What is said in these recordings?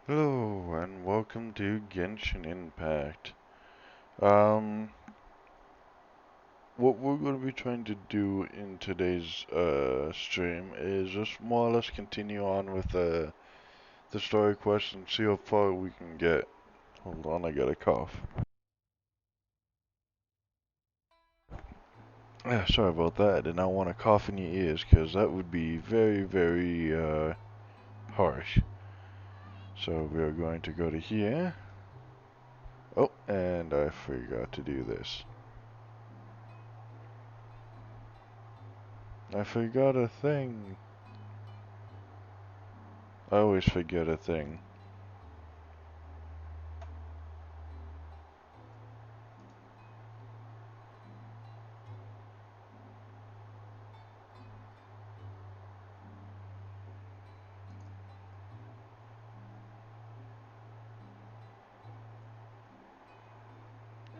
Hello and welcome to Genshin Impact. Um, what we're going to be trying to do in today's stream is just more or less continue on with the story quest and see how far we can get. Hold on, I got a cough. Yeah, sorry about that. I did not want to cough in your ears because that would be very harsh. So we are going to go to here. Oh, and I forgot to do this. I forgot a thing. I always forget a thing.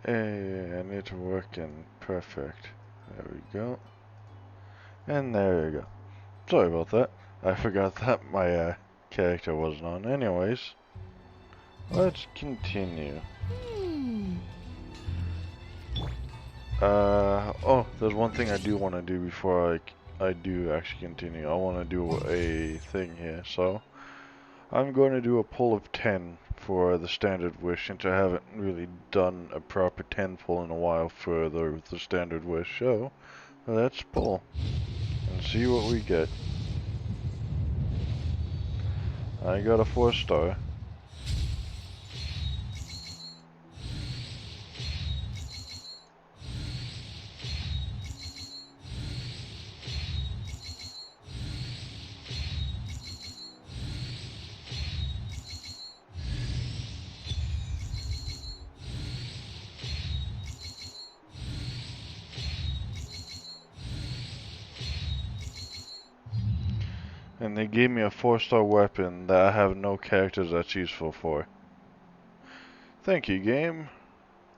And it's working perfect. There we go. And there we go. Sorry about that. I forgot that my character wasn't on. Anyways, let's continue. Oh, there's one thing I do want to do before I do actually continue. I want to do a thing here. So, I'm going to do a pull of 10 for the standard wish, since I haven't really done a proper 10 pull in a while for the standard wish. So, let's pull and see what we get. I got a 4-star. And they gave me a 4-star weapon that I have no characters that's useful for. Thank you, game.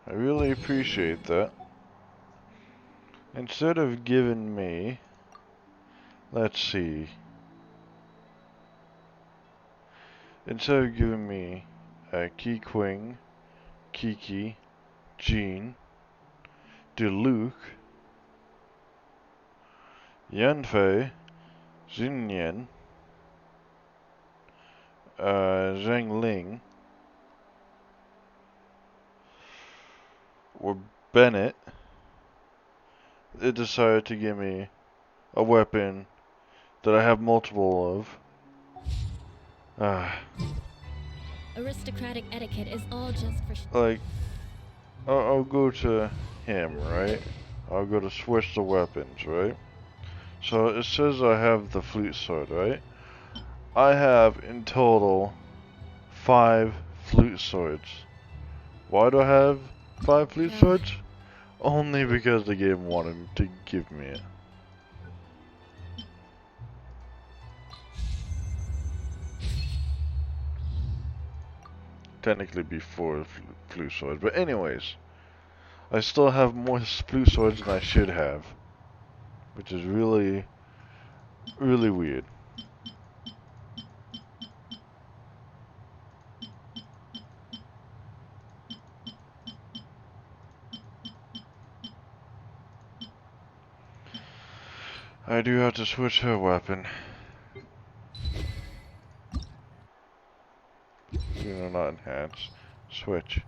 I really appreciate that. Instead of giving me... Let's see. Instead of giving me Ki Quing, Kiki, Jean, Diluc, Yanfei, Xinyan, Zhang Ling, or Bennett, it decided to give me a weapon that I have multiple of. Aristocratic etiquette is all just for Like, I'll go to him, right? I'll go to switch the weapons, right? So it says I have the flute sword, right? I have in total 5 flute swords. Why do I have 5 flute swords? Only because the game wanted to give me it. Technically before flute swords, but anyways, I still have more flute swords than I should have, which is really weird. I do have to switch her weapon. Do not enhance. Switch.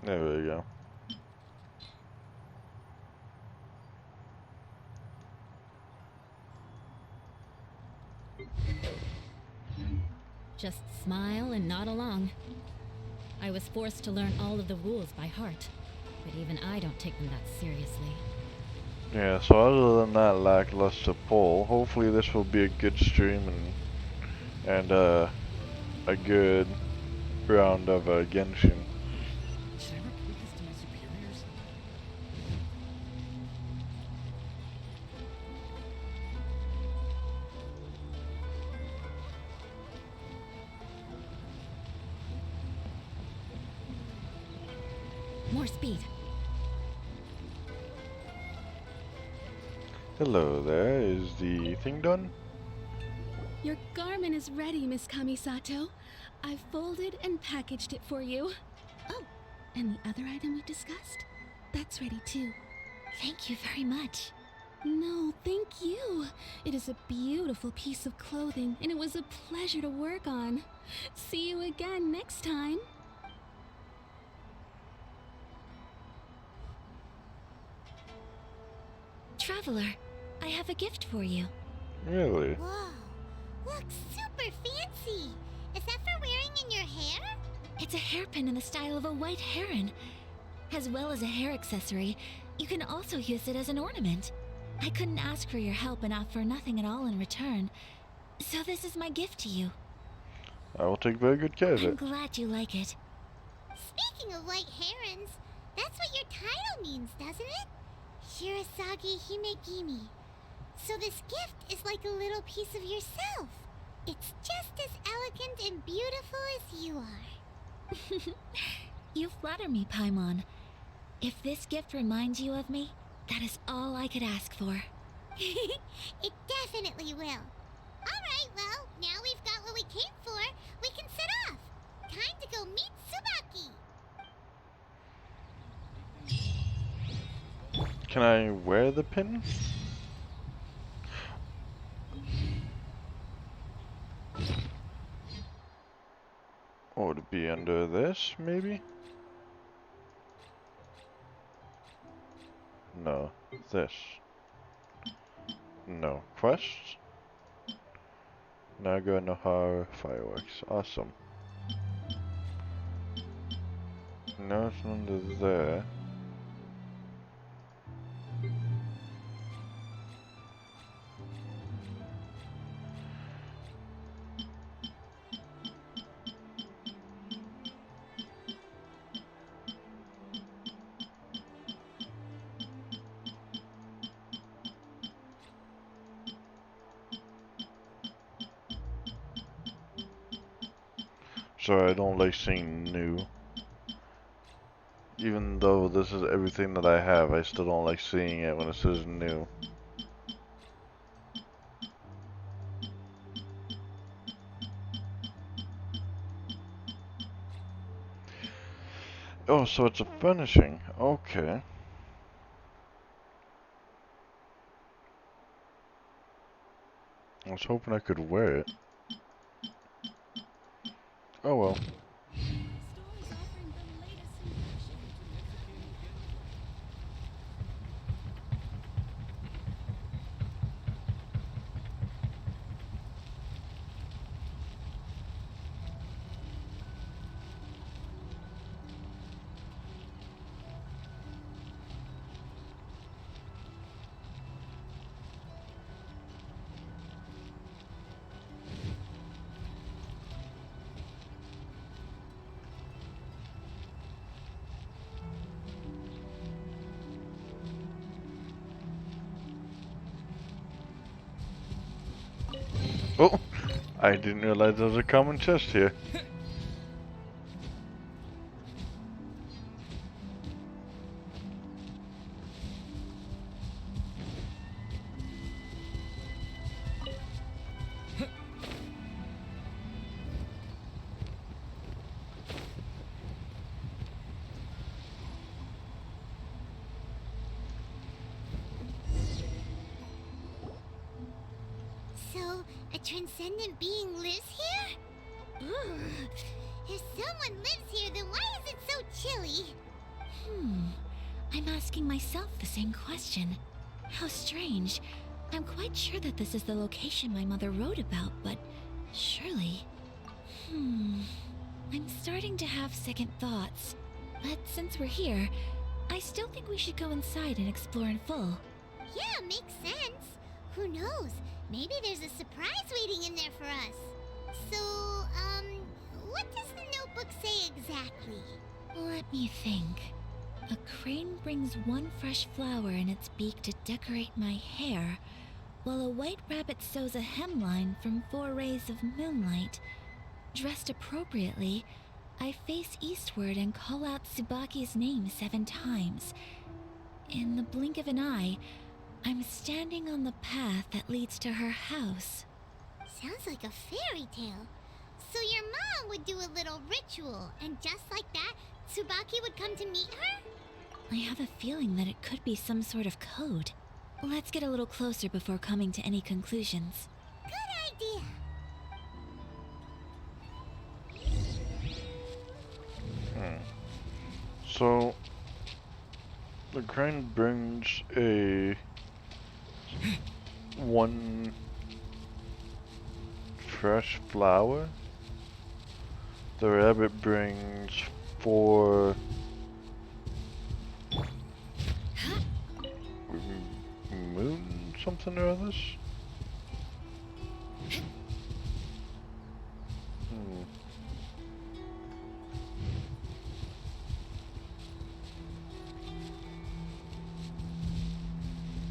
There we go. just smile and nod along. I was forced to learn all of the rules by heart, but even I don't take them that seriously. Yeah, so other than that lackluster poll, hopefully this will be a good stream and a good round of Genshin. Should I report this to my superiors? more speed. Hello there. Is the thing done? Your garment is ready, Miss Kamisato. I've folded and packaged it for you. Oh, and the other item we discussed? That's ready too. Thank you very much. No, thank you. It is a beautiful piece of clothing, and it was a pleasure to work on. See you again next time. Traveler, I have a gift for you. Really? Whoa, looks super fancy. Is that for wearing in your hair? It's a hairpin in the style of a white heron. As well as a hair accessory, you can also use it as an ornament. I couldn't ask for your help and offer nothing at all in return. So this is my gift to you. I will take very good care of I'm it. glad you like it. Speaking of white herons, that's what your title means, doesn't it? Shirasagi Himegimi. So this gift is like a little piece of yourself. It's just as elegant and beautiful as you are. You flatter me, Paimon. If this gift reminds you of me, that is all I could ask for. It definitely will. Alright, well, now we've got what we came for, we can set off. Time to go meet Tsubaki. Can I wear the pin? Or would it be under this, maybe? No. This. No. Quests? Naga Nohara fireworks. Awesome. No, it's under there. Sorry, I don't like saying new. Even though this is everything that I have, I still don't like seeing it when it says new. Oh, so it's a furnishing. Okay. I was hoping I could wear it. Oh well. Stores offering the latest in fashion. Oh! I didn't realize there was a common chest here. So, a transcendent being lives here? Ugh. If someone lives here, then why is it so chilly? I'm asking myself the same question. How strange. I'm quite sure that this is the location my mother wrote about, but surely... I'm starting to have second thoughts. But since we're here, I still think we should go inside and explore in full. Yeah, makes sense. Who knows? Maybe there's a surprise waiting in there for us. So, what does the notebook say exactly? Let me think. A crane brings one fresh flower in its beak to decorate my hair, while a white rabbit sews a hemline from 4 rays of moonlight. Dressed appropriately, I face eastward and call out Tsubaki's name 7 times. In the blink of an eye, I'm standing on the path that leads to her house. Sounds like a fairy tale. So your mom would do a little ritual, and just like that, Tsubaki would come to meet her? I have a feeling that it could be some sort of code. Let's get a little closer before coming to any conclusions. Good idea. So, the crane brings a 1 fresh flower. The rabbit brings 4 moon something or others.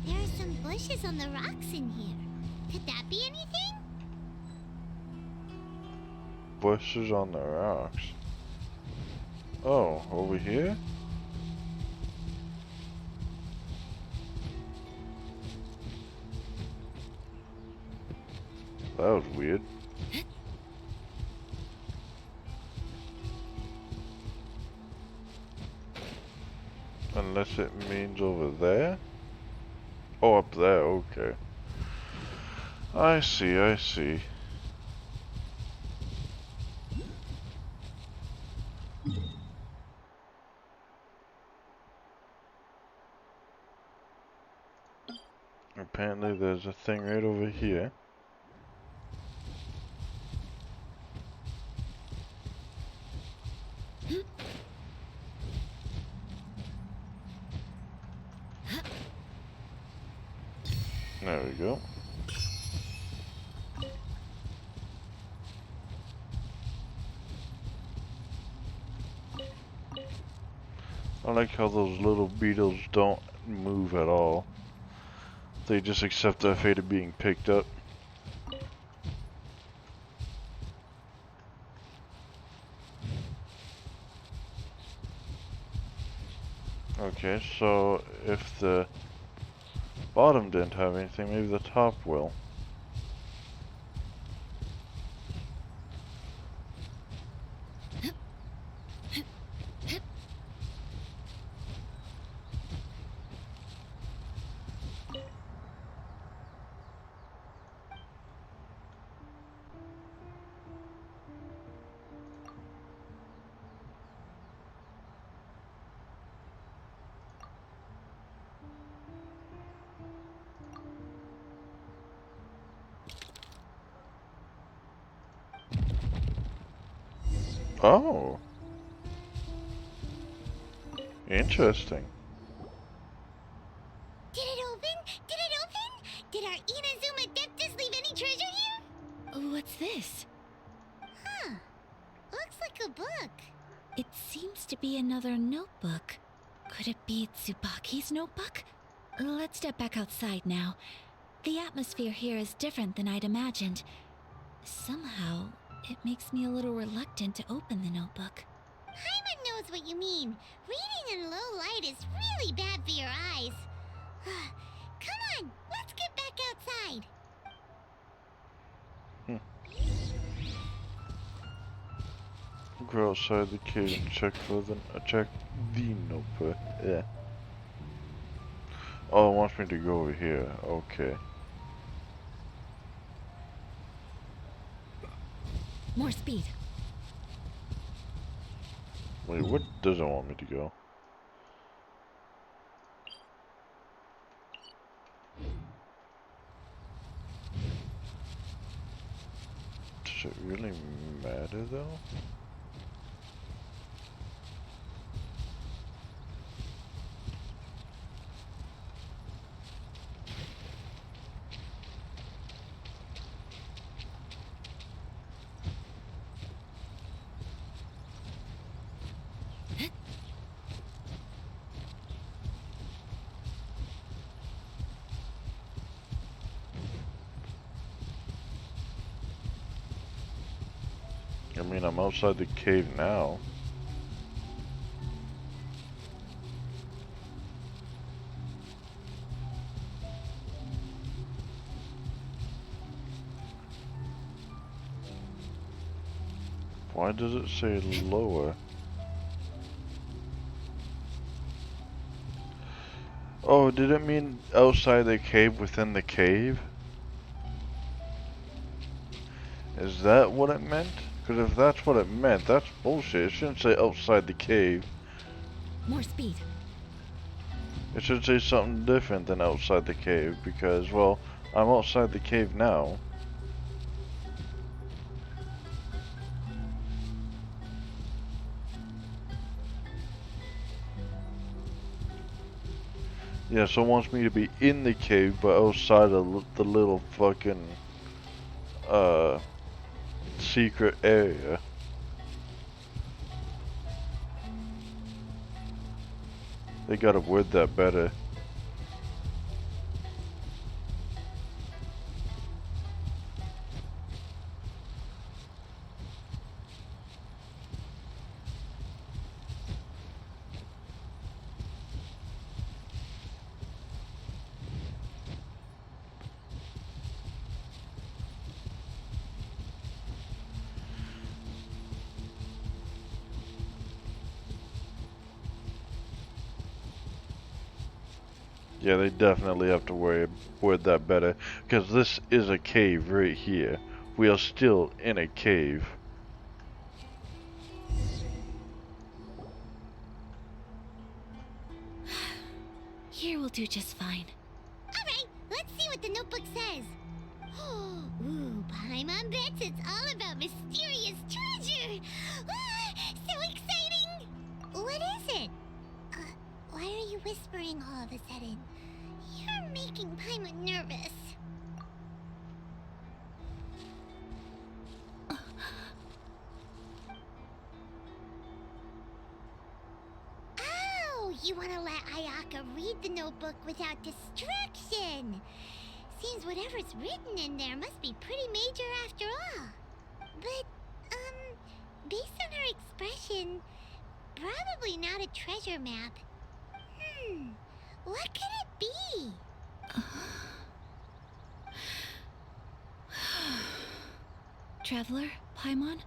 There are some bushes on the rocks in here. Could that be anything? Bushes on the rocks. Oh, over here? That was weird. Unless it means over there? Oh, up there, okay. I see, I see. Apparently there's a thing right over here. There we go. I like how those little beetles don't move at all. They just accept their fate of being picked up. Okay, so if the bottom didn't have anything, maybe the top will. Oh, interesting. Did it open? Did it open? Did our Inazuma Deptus leave any treasure here? What's this? Huh. Looks like a book. It seems to be another notebook. Could it be Tsubaki's notebook? Let's step back outside now. The atmosphere here is different than I'd imagined. Somehow, it makes me a little reluctant to open the notebook. Paimon knows what you mean. Reading in low light is really bad for your eyes. Come on, let's get back outside. Go outside the cave and check the notebook. Yeah. Oh, it wants me to go over here. Okay. More speed. Wait, what does it want me to go? Does it really matter though? It mean, I'm outside the cave now. Why does it say lower? Oh, did it mean outside the cave within the cave? Is that what it meant? Because if that's what it meant, that's bullshit. It shouldn't say outside the cave. More speed. It should say something different than outside the cave because, well, I'm outside the cave now. Yeah, so it wants me to be in the cave, but outside of the little fucking, secret area. They gotta word that better. Yeah, they definitely have to word that better. Because this is a cave right here. We are still in a cave. Here will do just fine. Alright, let's see what the notebook says. Ooh, Paimon bets it's all about mysterious treasure. Ah, so exciting! What is it? Why are you whispering all of a sudden? You're making Paimon nervous. Oh, you want to let Ayaka read the notebook without distraction. Seems whatever's written in there must be pretty major after all. But, based on her expression, probably not a treasure map. What could it be? Traveler, Paimon,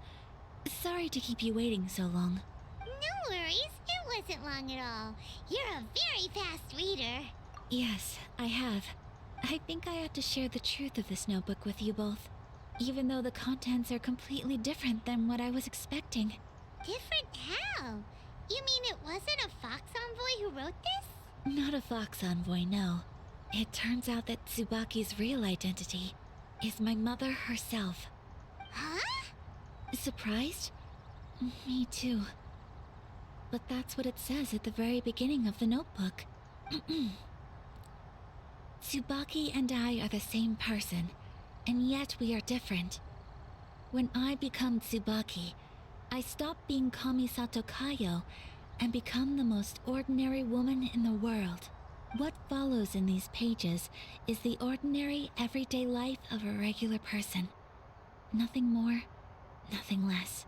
sorry to keep you waiting so long. No worries, it wasn't long at all. You're a very fast reader. Yes, I have. I think I ought to share the truth of this notebook with you both, even though the contents are completely different than what I was expecting. Different how? You mean it wasn't a Fox Envoy who wrote this? Not a Fox Envoy, no. It turns out that Tsubaki's real identity is my mother herself. Huh? Surprised? Me too. But that's what it says at the very beginning of the notebook. Tsubaki and I are the same person, and yet we are different. When I become Tsubaki, I stop being Kamisato Kayo and become the most ordinary woman in the world. What follows in these pages is the ordinary, everyday life of a regular person. Nothing more, nothing less.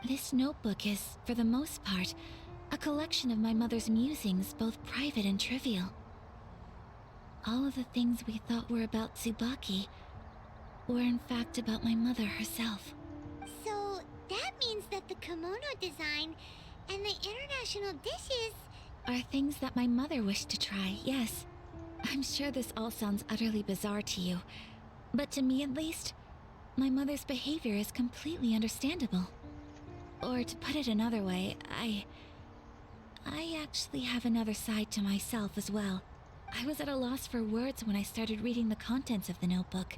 This notebook is, for the most part, a collection of my mother's musings, both private and trivial. All of the things we thought were about Tsubaki were in fact about my mother herself. So that means that the kimono design and the international dishes Are things that my mother wished to try, yes. I'm sure this all sounds utterly bizarre to you, but to me at least, my mother's behavior is completely understandable. Or to put it another way, I actually have another side to myself as well. I was at a loss for words when I started reading the contents of the notebook.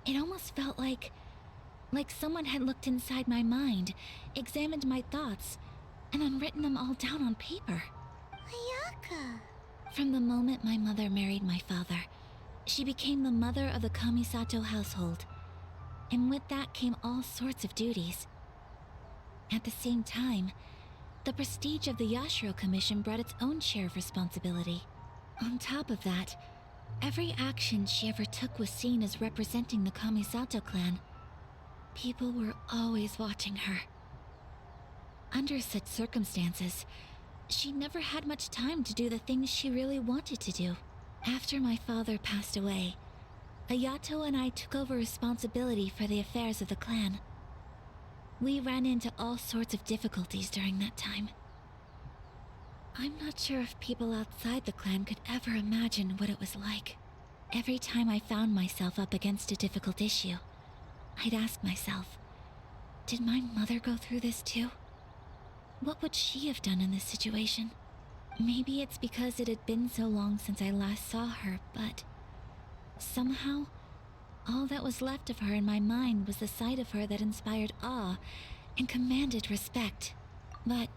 It almost felt like someone had looked inside my mind, examined my thoughts, and then written them all down on paper. Ayaka. From the moment my mother married my father, she became the mother of the Kamisato household. And with that came all sorts of duties. At the same time, the prestige of the Yashiro Commission brought its own share of responsibility. On top of that, every action she ever took was seen as representing the Kamisato clan. People were always watching her. Under such circumstances, she never had much time to do the things she really wanted to do. After my father passed away, Ayato and I took over responsibility for the affairs of the clan. We ran into all sorts of difficulties during that time. I'm not sure if people outside the clan could ever imagine what it was like. Every time I found myself up against a difficult issue, I'd ask myself, did my mother go through this too? What would she have done in this situation? Maybe it's because it had been so long since I last saw her, but somehow, all that was left of her in my mind was the sight of her that inspired awe and commanded respect. But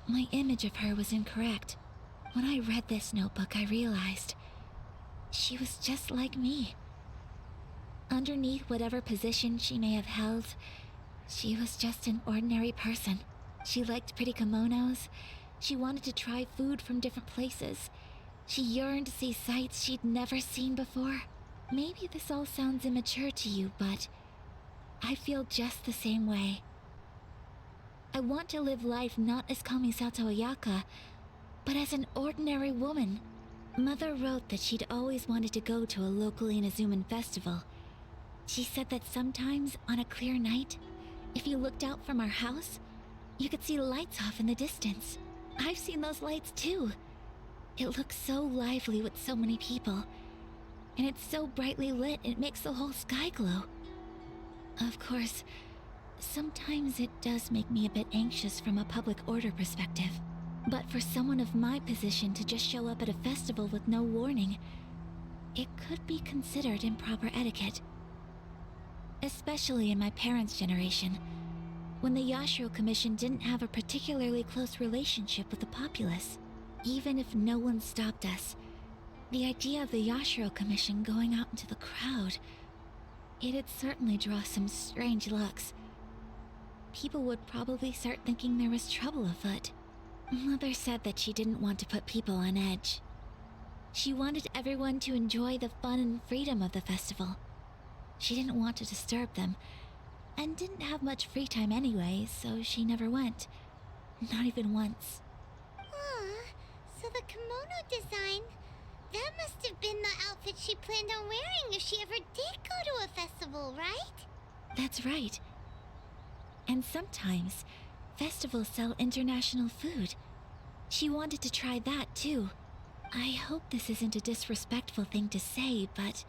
my image of her was incorrect. When I read this notebook, I realized she was just like me. Underneath whatever position she may have held, she was just an ordinary person. She liked pretty kimonos. She wanted to try food from different places. She yearned to see sights she'd never seen before. Maybe this all sounds immature to you, but I feel just the same way. I want to live life not as Kamisato Ayaka, but as an ordinary woman. Mother wrote that she'd always wanted to go to a local Inazuman festival. She said that sometimes, on a clear night, if you looked out from our house, you could see lights off in the distance. I've seen those lights too. It looks so lively with so many people, and it's so brightly lit it makes the whole sky glow. Of course, sometimes it does make me a bit anxious from a public order perspective. But for someone of my position to just show up at a festival with no warning, it could be considered improper etiquette. Especially in my parents' generation, when the Yashiro Commission didn't have a particularly close relationship with the populace. Even if no one stopped us, the idea of the Yashiro Commission going out into the crowd, it'd certainly draw some strange looks. People would probably start thinking there was trouble afoot. Mother said that she didn't want to put people on edge. She wanted everyone to enjoy the fun and freedom of the festival. She didn't want to disturb them, and didn't have much free time anyway, so she never went. Not even once. So the kimono design, that must have been the outfit she planned on wearing if she ever did go to a festival, right? That's right. And sometimes, festivals sell international food. She wanted to try that too. I hope this isn't a disrespectful thing to say, but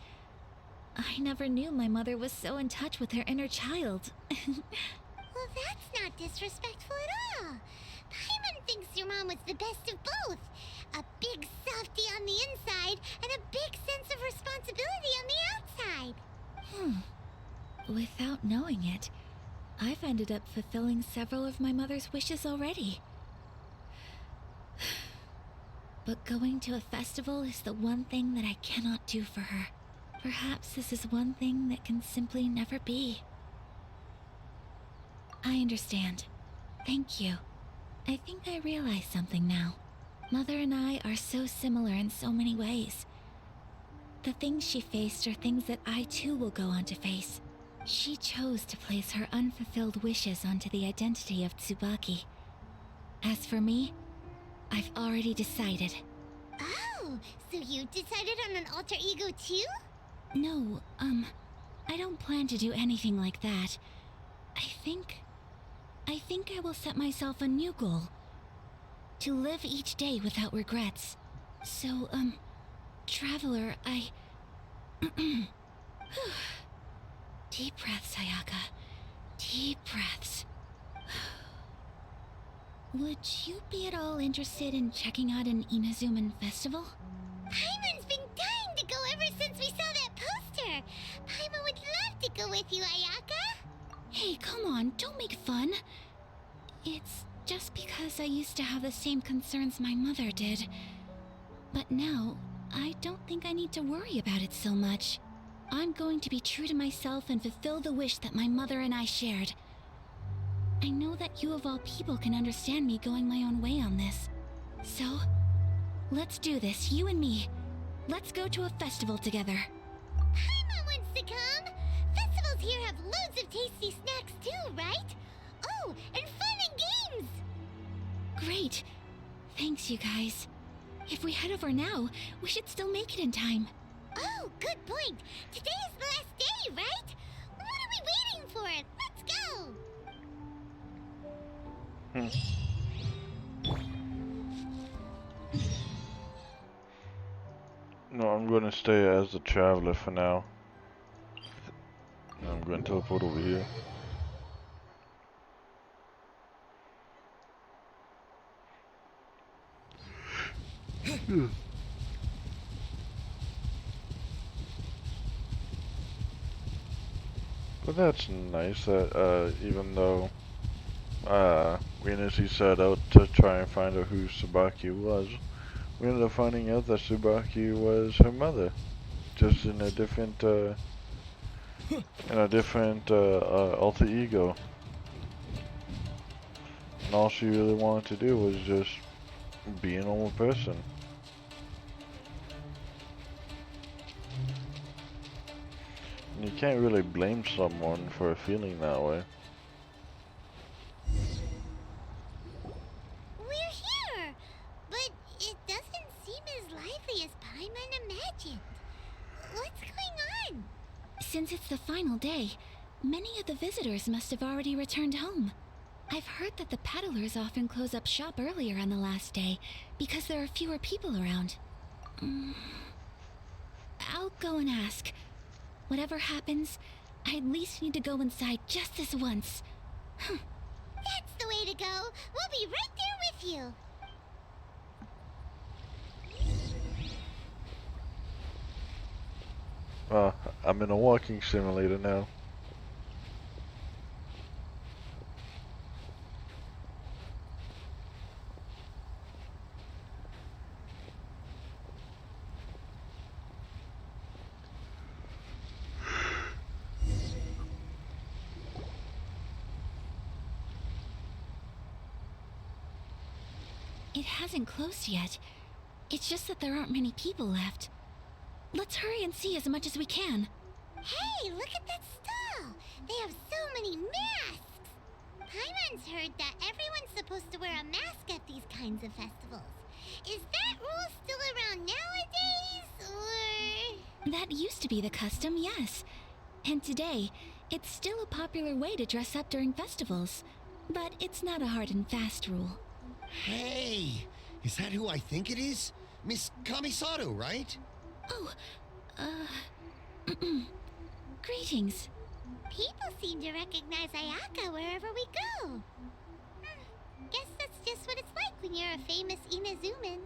I never knew my mother was so in touch with her inner child. Well, that's not disrespectful at all. Paimon thinks your mom was the best of both. A big softy on the inside and a big sense of responsibility on the outside. Without knowing it, I've ended up fulfilling several of my mother's wishes already. But going to a festival is the one thing that I cannot do for her. Perhaps this is one thing that can simply never be. I understand. Thank you. I think I realize something now. Mother and I are so similar in so many ways. The things she faced are things that I too will go on to face. She chose to place her unfulfilled wishes onto the identity of Tsubaki. As for me, I've already decided. Oh, so you decided on an alter ego too? No, I don't plan to do anything like that. I think I will set myself a new goal. To live each day without regrets. So, Traveler, Deep breaths, Ayaka. Deep breaths. Would you be at all interested in checking out an Inazuman festival? Paimon's been dying to go ever since we saw that poster. Paimon would love to go with you, Ayaka. Hey, come on, don't make fun. It's just because I used to have the same concerns my mother did. But now, I don't think I need to worry about it so much. I'm going to be true to myself and fulfill the wish that my mother and I shared. I know that you of all people can understand me going my own way on this. So, let's do this, you and me. Let's go to a festival together. Paimon wants to come. Festivals locals here have loads of tasty snacks too, right? Oh, and fun and games! Great. Thanks, you guys. If we head over now, we should still make it in time. Oh, good point. Today is the last day, right? What are we waiting for? Let's go! No, I'm gonna stay as the traveler for now. I'm gonna teleport over here. But that's nice that, even though, we initially set out to try and find out who Tsubaki was, we ended up finding out that Tsubaki was her mother. Just in a different, alter ego. And all she really wanted to do was just be a normal person. And you can't really blame someone for feeling that way. We're here! But it doesn't seem as lively as Paimon imagined. What's going on? Since it's the final day, many of the visitors must have already returned home. I've heard that the peddlers often close up shop earlier on the last day because there are fewer people around. I'll go and ask. Whatever happens, I at least need to go inside just this once. That's the way to go. We'll be right there with you. I'm in a walking simulator now. It hasn't closed yet. It's just that there aren't many people left. Let's hurry and see as much as we can. Hey, look at that stall! They have so many masks! Paimon's heard that everyone's supposed to wear a mask at these kinds of festivals. Is that rule still around nowadays, or...? That used to be the custom, yes. And today, it's still a popular way to dress up during festivals. But it's not a hard and fast rule. Hey! Is that who I think it is? Miss Kamisato, right? Oh, greetings. People seem to recognize Ayaka wherever we go. Guess that's just what it's like when you're a famous Inazuman.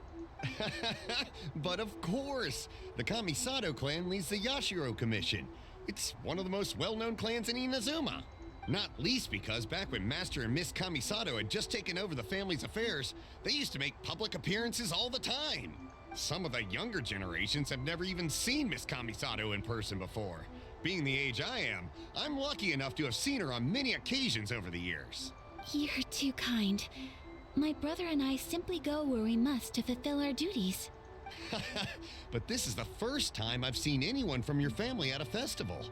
But of course! The Kamisato clan leads the Yashiro Commission. It's one of the most well-known clans in Inazuma. Not least because back when Master and Miss Kamisato had just taken over the family's affairs, they used to make public appearances all the time. Some of the younger generations have never even seen Miss Kamisato in person before. Being the age I am, I'm lucky enough to have seen her on many occasions over the years. You're too kind. My brother and I simply go where we must to fulfill our duties. But this is the first time I've seen anyone from your family at a festival.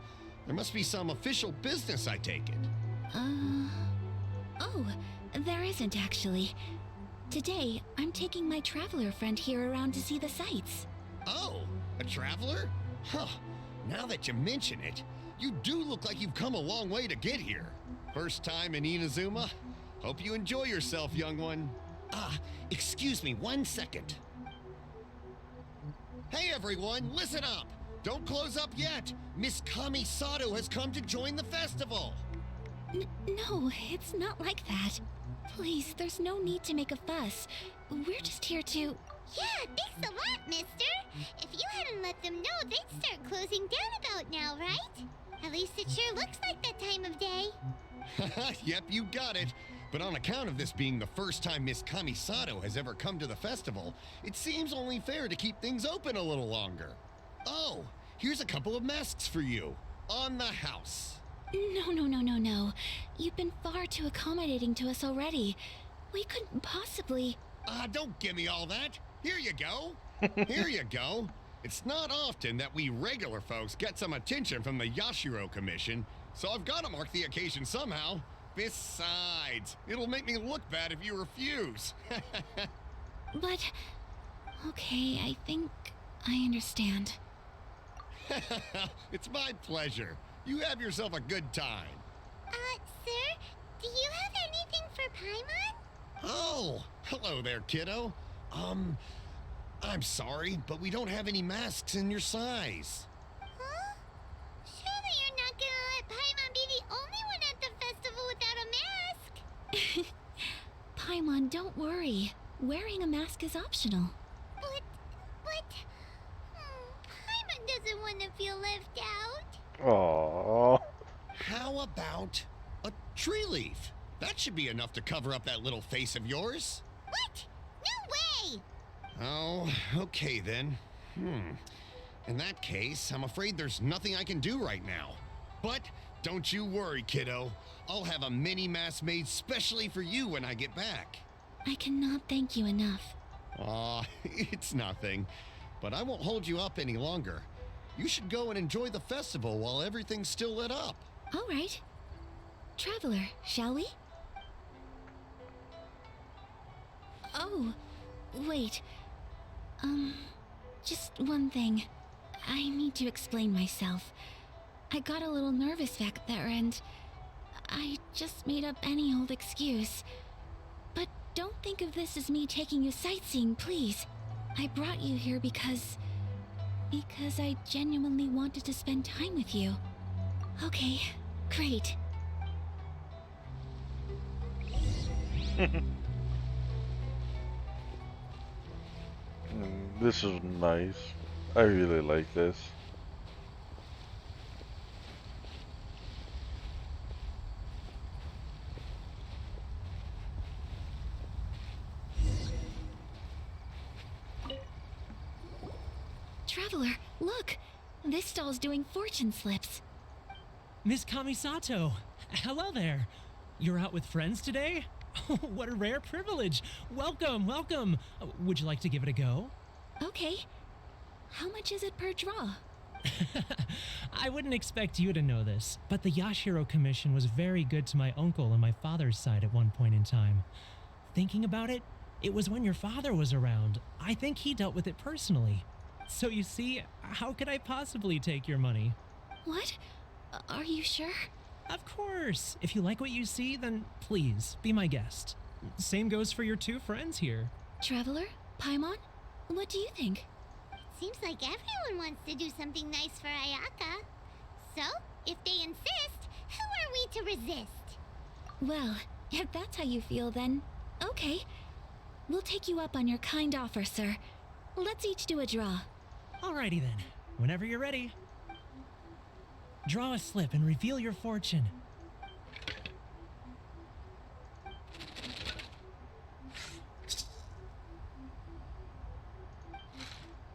There must be some official business, I take it. Oh, there isn't actually. Today, I'm taking my traveler friend here around to see the sights. Oh, a traveler? Huh. Now that you mention it, you do look like you've come a long way to get here. First time in Inazuma? Hope you enjoy yourself, young one. Excuse me 1 second. Hey everyone, listen up! Don't close up yet! Miss Kamisato has come to join the festival! No, it's not like that. Please, there's no need to make a fuss. We're just here to... Yeah, thanks a lot, mister. If you hadn't let them know, they'd start closing down about now, right? At least it sure looks like that time of day. Yep, you got it. But on account of this being the first time Miss Kamisato has ever come to the festival, it seems only fair to keep things open a little longer. Oh, here's a couple of masks for you. On the house. No. You've been far too accommodating to us already. We couldn't possibly... Don't give me all that. Here you go. Here you go. It's not often that we regular folks get some attention from the Yashiro Commission. so I've got to mark the occasion somehow. Besides, it'll make me look bad if you refuse. But... okay, I think I understand. It's my pleasure. You have yourself a good time. Sir, do you have anything for Paimon? Oh, hello there, kiddo. I'm sorry, but we don't have any masks in your size. Huh? Surely you're not gonna let Paimon be the only one at the festival without a mask? Paimon, don't worry. Wearing a mask is optional. But... Paimon doesn't want to feel left out. Aww. How about a tree leaf? That should be enough to cover up that little face of yours. What? No way! Oh, okay then. In that case, I'm afraid there's nothing I can do right now. But don't you worry, kiddo. I'll have a mini mask made specially for you when I get back. I cannot thank you enough. Aw, it's nothing. But I won't hold you up any longer. You should go and enjoy the festival while everything's still lit up. All right. Traveler, shall we? Oh, wait. Just one thing. I need to explain myself. I got a little nervous back there and I just made up any old excuse. But don't think of this as me taking you sightseeing, please. I brought you here because I genuinely wanted to spend time with you. Okay, great. This is nice. I really like this. Traveler, look! This stall's doing fortune slips. Miss Kamisato, hello there. You're out with friends today? Oh, what a rare privilege. Welcome, welcome. Would you like to give it a go? Okay. How much is it per draw? I wouldn't expect you to know this, but the Yashiro Commission was very good to my uncle on my father's side at one point in time. Thinking about it, it was when your father was around. I think he dealt with it personally. So you see, how could I possibly take your money? What? Are you sure? Of course. If you like what you see, then please, be my guest. Same goes for your two friends here. Traveler? Paimon? What do you think? Seems like everyone wants to do something nice for Ayaka. So, if they insist, who are we to resist? Well, if that's how you feel, then okay. We'll take you up on your kind offer, sir. Let's each do a draw. Alrighty then. Whenever you're ready. Draw a slip and reveal your fortune.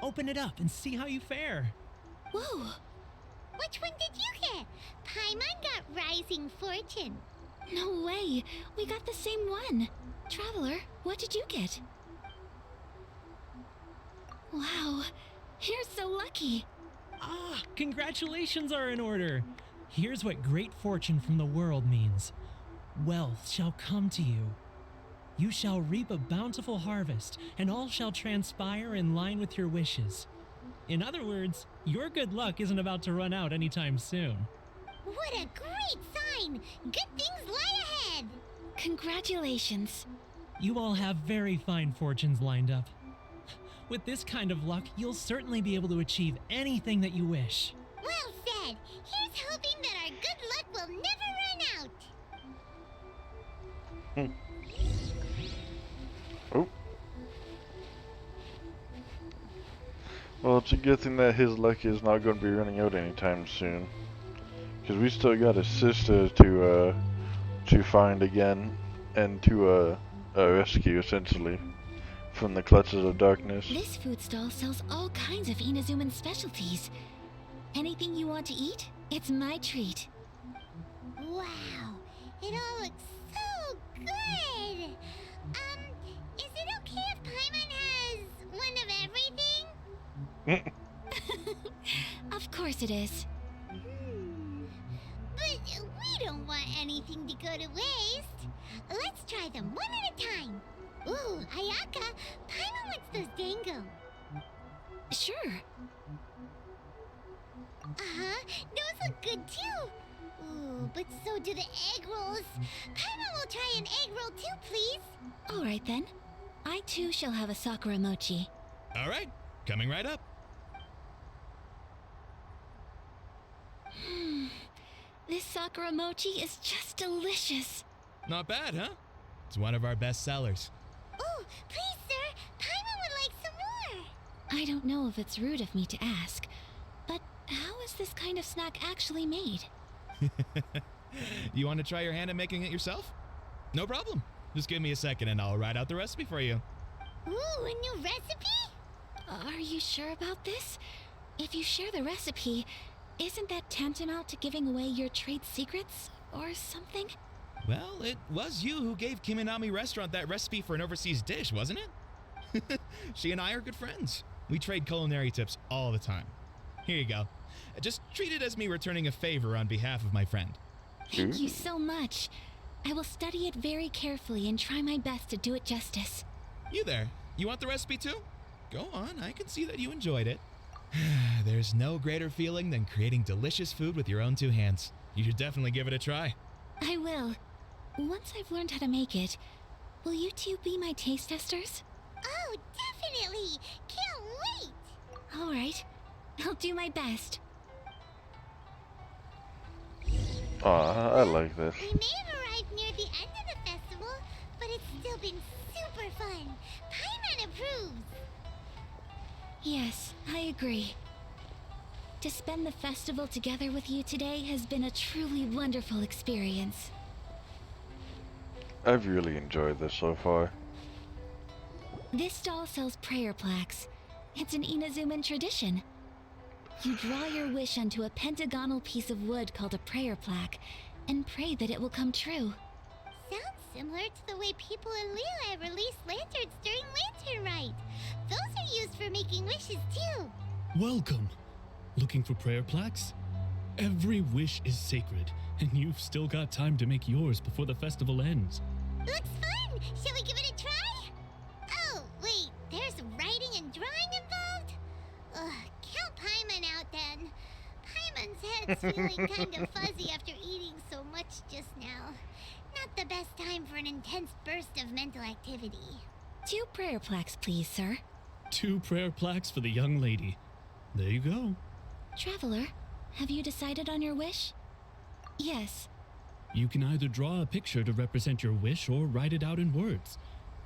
Open it up and see how you fare. Whoa! Which one did you get? Paimon got Rising Fortune. No way! We got the same one! Traveler, what did you get? Wow, you're so lucky! Ah, congratulations are in order. Here's what great fortune from the world means. Wealth shall come to you. You shall reap a bountiful harvest, and all shall transpire in line with your wishes. In other words, your good luck isn't about to run out anytime soon. What a great sign! Good things lie ahead! Congratulations. You all have very fine fortunes lined up. With this kind of luck, you'll certainly be able to achieve anything that you wish. Well said! Here's hoping that our good luck will never run out! Oh. Well, it's a good thing that his luck is not going to be running out anytime soon. Because we still got his sister to find again and to rescue, essentially, from the clutches of darkness. This food stall sells all kinds of Inazuman specialties. Anything you want to eat, it's my treat. Wow! It all looks so good! Is it okay if Paimon has one of everything? Of course it is. But anything to go to waste. Let's try them one at a time. Ooh, Ayaka, Paimon wants those dango. Sure. Uh-huh, those look good too. Ooh, but so do the egg rolls. Paimon will try an egg roll too, please. All right then. I too shall have a sakura mochi. All right, coming right up. This sakura mochi is just delicious. Not bad, huh? It's one of our best sellers. Ooh, please, sir. Paimon would like some more. I don't know if it's rude of me to ask, but how is this kind of snack actually made? You want to try your hand at making it yourself? No problem. Just give me a second and I'll write out the recipe for you. Ooh, a new recipe? Are you sure about this? If you share the recipe, isn't that tantamount to giving away your trade secrets or something? Well, it was you who gave Kiminami Restaurant that recipe for an overseas dish, wasn't it? She and I are good friends. We trade culinary tips all the time. Here you go. Just treat it as me returning a favor on behalf of my friend. Thank you so much. I will study it very carefully and try my best to do it justice. You there. You want the recipe too? Go on, I can see that you enjoyed it. There's no greater feeling than creating delicious food with your own two hands. You should definitely give it a try. I will. Once I've learned how to make it, will you two be my taste testers? Oh, definitely. Can't wait. All right. I'll do my best. Aw, I like this. We may have arrived near the end of the festival, but it's still been super fun. Paimon approves. Yes, I agree. To spend the festival together with you today has been a truly wonderful experience. I've really enjoyed this so far. This stall sells prayer plaques. It's an Inazuman tradition. You draw your wish onto a pentagonal piece of wood called a prayer plaque and pray that it will come true. Sounds similar to the way people in Liyue release lanterns during Lantern Rite. Those are used for making wishes too. Welcome. Looking for prayer plaques? Every wish is sacred, and you've still got time to make yours before the festival ends. Looks fun! Shall we give it a try? Oh, wait, there's writing and drawing involved? Ugh, count Paimon out then. Paimon's head's feeling kind of fuzzy after eating so much just now. Not the best time for an intense burst of mental activity. 2 prayer plaques, please, sir. 2 prayer plaques for the young lady. There you go. Traveler, have you decided on your wish? Yes. You can either draw a picture to represent your wish or write it out in words.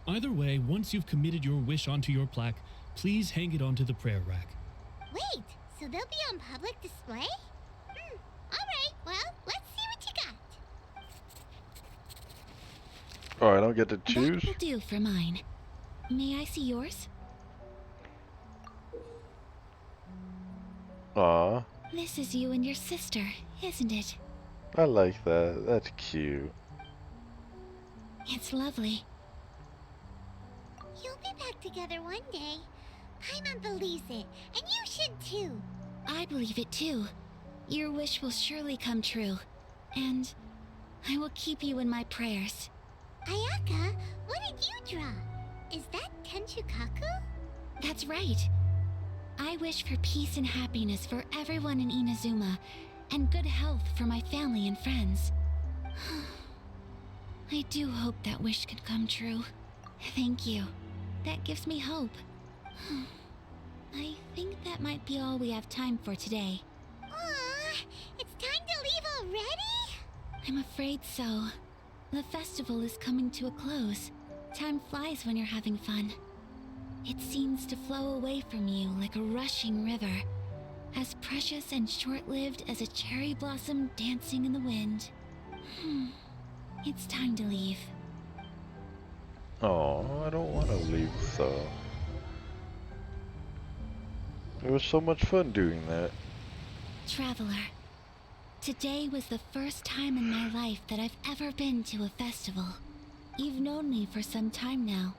Either way, once you've committed your wish onto your plaque, please hang it onto the prayer rack. Wait, so they'll be on public display? Alright, well, let's see what you got. Oh, I don't get to choose? That will do for mine. May I see yours? Aw, This is you and your sister, isn't it? I like that. That's cute. It's lovely. You'll be back together one day. Paimon believes it, and you should too. I believe it too. Your wish will surely come true. And I will keep you in my prayers. Ayaka, what did you draw? Is that Tenchukaku? That's right. I wish for peace and happiness for everyone in Inazuma, and good health for my family and friends. I do hope that wish could come true. Thank you. That gives me hope. I think that might be all we have time for today. Aw, it's time to leave already? I'm afraid so. The festival is coming to a close. Time flies when you're having fun. It seems to flow away from you like a rushing river, as precious and short-lived as a cherry blossom dancing in the wind. It's time to leave. Oh, I don't want to leave though. It was so much fun doing that. Traveler, today was the first time in my life that I've ever been to a festival. You've known me for some time now.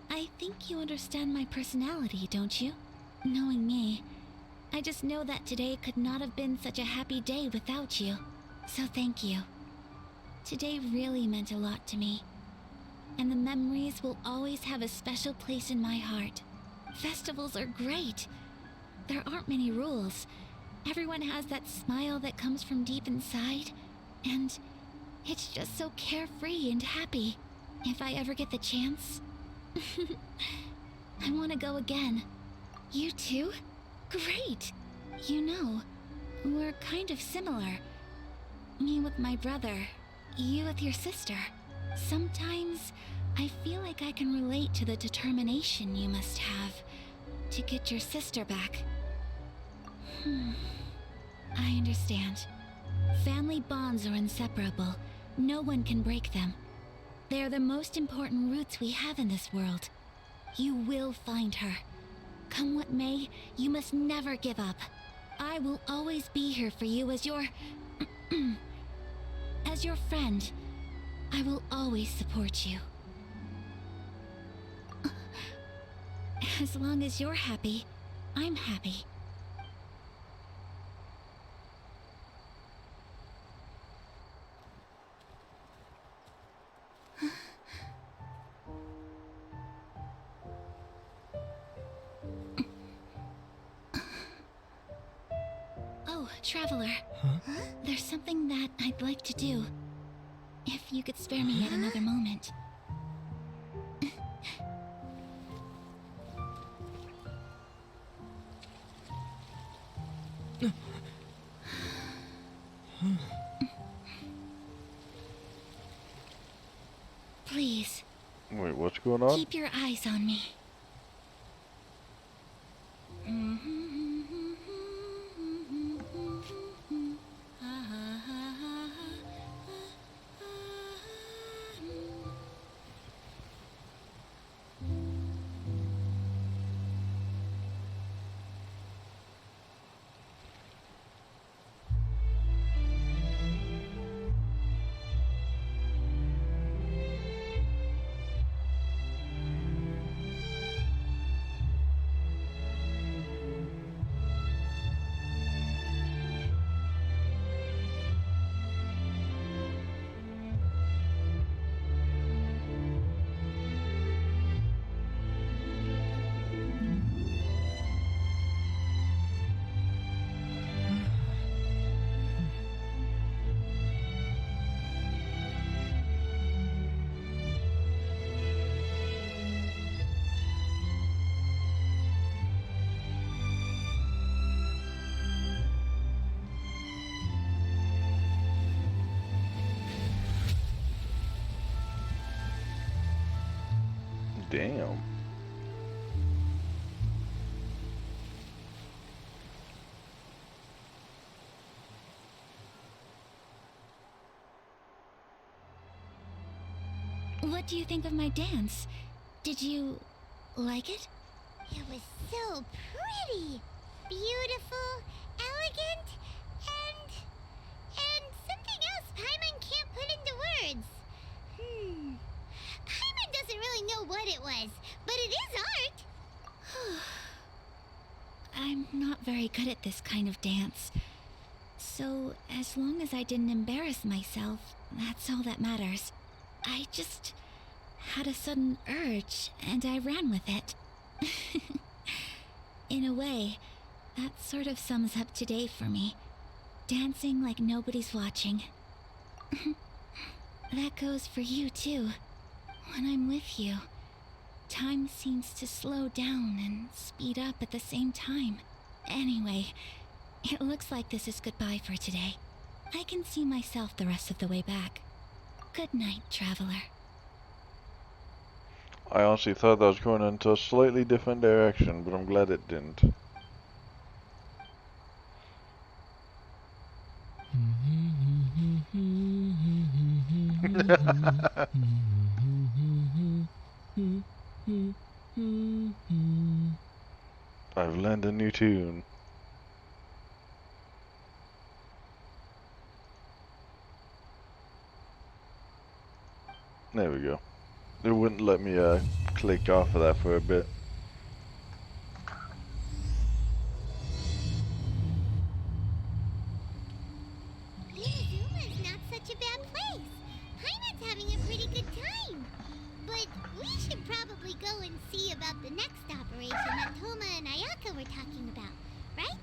I think you understand my personality, don't you? Knowing me, I just know that today could not have been such a happy day without you. So thank you. Today really meant a lot to me, and the memories will always have a special place in my heart. Festivals are great. There aren't many rules. Everyone has that smile that comes from deep inside, and it's just so carefree and happy. If I ever get the chance, I want to go again. You too? Great! You know, we're kind of similar. Me with my brother, you with your sister. Sometimes I feel like I can relate to the determination you must have to get your sister back. I understand. Family bonds are inseparable. No one can break them. They are the most important roots we have in this world. You will find her. Come what may, you must never give up. I will always be here for you as your... as your friend. I will always support you. As long as you're happy, I'm happy. Oh, Traveler. There's something that I'd like to do. If you could spare me yet another moment. Please, Wait, what's going on? keep your eyes on me. Damn. What do you think of my dance? Did you like it? It was so pretty, beautiful, elegant, and something else Paimon can't put into words. Paimon doesn't really know what it was, but it is art. I'm not very good at this kind of dance. So, as long as I didn't embarrass myself, that's all that matters. I just had a sudden urge, and I ran with it. In a way, that sort of sums up today for me. Dancing like nobody's watching. That goes for you, too. When I'm with you, time seems to slow down and speed up at the same time. Anyway, it looks like this is goodbye for today. I can see myself the rest of the way back. Good night, Traveler. I honestly thought that was going into a slightly different direction, but I'm glad it didn't. I've learned a new tune. There we go. It wouldn't let me click off of that for a bit. Inazuma's not such a bad place. probably go and see about the next operation that Toma and Ayaka were talking about, right?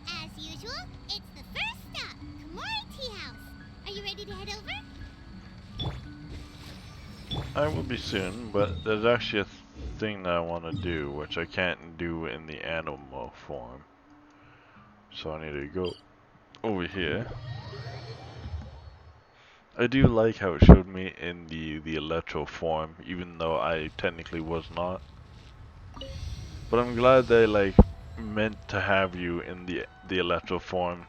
As usual, it's the first stop, Komori Tea House. Are you ready to head over? I will be soon, but there's actually a thing that I want to do, which I can't do in the animal form. So I need to go over here. I do like how it showed me in the electro form, even though I technically was not. But I'm glad they like meant to have you in the electro form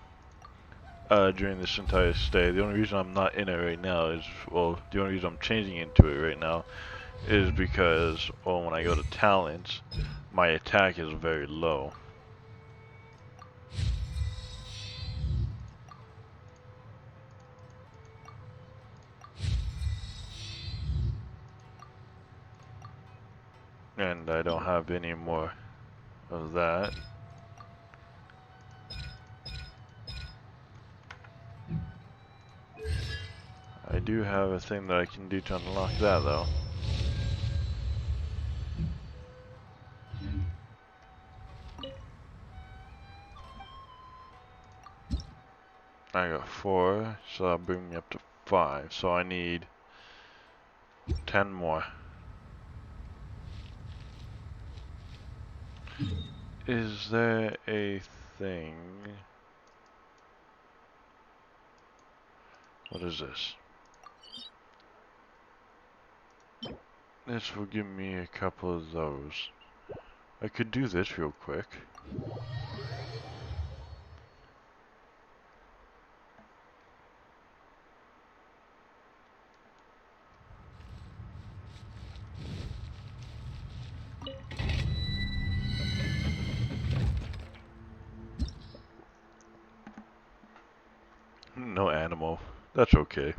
during this entire stay. The only reason I'm not in it right now is, well, the only reason I'm changing into it right now is because, well, when I go to talents, my attack is very low. And I don't have any more of that. I do have a thing that I can do to unlock that though. I got 4, so that'll bring me up to 5. So I need 10 more. Is there a thing? What is this? This will give me a couple of those. I could do this real quick. No animal. That's okay.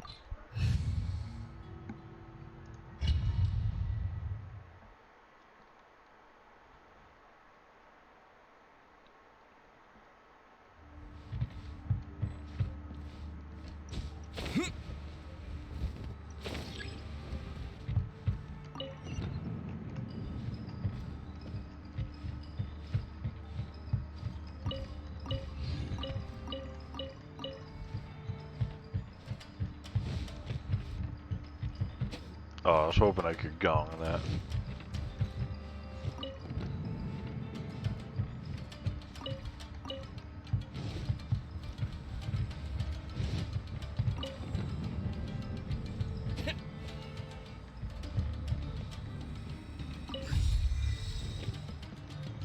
Oh, I was hoping I could gong that.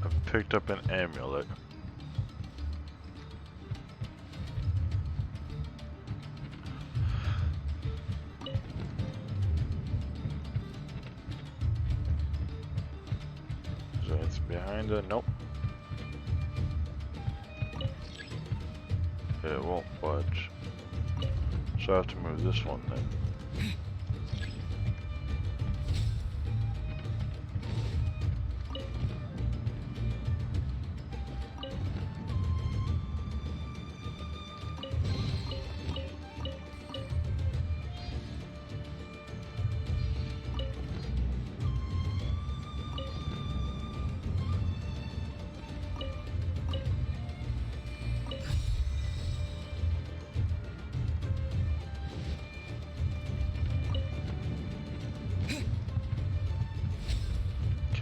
I've picked up an amulet. So it's behind it. Nope. It won't budge. So I have to move this one then.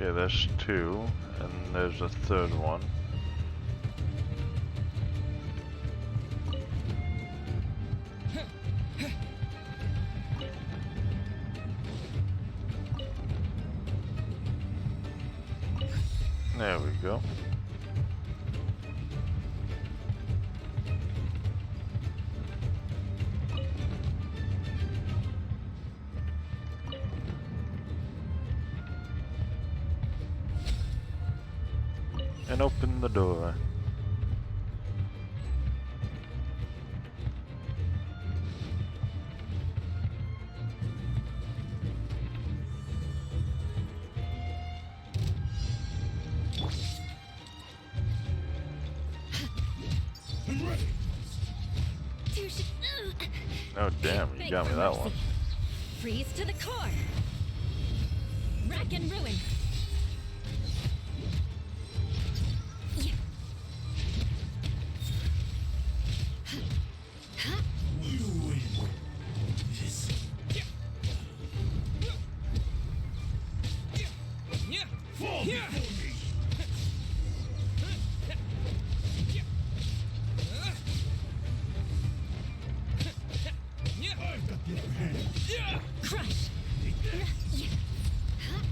Okay, there's 2, and there's a third one. There we go. And open the door. Oh damn, you got me that one. Freeze to the core. Rack and ruin. Yeah. Huh? Fall before me. I've got the upper hand. Crush. Yeah. Huh?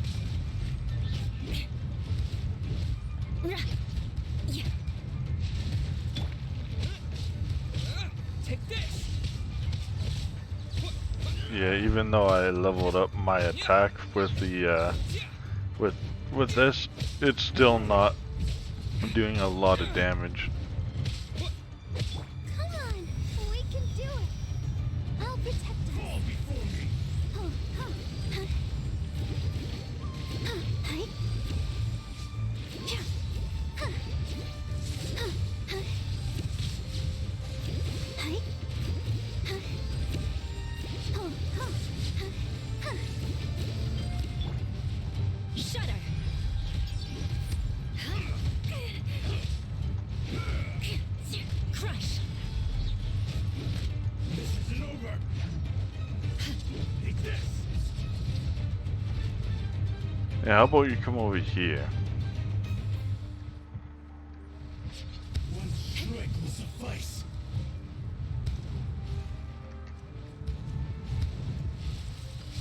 Yeah. Take this. Yeah, even though I leveled up my attack with the with this, it's still not doing a lot of damage. Come on, we can do it. I'll protect us. Fall before me. Oh, oh, huh. Huh, hi. Yeah. Huh. Huh, huh. Hi. Huh. Oh, oh, huh, huh. Shudder. Crush. This isn't over. Take this. Yeah, how about you come over here? One strike will suffice.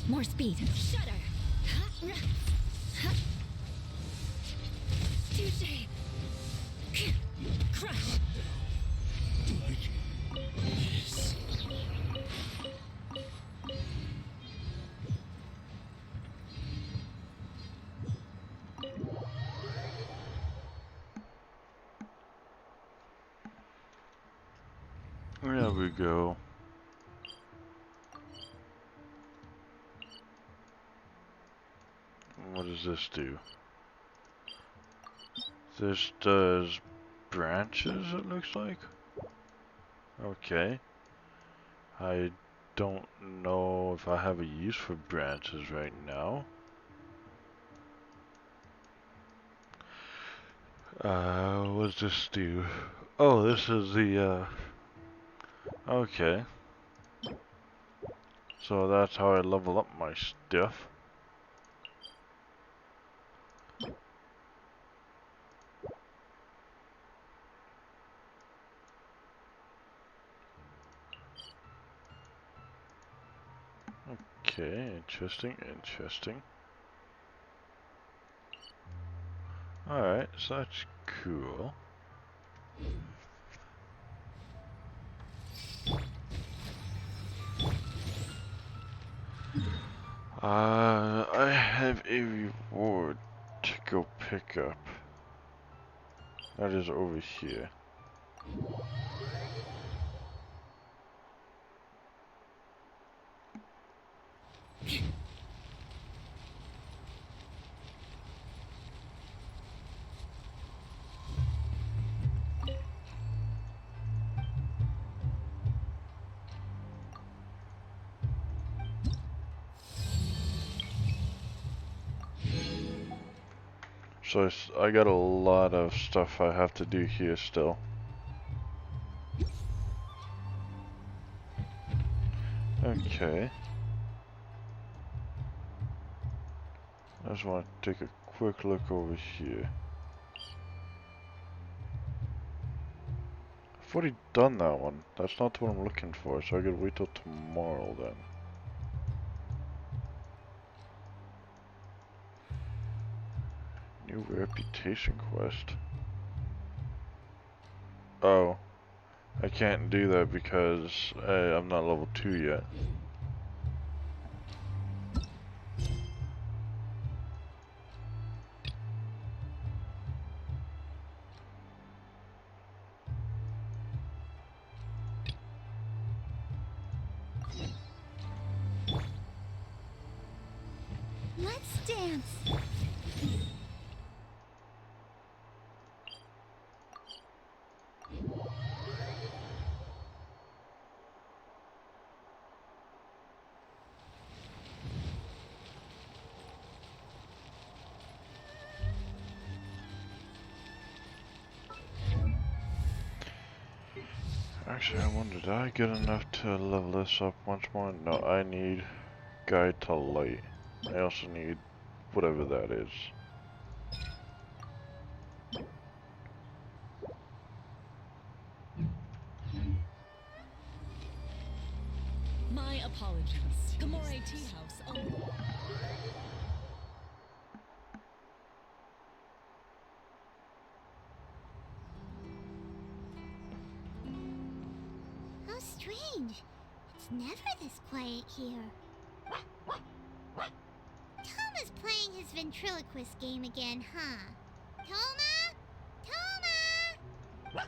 More speed. Shudder. Touche. Crush. Yes. There we go. What does this do? This does branches, it looks like. Okay. I don't know if I have a use for branches right now. What does this do? Oh, this is the, okay. So that's how I level up my stuff. Okay, interesting, interesting. Alright, so that's cool. I have a reward to go pick up. That is over here. So I got a lot of stuff I have to do here still. Okay. I just want to take a quick look over here. I've already done that one. That's not what I'm looking for, so I gotta wait till tomorrow then. New reputation quest. Oh. I can't do that because I'm not level 2 yet. Let's dance. Actually, I wonder, did I get enough to level this up once more? No, I need Guide to Light. I also need whatever that is. My apologies. Kamore Tea House only. How strange. It's never this quiet here. Toma's playing his ventriloquist game again, huh? Toma? Toma!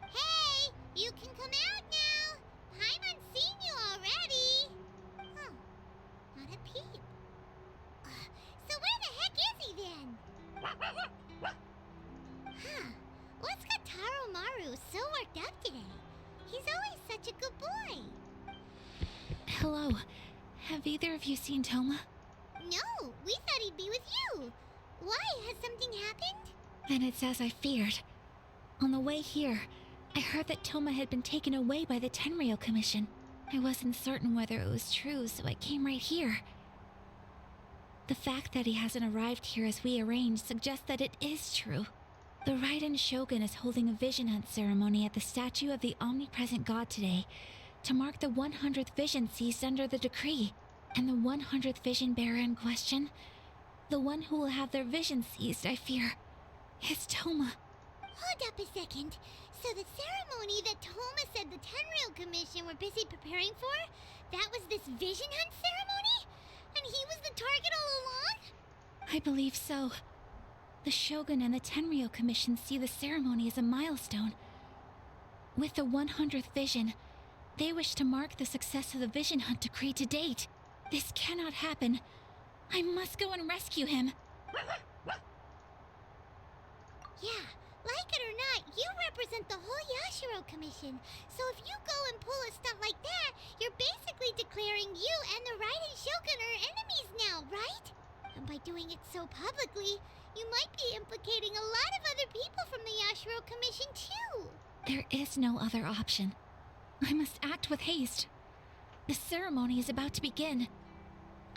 Hey, you can come out now. Paimon's seen you already. Oh, not a peep. So where the heck is he then? Huh, what's got Taro Maru so worked up today? He's always such a good boy. Hello. Have either of you seen Toma? No, we thought he'd be with you. Why? Has something happened? Then it's as I feared. On the way here, I heard that Toma had been taken away by the Tenryou Commission. I wasn't certain whether it was true, so I came right here. The fact that he hasn't arrived here as we arranged suggests that it is true. The Raiden Shogun is holding a vision hunt ceremony at the statue of the omnipresent god today to mark the 100th vision seized under the decree. And the 100th vision bearer in question, the one who will have their vision seized, I fear, is Toma. Hold up a second. So the ceremony that Toma said the Tenryou Commission were busy preparing for, that was this vision hunt ceremony? And he was the target all along? I believe so. The Shogun and the Tenryou Commission see the ceremony as a milestone. With the 100th vision, they wish to mark the success of the vision hunt decree to date. This cannot happen. I must go and rescue him. Yeah, like it or not, you represent the whole Yashiro Commission. So if you go and pull a stunt like that, you're basically declaring you and the Raiden Shogun are enemies now, right? And by doing it so publicly, you might be implicating a lot of other people from the Yashiro Commission too. There is no other option. I must act with haste. The ceremony is about to begin.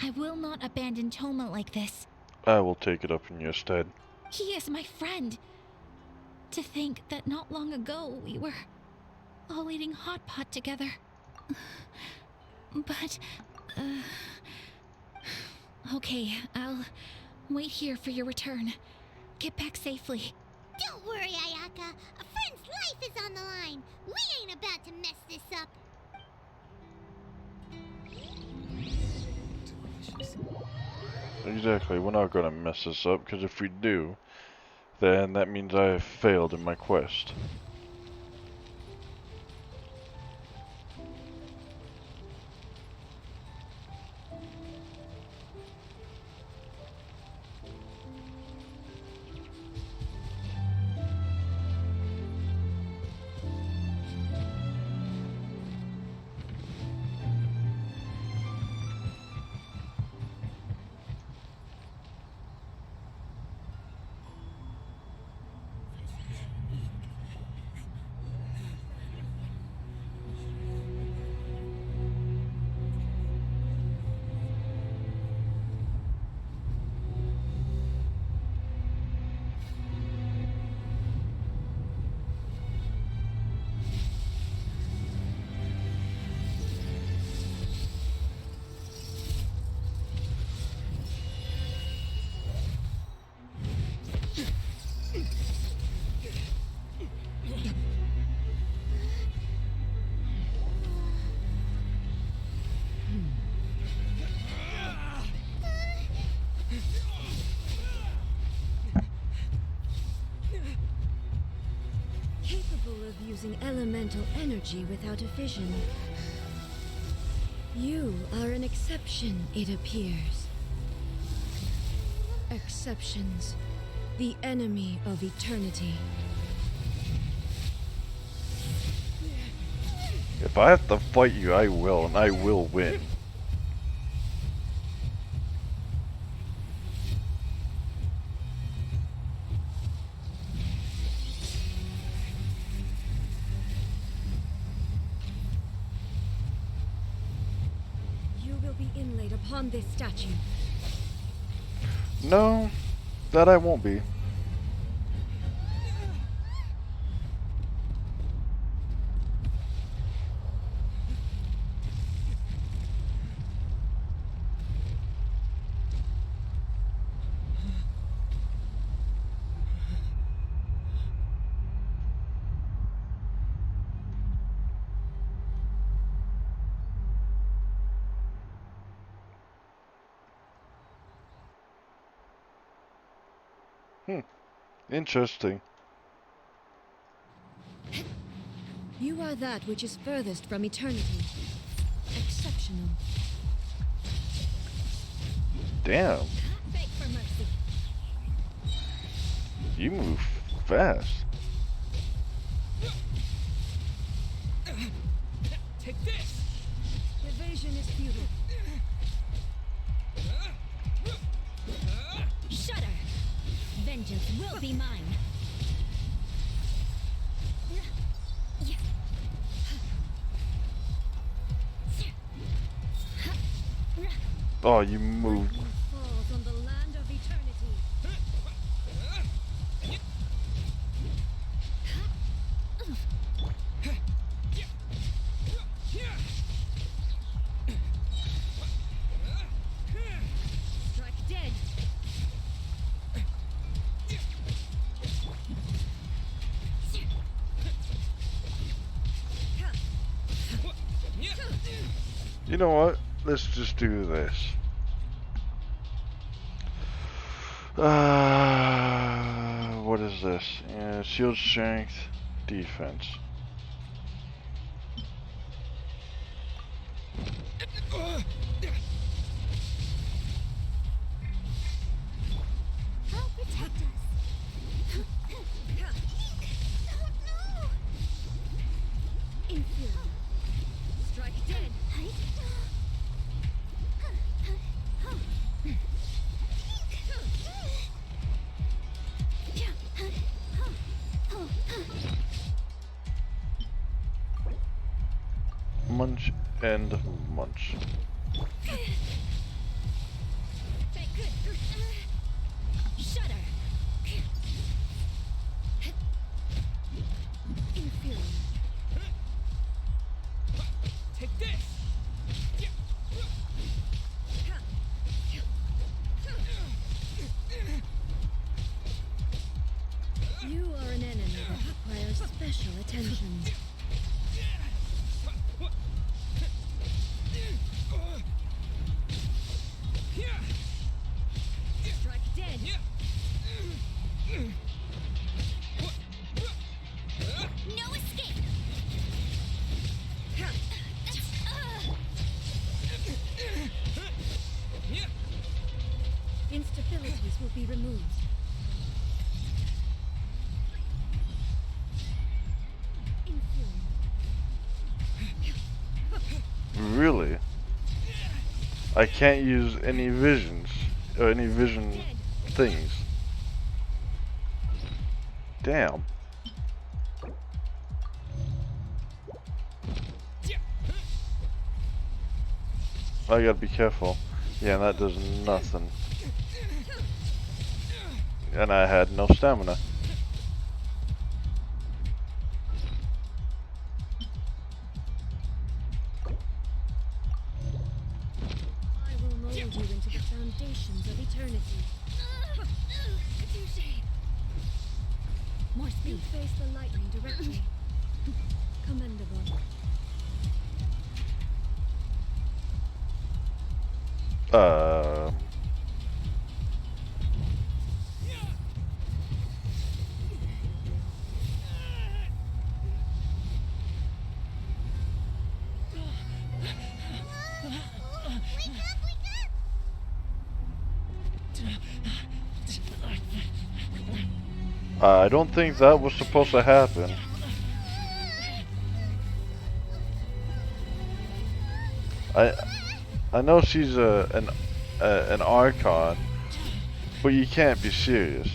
I will not abandon Toma like this. I will take it up in your stead. He is my friend. To think that not long ago we were all eating hot pot together. But, okay, I'll wait here for your return. Get back safely. Don't worry, Ayaka. A friend's life is on the line. We ain't about to mess this up. Exactly, we're not gonna mess this up, because if we do, then that means I have failed in my quest. Capable of using elemental energy without a vision. You are an exception, it appears. Exceptions, the enemy of eternity. If I have to fight you, I will, and I will win. be inlaid upon this statue. No, that I won't be. Interesting. You are that which is furthest from eternity. Exceptional. Damn, Beg for mercy. you move fast. Take this! Evasion is futile. Shudder! Vengeance will be mine. Oh, you moved. Falls on the land of eternity. Strike dead. You know what? Let's just do this. What is this? Shield strength, defense. Help protect us. Inferior. Strike dead. Munch and munch. Shudder! Inferior. Take this! You are an enemy that requires special attention. Strike dead. No escape! Instabilities will be removed. Inferior. Really? I can't use any visions or any vision things. Damn. I gotta be careful. Yeah, that does nothing. And I had no stamina. I will mold you into the foundations of eternity. More You speed. face the lightning directly. Commendable. I don't think that was supposed to happen. I know she's an Archon, but you can't be serious.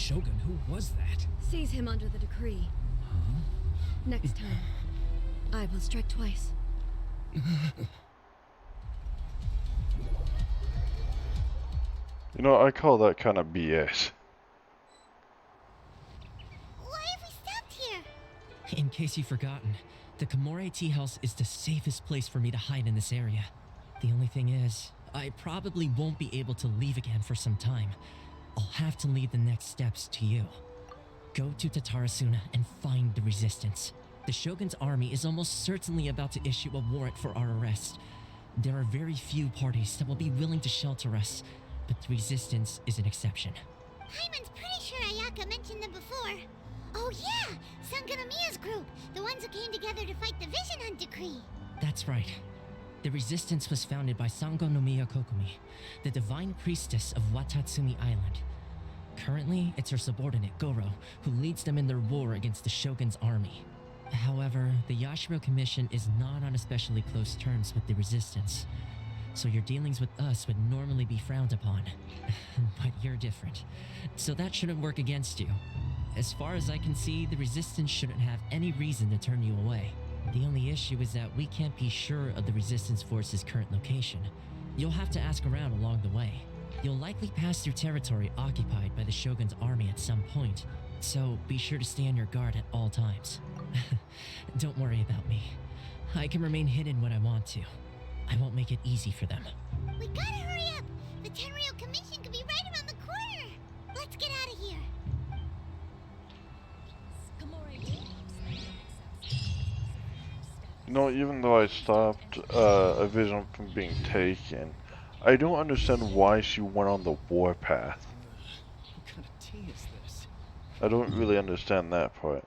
Shogun, who was that? Seize him under the decree. Next time, I will strike twice. You know, I call that kind of BS. Why have we stopped here? In case you've forgotten, the Komore Tea House is the safest place for me to hide in this area. The only thing is, I probably won't be able to leave again for some time. I'll have to leave the next steps to you. Go to Tatarasuna and find the resistance. The Shogun's army is almost certainly about to issue a warrant for our arrest. There are very few parties that will be willing to shelter us, but the resistance is an exception. Hyman's pretty sure Ayaka mentioned them before. Oh yeah, Sangonomiya's group, the ones who came together to fight the Vision Hunt Decree. That's right. The resistance was founded by Sangonomiya Kokumi, the divine priestess of Watatsumi Island. Currently, it's her subordinate, Goro, who leads them in their war against the Shogun's army. However, the Yashiro Commission is not on especially close terms with the resistance, so your dealings with us would normally be frowned upon. But you're different, so that shouldn't work against you. As far as I can see, the resistance shouldn't have any reason to turn you away. The only issue is that we can't be sure of the resistance force's current location. You'll have to ask around along the way. You'll likely pass through territory occupied by the Shogun's army at some point, so be sure to stay on your guard at all times. Don't worry about me. I can remain hidden when I want to. I won't make it easy for them. We gotta hurry up! The Tenryou Commission could be right around the corner! Let's get out of here! You know, even though I stopped a vision from being taken, I don't understand why she went on the warpath. What kind of tea is this? I don't really understand that part.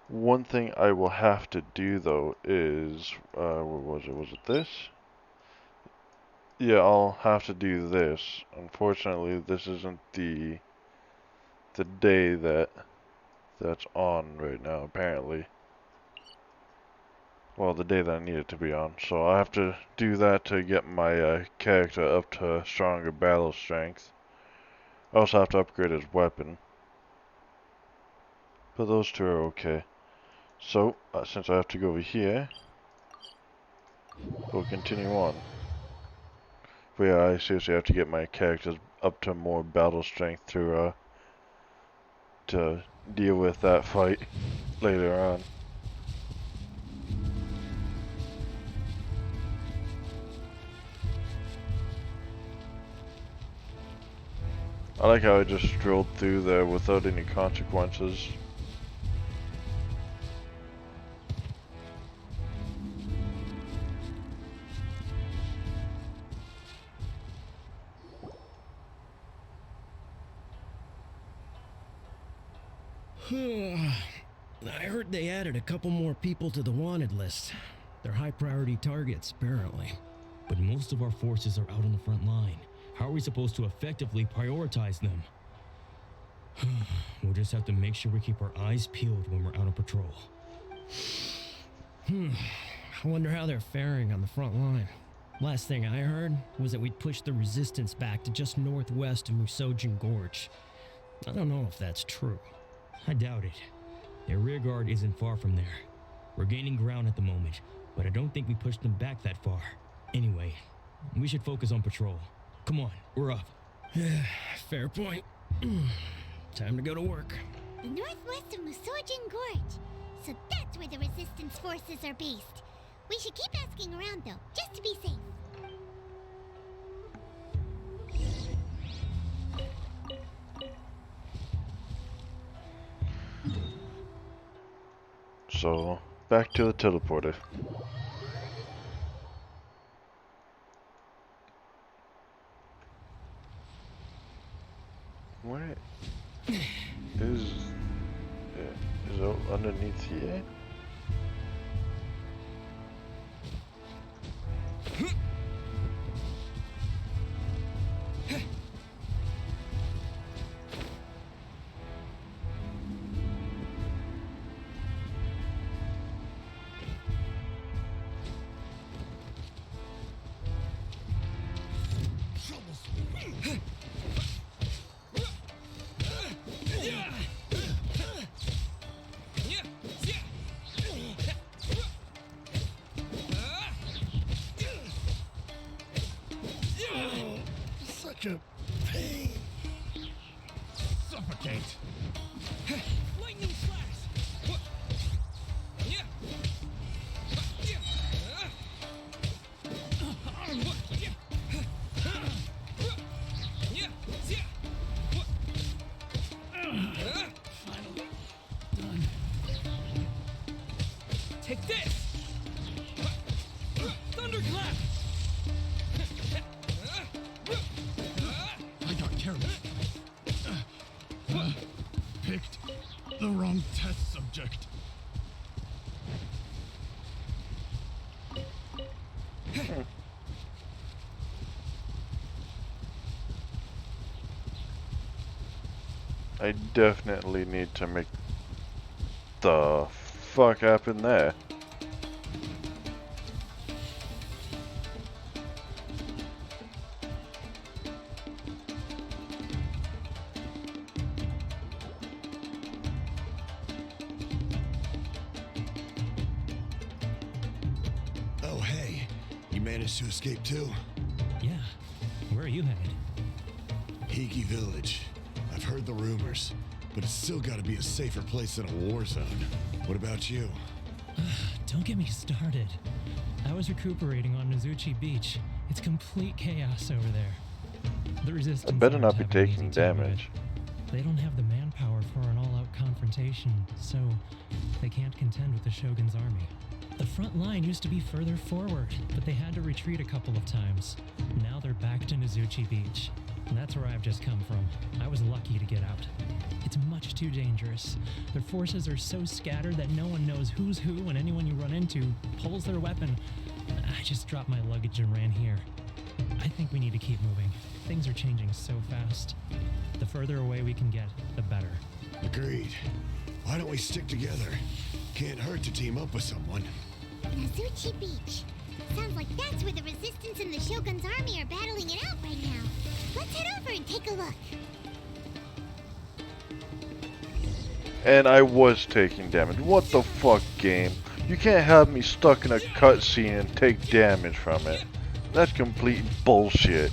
One thing I will have to do though is, what was it? Was it this? Yeah, I'll have to do this. Unfortunately, this isn't the day that's on right now, apparently. Well, the day that I need it to be on. So I have to do that to get my character up to stronger battle strength. I also have to upgrade his weapon. But those two are okay. So, since I have to go over here, we'll continue on. But yeah, I seriously have to get my characters up to more battle strength to deal with that fight later on. I like how I just strolled through there without any consequences. I heard they added a couple more people to the wanted list. They're high priority targets, apparently. But most of our forces are out on the front line. How are we supposed to effectively prioritize them? We'll just have to make sure we keep our eyes peeled when we're out on patrol. I wonder how they're faring on the front line. Last thing I heard was that we'd pushed the resistance back to just northwest of Musojin Gorge. I don't know if that's true. I doubt it. Their rear guard isn't far from there. We're gaining ground at the moment, but I don't think we pushed them back that far. Anyway, we should focus on patrol. Come on, we're up. Fair point. Time to go to work. The northwest of Musojin Gorge. So that's where the resistance forces are based. We should keep asking around though, just to be safe. So, back to the teleporter. Where is it underneath here? such a pain. Suffocate. Lightning slash. What? Yeah. Yeah. What? Yeah. Yeah. Yeah. What? Finally done. Take this! Thunderclap! I got careless. Picked the wrong test subject. I definitely need to make the fuck happen there. Oh, hey. You managed to escape too? Yeah. Where are you headed? Hiki Village. I've heard the rumors, but it's still gotta be a safer place than a war zone. What about you? Don't get me started. I was recuperating on Mizuchi Beach. It's complete chaos over there. The resistance I better aren't not be having it taking easy too, damage. but they don't have the manpower for an all-out confrontation, so they can't contend with the Shogun's army. The front line used to be further forward, but they had to retreat a couple of times. Now they're back to Mizuchi Beach. And that's where I've just come from. I was lucky to get out. It's much too dangerous. Their forces are so scattered that no one knows who's who, and anyone you run into pulls their weapon. I just dropped my luggage and ran here. I think we need to keep moving. Things are changing so fast. The further away we can get, the better. Agreed. Why don't we stick together? Can't hurt to team up with someone. Mizuchi Beach. Sounds like that's where the Resistance and the Shogun's army are battling it out right now. Let's head over and take a look. And I was taking damage. What the fuck, game? You can't have me stuck in a cutscene and take damage from it. That's complete bullshit.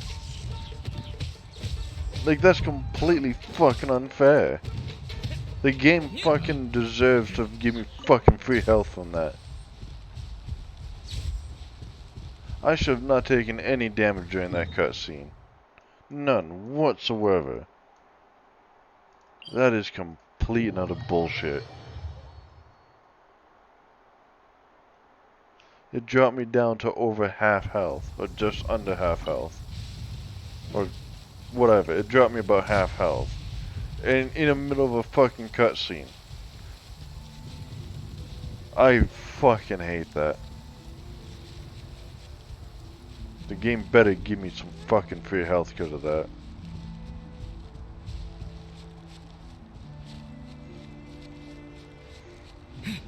Like, that's completely fucking unfair. The game fucking deserves to give me fucking free health from that. I should have not taken any damage during that cutscene. None whatsoever. That is complete and utter bullshit. It dropped me down to over half health, or just under half health. Or whatever, it dropped me about half health. In the middle of a fucking cutscene. I fucking hate that. The game better give me some fucking free health because of that. Hey,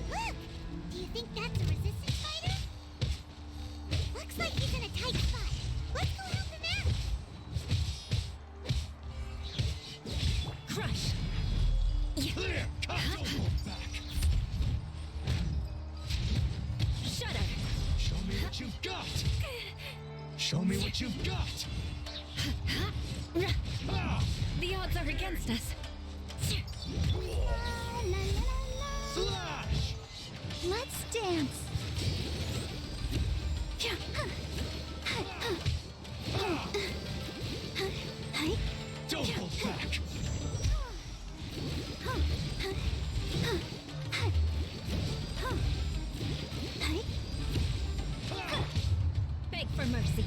look! Do you think that's a Resistance fighter? Looks like he's in a tight spot. Let's go help him out. Crush! Clear! Pull back! Shudder! Show me what you've got! Show me what you've got! Ah! The odds are against us. Slash! Let's dance. Don't hold back! Beg for mercy.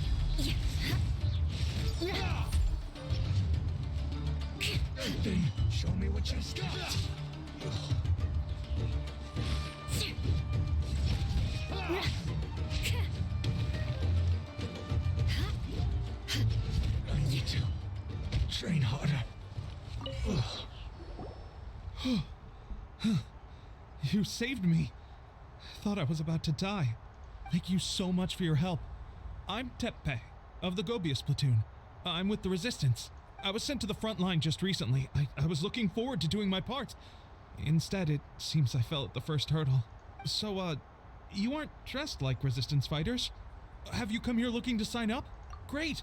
Then show me what you've got! I need to train harder. You saved me. I thought I was about to die. Thank you so much for your help. I'm Teppei, of the Gobius platoon. I'm with the Resistance. I was sent to the front line just recently. I was looking forward to doing my part. Instead, it seems I fell at the first hurdle. So, You aren't dressed like resistance fighters. Have you come here looking to sign up? Great!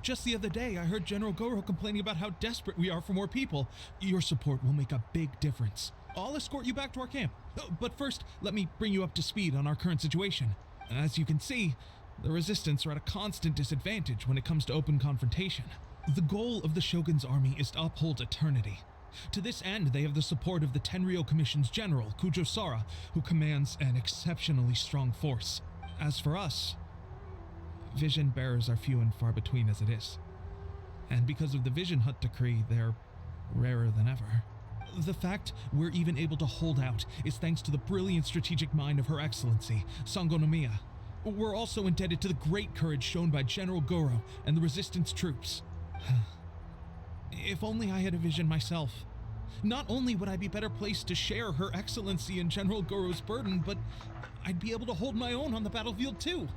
Just the other day, I heard General Goro complaining about how desperate we are for more people. Your support will make a big difference. I'll escort you back to our camp. But first, let me bring you up to speed on our current situation. As you can see, the Resistance are at a constant disadvantage when it comes to open confrontation. The goal of the Shogun's army is to uphold eternity. To this end, they have the support of the Tenryou Commission's general, Kujo Sara, who commands an exceptionally strong force. As for us, vision bearers are few and far between as it is. And because of the Vision Hut decree, they're rarer than ever. The fact we're even able to hold out is thanks to the brilliant strategic mind of Her Excellency, Sango Nomiya. We're also indebted to the great courage shown by General Goro and the Resistance troops. If only I had a vision myself. Not only would I be better placed to share Her Excellency and General Goro's burden, but I'd be able to hold my own on the battlefield too.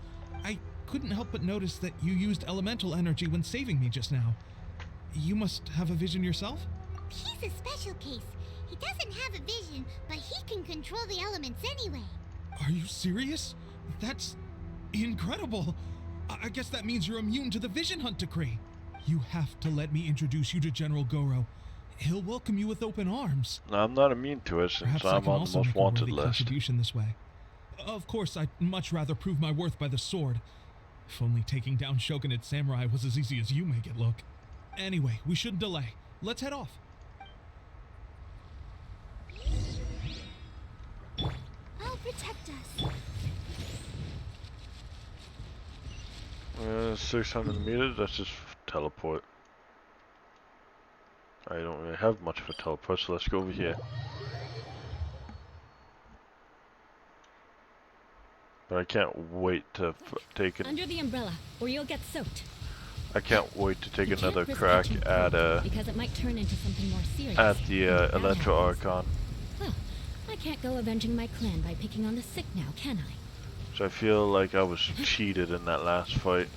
I couldn't help but notice that you used elemental energy when saving me just now. You must have a vision yourself? He's a special case. He doesn't have a vision, but he can control the elements anyway. Are you serious? That's incredible. I guess that means you're immune to the Vision Hunt decree. You have to let me introduce you to General Goro. He'll welcome you with open arms. No, I'm not immune to it since Perhaps I I'm can on the also most make a wanted worthy list. contribution this way. Of course, I'd much rather prove my worth by the sword. If only taking down Shogunate Samurai was as easy as you make it look. Anyway, we shouldn't delay. Let's head off. I'll protect us. 600 meters, that's just teleport. I don't really have much of a teleport, so let's go over here. But I can't wait to take it. Under the umbrella, or you'll get soaked. I can't wait to take You can't another risk crack catching at cold, because it might turn into something more serious. at the That Electro happens. Archon. Well, I can't go avenging my clan by picking on the sick now, can I? So I feel like I was cheated in that last fight.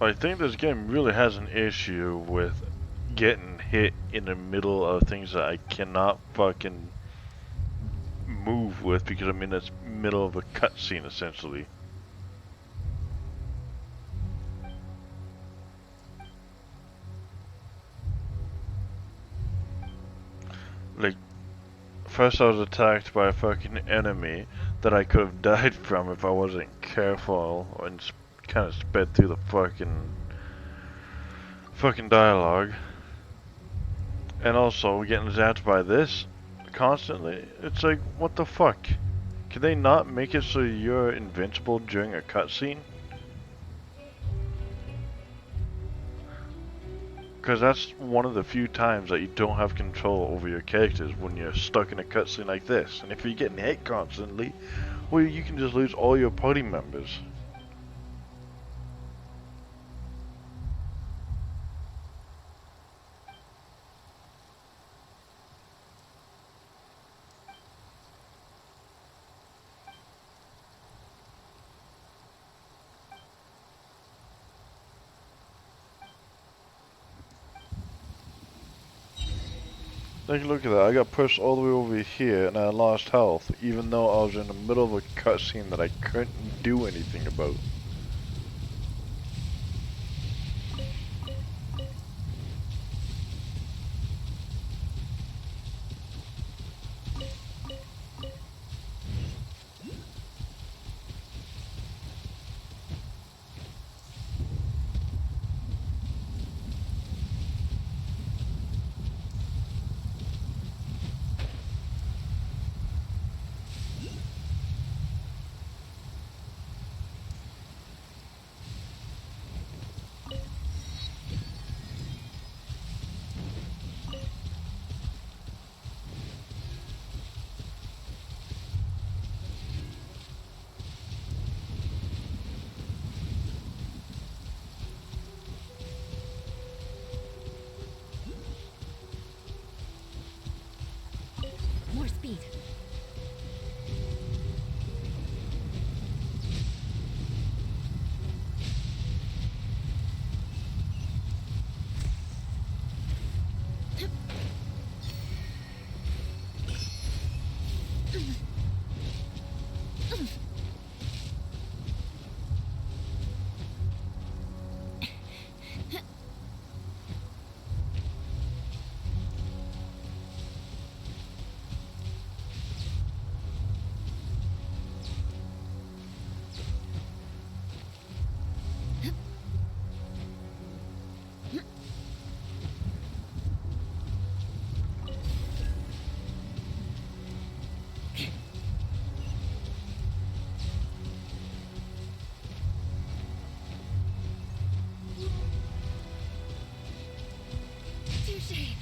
I think this game really has an issue with getting hit in the middle of things that I cannot fucking move with because I'm in the middle of a cutscene essentially. Like, first I was attacked by a fucking enemy that I could have died from if I wasn't careful and kind of sped through the fucking dialogue. And also getting zapped by this constantly. It's like, what the fuck? Can they not make it so you're invincible during a cutscene? Because that's one of the few times that you don't have control over your characters when you're stuck in a cutscene like this. And if you're getting hit constantly, well, you can just lose all your party members. Take a look at that. I got pushed all the way over here and I lost health, even though I was in the middle of a cutscene that I couldn't do anything about. More speed. Touche.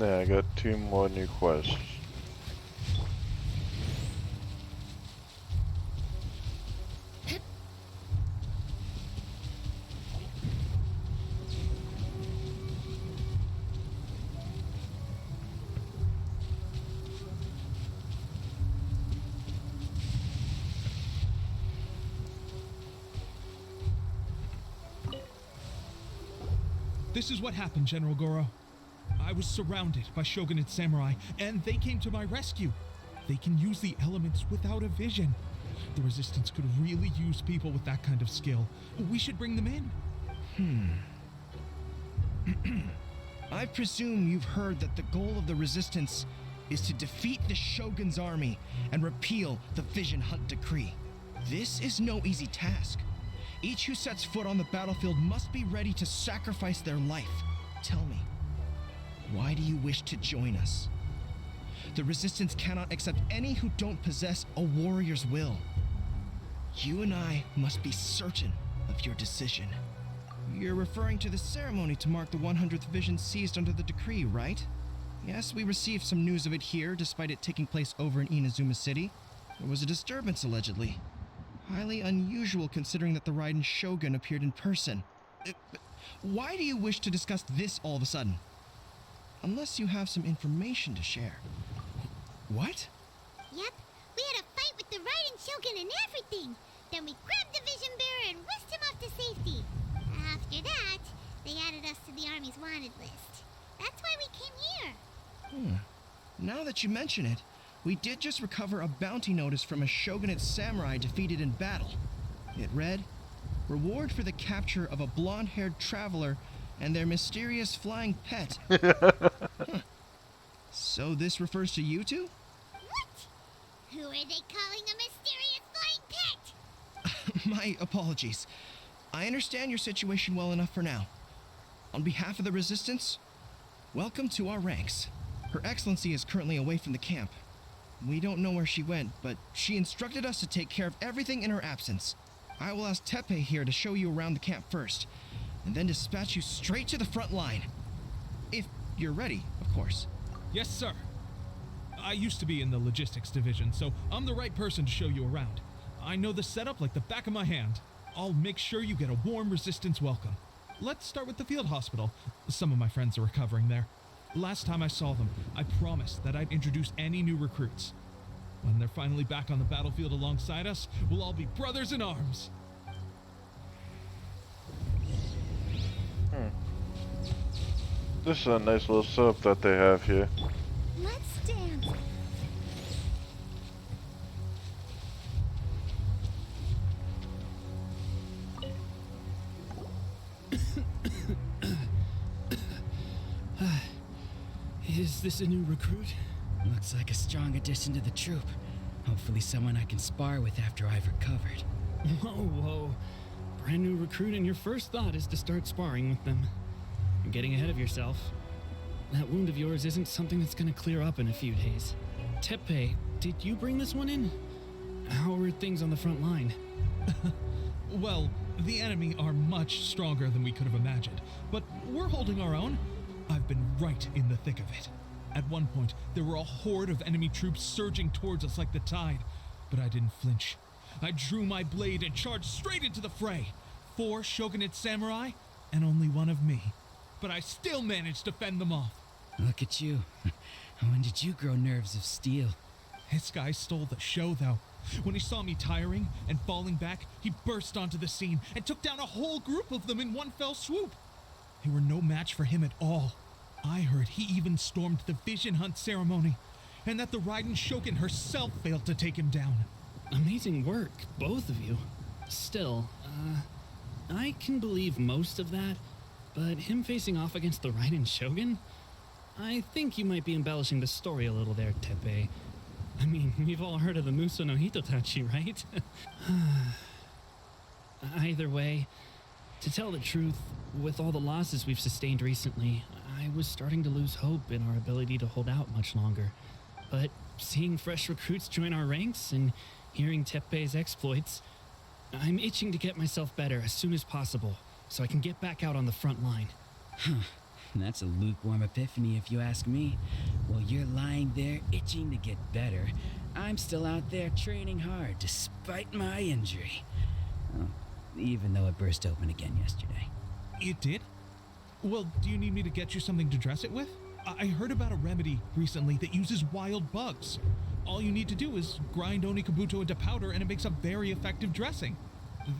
Yeah, I got 2 more new quests. This is what happened, General Goro. I was surrounded by shogunate samurai, and they came to my rescue. They can use the elements without a vision. The Resistance could really use people with that kind of skill. We should bring them in. I presume you've heard that the goal of the Resistance is to defeat the Shogun's army and repeal the Vision Hunt Decree. This is no easy task. Each who sets foot on the battlefield must be ready to sacrifice their life. Tell me, why do you wish to join us? The Resistance cannot accept any who don't possess a warrior's will. You and I must be certain of your decision. You're referring to the ceremony to mark the 100th Vision seized under the decree, right? Yes, we received some news of it here, despite it taking place over in Inazuma City. There was a disturbance, allegedly. Highly unusual considering that the Raiden Shogun appeared in person. Why do you wish to discuss this all of a sudden? unless you have some information to share. What? Yep, we had a fight with the Raiden Shogun and everything. Then we grabbed the Vision Bearer and whisked him off to safety. After that, they added us to the Army's wanted list. That's why we came here. Now that you mention it, we did just recover a bounty notice from a shogunate samurai defeated in battle. It read, "Reward for the capture of a blonde-haired traveler and their mysterious flying pet." So this refers to you two? What? Who are they calling a mysterious flying pet? My apologies. I understand your situation well enough for now. On behalf of the Resistance, welcome to our ranks. Her Excellency is currently away from the camp. We don't know where she went, but she instructed us to take care of everything in her absence. I will ask Teppei here to show you around the camp first, and then dispatch you straight to the front line. If you're ready, of course. Yes, sir. I used to be in the logistics division, so I'm the right person to show you around. I know the setup like the back of my hand. I'll make sure you get a warm Resistance welcome. Let's start with the field hospital. Some of my friends are recovering there. Last time I saw them, I promised that I'd introduce any new recruits. When they're finally back on the battlefield alongside us, we'll all be brothers in arms. This is a nice little setup that they have here. Let's dance. Is this a new recruit? Looks like a strong addition to the troop. Hopefully someone I can spar with after I've recovered. Whoa. Brand new recruit and your first thought is to start sparring with them. You're getting ahead of yourself. That wound of yours isn't something that's gonna clear up in a few days. Teppei, did you bring this one in? How are things on the front line? Well, the enemy are much stronger than we could have imagined, but we're holding our own. I've been right in the thick of it. At one point, there were a horde of enemy troops surging towards us like the tide, but I didn't flinch. I drew my blade and charged straight into the fray. 4 shogunate samurai, and only one of me. But I still managed to fend them off. Look at you. When did you grow nerves of steel? This guy stole the show, though. When he saw me tiring and falling back, he burst onto the scene and took down a whole group of them in one fell swoop. They were no match for him at all. I heard he even stormed the Vision Hunt ceremony, and that the Raiden Shogun herself failed to take him down. Amazing work, both of you. Still, I can believe most of that, but him facing off against the Raiden Shogun? I think you might be embellishing the story a little there, Teppei. I mean, we've all heard of the Muso no Hitotachi, right? Either way, to tell the truth, with all the losses we've sustained recently, I was starting to lose hope in our ability to hold out much longer. But seeing fresh recruits join our ranks and hearing Teppei's exploits, I'm itching to get myself better as soon as possible so I can get back out on the front line. That's a lukewarm epiphany if you ask me. While you're lying there itching to get better, I'm still out there training hard despite my injury. Oh, even though it burst open again yesterday. It did? Well, do you need me to get you something to dress it with? I heard about a remedy recently that uses wild bugs. All you need to do is grind Onikabuto into powder and it makes a very effective dressing.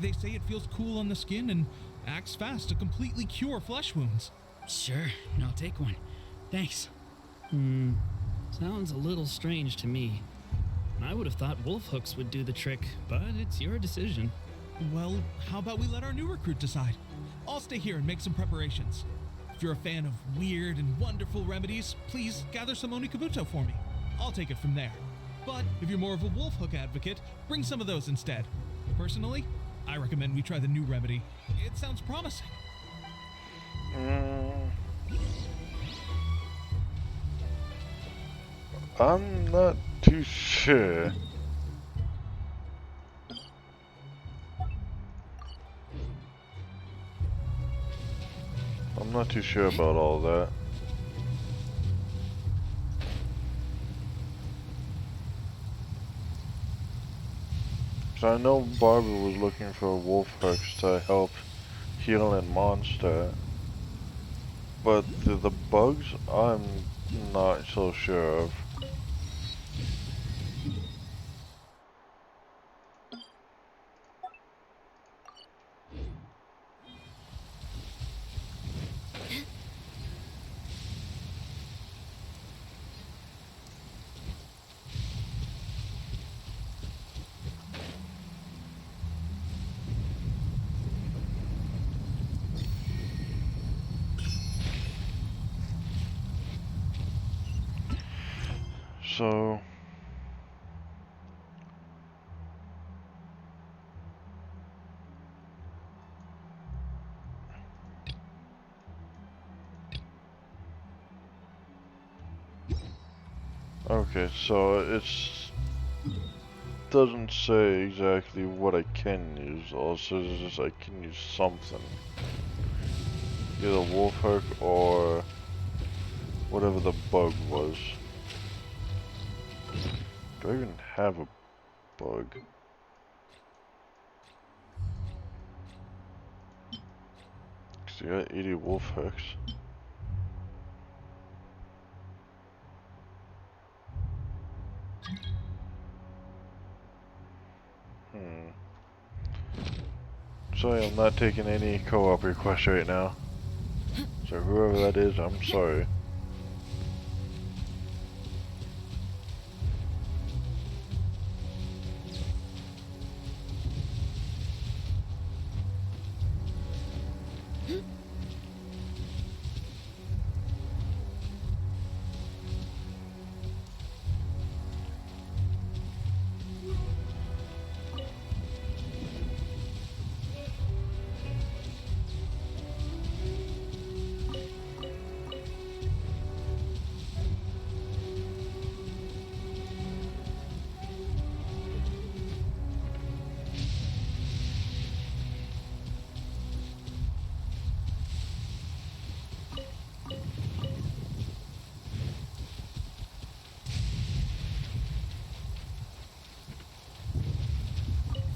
They say it feels cool on the skin and acts fast to completely cure flesh wounds. Sure, I'll take one. Thanks. Sounds a little strange to me. I would have thought wolf hooks would do the trick, but it's your decision. Well, how about we let our new recruit decide? I'll stay here and make some preparations. If you're a fan of weird and wonderful remedies, please gather some Onikabuto for me. I'll take it from there. But if you're more of a wolf hook advocate, bring some of those instead. Personally, I recommend we try the new remedy. It sounds promising. I'm not too sure. I'm not too sure about all that. So I know Barbara was looking for wolf hooks to help heal and monster. But the bugs, I'm not so sure of. So, okay, so it's doesn't say exactly what I can use. All it says is I can use something, either wolf hook or whatever the bug was. Do I even have a bug? Cause I got 80 wolf hooks. Sorry, I'm not taking any co-op requests right now. So whoever that is, I'm sorry.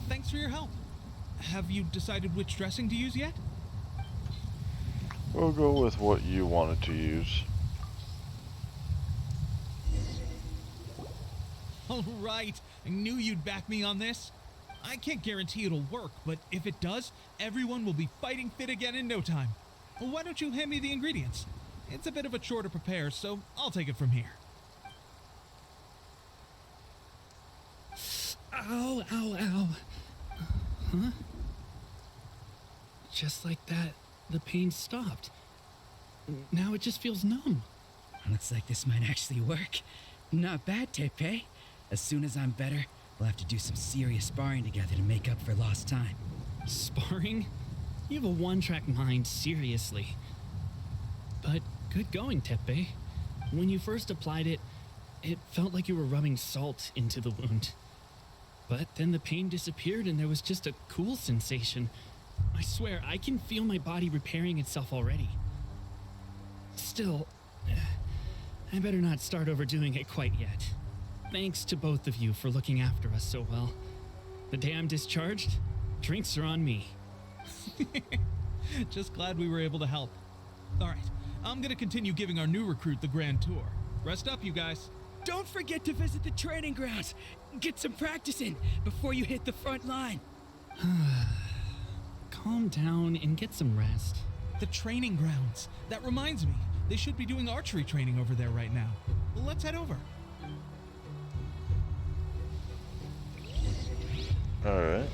Thanks for your help. Have you decided which dressing to use yet? We'll go with what you wanted to use. All right, I knew you'd back me on this. I can't guarantee it'll work, but if it does, everyone will be fighting fit again in no time. Why don't you hand me the ingredients? It's a bit of a chore to prepare, so I'll take it from here. Ow, ow, ow. Huh? Just like that, the pain stopped. Now it just feels numb. Looks like this might actually work. Not bad, Tepe. As soon as I'm better, we'll have to do some serious sparring together to make up for lost time. Sparring? You have a one-track mind, seriously. But good going, Tepe. When you first applied it, it felt like you were rubbing salt into the wound. But then the pain disappeared and there was just a cool sensation. I swear, I can feel my body repairing itself already. Still, I better not start overdoing it quite yet. Thanks to both of you for looking after us so well. The day I'm discharged, drinks are on me. Just glad we were able to help. All right, I'm gonna continue giving our new recruit the grand tour. Rest up, you guys. Don't forget to visit the training grounds. Get some practice in before you hit the front line. Calm down and get some rest. The training grounds. That reminds me, they should be doing archery training over there right now. Let's head over. Alright.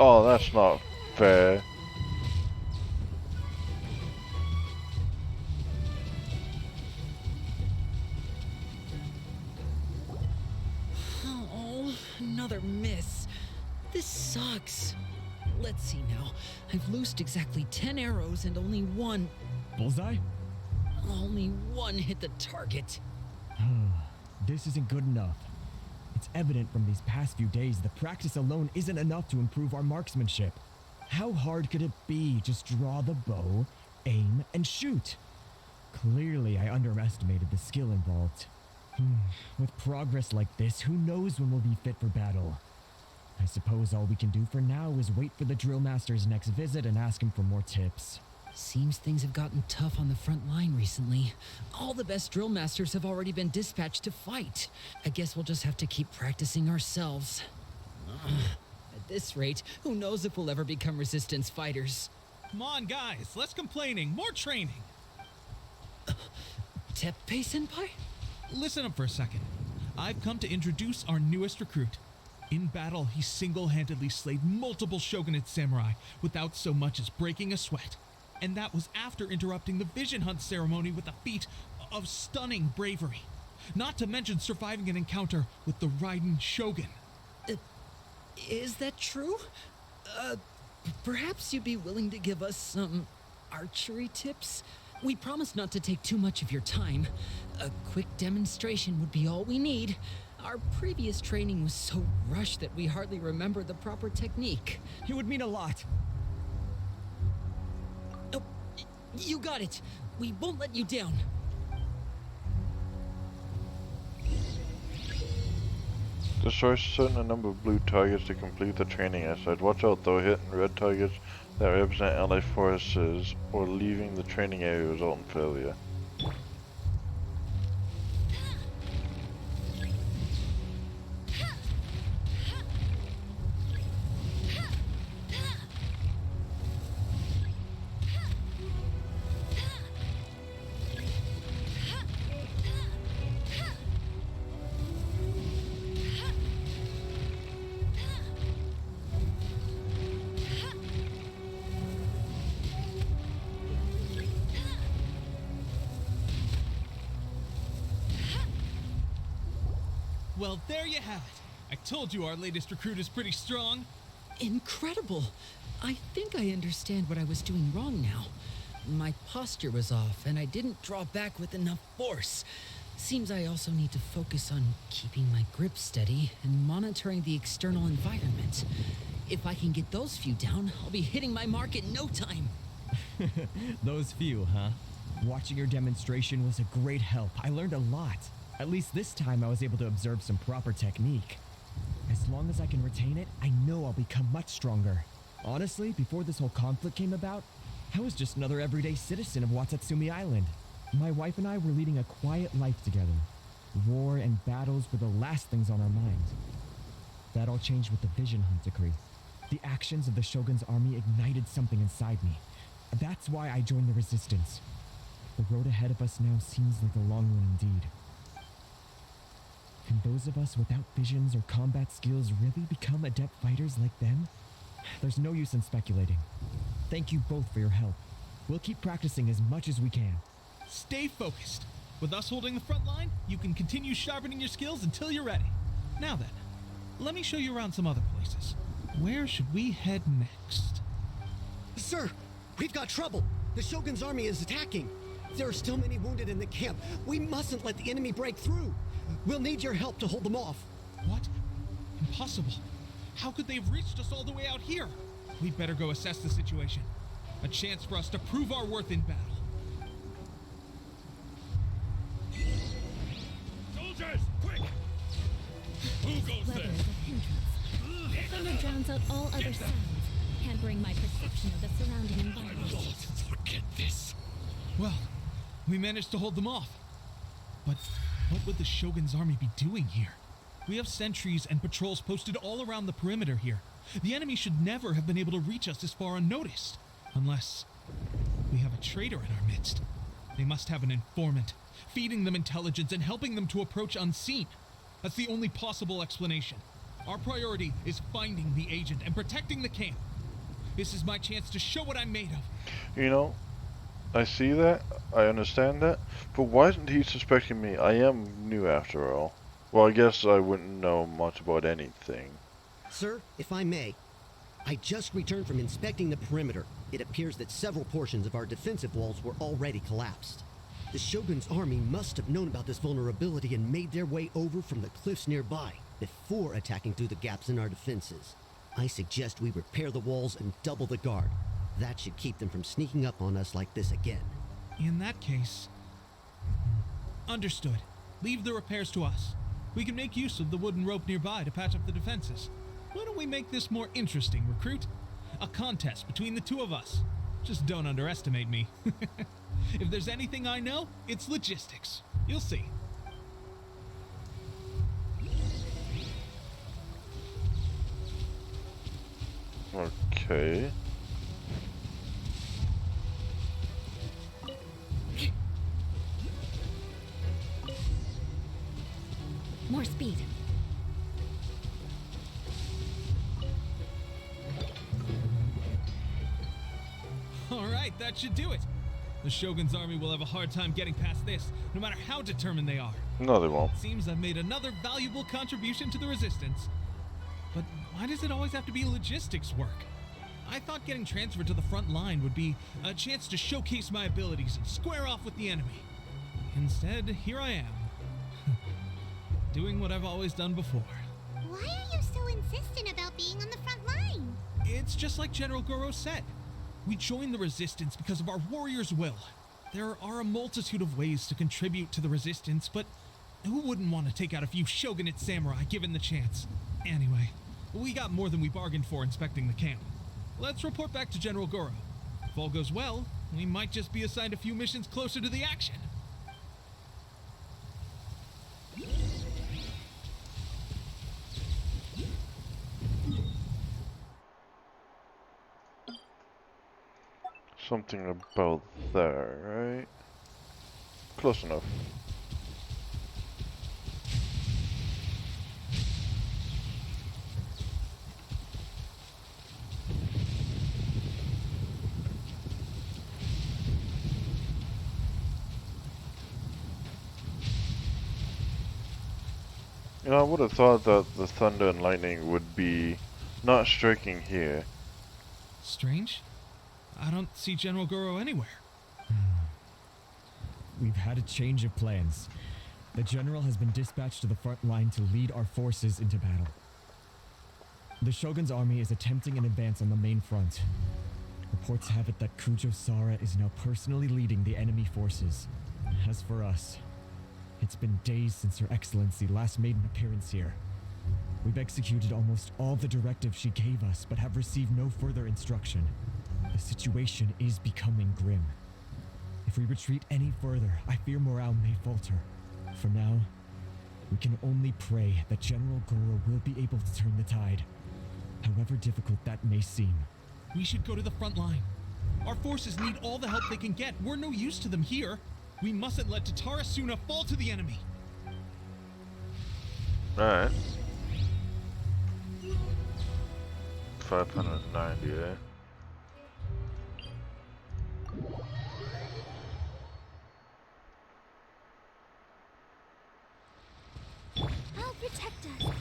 Oh, that's not fair. Oh, another miss. This sucks. Let's see now. I've loosed exactly 10 arrows and only one. Bullseye? Only one hit the target. This isn't good enough. It's evident from these past few days the practice alone isn't enough to improve our marksmanship. How hard could it be? Just draw the bow, aim, and shoot. Clearly, I underestimated the skill involved. With progress like this, who knows when we'll be fit for battle? I suppose all we can do for now is wait for the drill master's next visit and ask him for more tips. Seems things have gotten tough on the front line recently. All the best drill masters have already been dispatched to fight. I guess we'll just have to keep practicing ourselves. At this rate, who knows if we'll ever become resistance fighters. Come on, guys, less complaining, more training. Teppei senpai? Listen up for a second. I've come to introduce our newest recruit. In battle, he single-handedly slayed multiple shogunate samurai without so much as breaking a sweat. And that was after interrupting the vision hunt ceremony with a feat of stunning bravery. Not to mention surviving an encounter with the Raiden Shogun. Is that true? Perhaps you'd be willing to give us some archery tips? We promise not to take too much of your time. A quick demonstration would be all we need. Our previous training was so rushed that we hardly remember the proper technique. It would mean a lot. Oh, you got it. We won't let you down. Destroy a certain number of blue targets to complete the training exercise. Watch out though, hitting red targets that represent allied forces or leaving the training area result in failure. Well, there you have it. I told you our latest recruit is pretty strong. Incredible. I think I understand what I was doing wrong now. My posture was off, and I didn't draw back with enough force. Seems I also need to focus on keeping my grip steady and monitoring the external environment. If I can get those few down, I'll be hitting my mark in no time. Those few, huh? Watching your demonstration was a great help. I learned a lot. At least this time I was able to observe some proper technique. As long as I can retain it, I know I'll become much stronger. Honestly, before this whole conflict came about, I was just another everyday citizen of Watatsumi Island. My wife and I were leading a quiet life together. War and battles were the last things on our minds. That all changed with the vision hunt decree. The actions of the Shogun's army ignited something inside me. That's why I joined the resistance. The road ahead of us now seems like a long one indeed. Can those of us without visions or combat skills really become adept fighters like them? There's no use in speculating. Thank you both for your help. We'll keep practicing as much as we can. Stay focused. With us holding the front line, you can continue sharpening your skills until you're ready. Now then, let me show you around some other places. Where should we head next? Sir, we've got trouble. The Shogun's army is attacking. There are still many wounded in the camp. We mustn't let the enemy break through. We'll need your help to hold them off. What? Impossible. How could they have reached us all the way out here? We'd better go assess the situation. A chance for us to prove our worth in battle. Soldiers, quick! Who goes Weather there? is a hindrance. Thunder drowns out all other sounds, hampering my perception of the surrounding environment. Forget this. Well, we managed to hold them off. But what would the Shogun's army be doing here? We have sentries and patrols posted all around the perimeter here. The enemy should never have been able to reach us this far unnoticed. Unless we have a traitor in our midst. They must have an informant, feeding them intelligence and helping them to approach unseen. That's the only possible explanation. Our priority is finding the agent and protecting the camp. This is my chance to show what I'm made of. You know, I see that, I understand that, but why isn't he suspecting me? I am new after all. Well, I guess I wouldn't know much about anything. Sir, if I may, I just returned from inspecting the perimeter. It appears that several portions of our defensive walls were already collapsed. The Shogun's army must have known about this vulnerability and made their way over from the cliffs nearby before attacking through the gaps in our defenses. I suggest we repair the walls and double the guard. That should keep them from sneaking up on us like this again. In that case... Understood. Leave the repairs to us. We can make use of the wooden rope nearby to patch up the defenses. Why don't we make this more interesting, recruit? A contest between the two of us. Just don't underestimate me. If there's anything I know, it's logistics. You'll see. Okay. More speed. All right, that should do it. The Shogun's army will have a hard time getting past this, no matter how determined they are. No, they won't. Seems I've made another valuable contribution to the resistance. But why does it always have to be logistics work? I thought getting transferred to the front line would be a chance to showcase my abilities and square off with the enemy. Instead, here I am. Doing what I've always done before. Why are you so insistent about being on the front line? It's just like General Goro said. We joined the resistance because of our warrior's will. There are a multitude of ways to contribute to the resistance, but who wouldn't want to take out a few shogunate samurai given the chance? Anyway, we got more than we bargained for inspecting the camp. Let's report back to General Goro. If all goes well, we might just be assigned a few missions closer to the action. Something about there, right? Close enough. You know, I would have thought that the thunder and lightning would be not striking here. Strange. I don't see General Goro anywhere. We've had a change of plans. The general has been dispatched to the front line to lead our forces into battle. The Shogun's army is attempting an advance on the main front. Reports have it that Kujo Sara is now personally leading the enemy forces. As for us, it's been days since Her Excellency last made an appearance here. We've executed almost all the directives she gave us, but have received no further instruction. The situation is becoming grim. If we retreat any further, I fear morale may falter. For now, we can only pray that General Goro will be able to turn the tide, however difficult that may seem. We should go to the front line. Our forces need all the help they can get. We're no use to them here. We mustn't let Tatara Suna fall to the enemy. Alright. 590, eh? I'll protect us.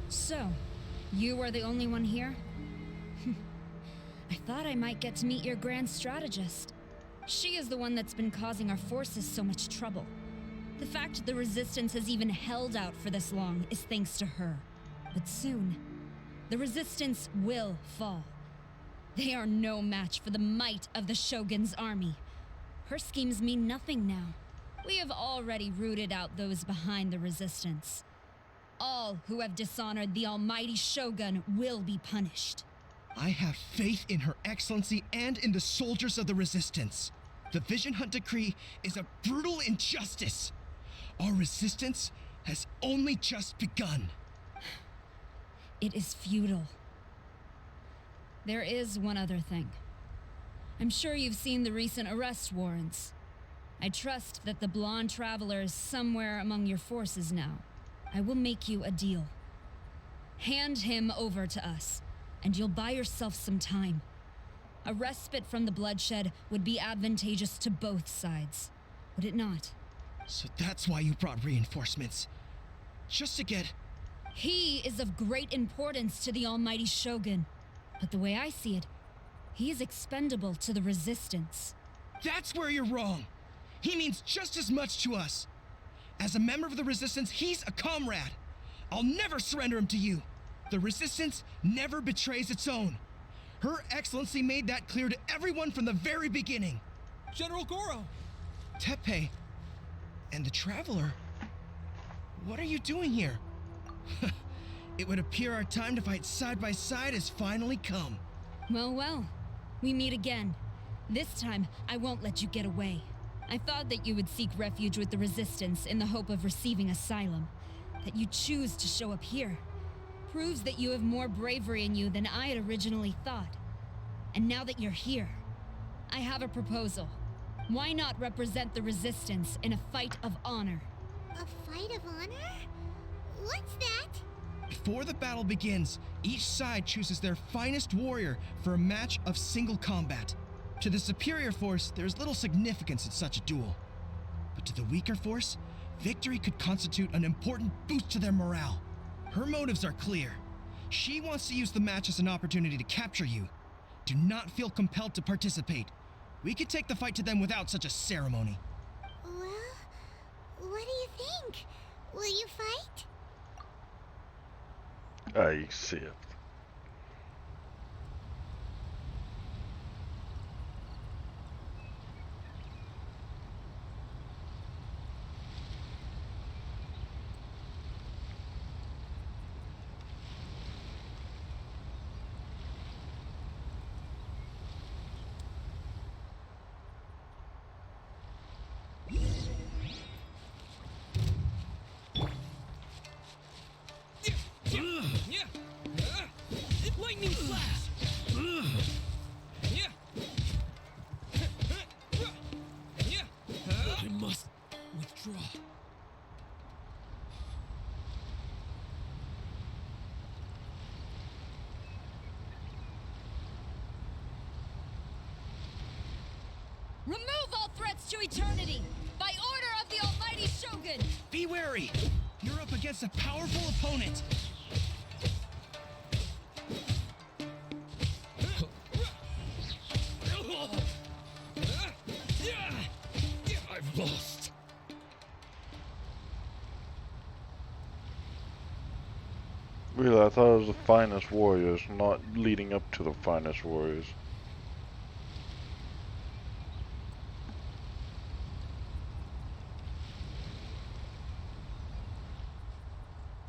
So, you are the only one here? I thought I might get to meet your grand strategist. She is the one that's been causing our forces so much trouble. The fact the Resistance has even held out for this long is thanks to her. But soon, the Resistance will fall. They are no match for the might of the Shogun's army. Her schemes mean nothing now. We have already rooted out those behind the Resistance. All who have dishonored the almighty Shogun will be punished. I have faith in Her Excellency and in the soldiers of the Resistance. The Vision Hunt Decree is a brutal injustice. Our resistance has only just begun. It is futile. There is one other thing. I'm sure you've seen the recent arrest warrants. I trust that the blonde traveler is somewhere among your forces now. I will make you a deal. Hand him over to us, and you'll buy yourself some time. A respite from the bloodshed would be advantageous to both sides, would it not? So that's why you brought reinforcements. Just to get... He is of great importance to the almighty Shogun. But the way I see it, he is expendable to the Resistance. That's where you're wrong. He means just as much to us. As a member of the Resistance, he's a comrade. I'll never surrender him to you. The Resistance never betrays its own. Her Excellency made that clear to everyone from the very beginning. General Goro! Teppei and the Traveler? What are you doing here? It would appear our time to fight side by side has finally come. Well, well. We meet again. This time, I won't let you get away. I thought that you would seek refuge with the Resistance in the hope of receiving asylum. That you choose to show up here proves that you have more bravery in you than I had originally thought. And now that you're here, I have a proposal. Why not represent the Resistance in a fight of honor? A fight of honor? What's that? Before the battle begins, each side chooses their finest warrior for a match of single combat. To the superior force, there's little significance in such a duel. But to the weaker force, victory could constitute an important boost to their morale. Her motives are clear. She wants to use the match as an opportunity to capture you. Do not feel compelled to participate. We could take the fight to them without such a ceremony. Well, what do you think? Will you fight? I see it. Lightning flash! I must withdraw. Remove all threats to eternity! By order of the almighty Shogun! Be wary! You're up against a powerful opponent! I've lost. Really, I thought it was the finest warriors, not leading up to the finest warriors.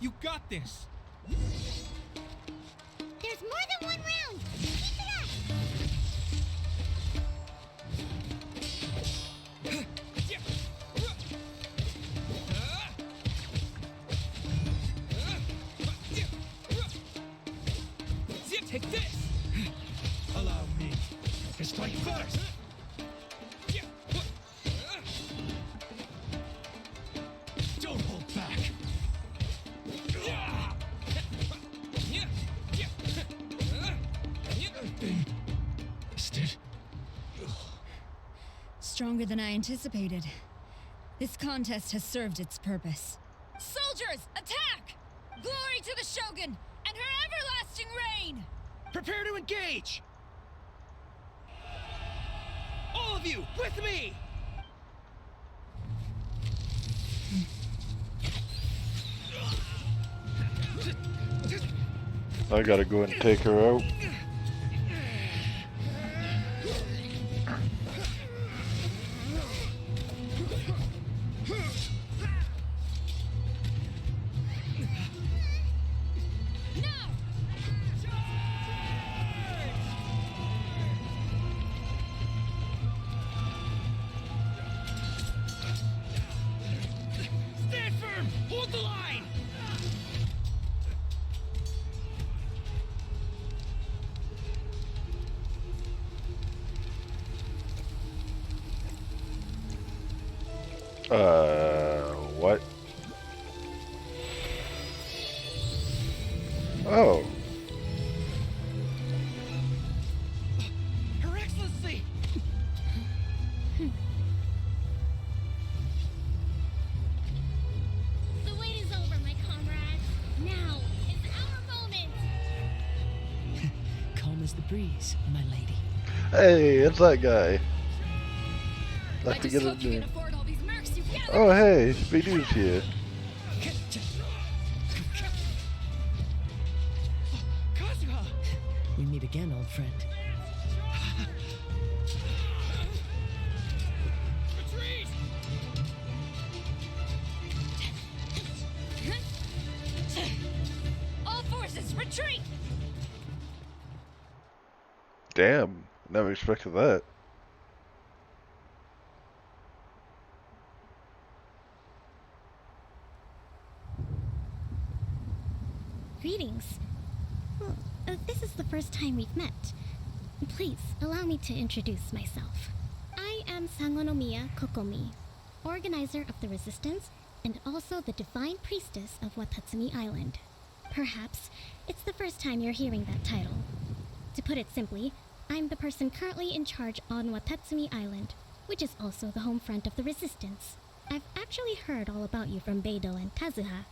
You got this! There's more than one round! Keep it up! Take this! Allow me to strike first! Don't hold back! Stronger than I anticipated. This contest has served its purpose. Soldiers, attack! Glory to the Shogun and her everlasting reign! Prepare to engage! All of you, with me! I gotta go and take her out. Stand firm! Hold the line! What? Oh. Her Excellency! The wait is over, my comrades. Now is our moment. Calm as the breeze, my lady. Hey, it's that guy. I I just forget hope his you name. can afford all these mercs you've gathered. Oh, hey, Speedy's here. Kazuha! We meet again, old friend. Retreat! All forces, retreat! Damn, never expected that. Greetings. Well, this is the first time we've met. Please, allow me to introduce myself. I am Sangonomiya Kokomi, organizer of the Resistance and also the Divine Priestess of Watatsumi Island. Perhaps it's the first time you're hearing that title. To put it simply, I'm the person currently in charge on Watatsumi Island, which is also the home front of the Resistance. I've actually heard all about you from Beidou and Kazuha.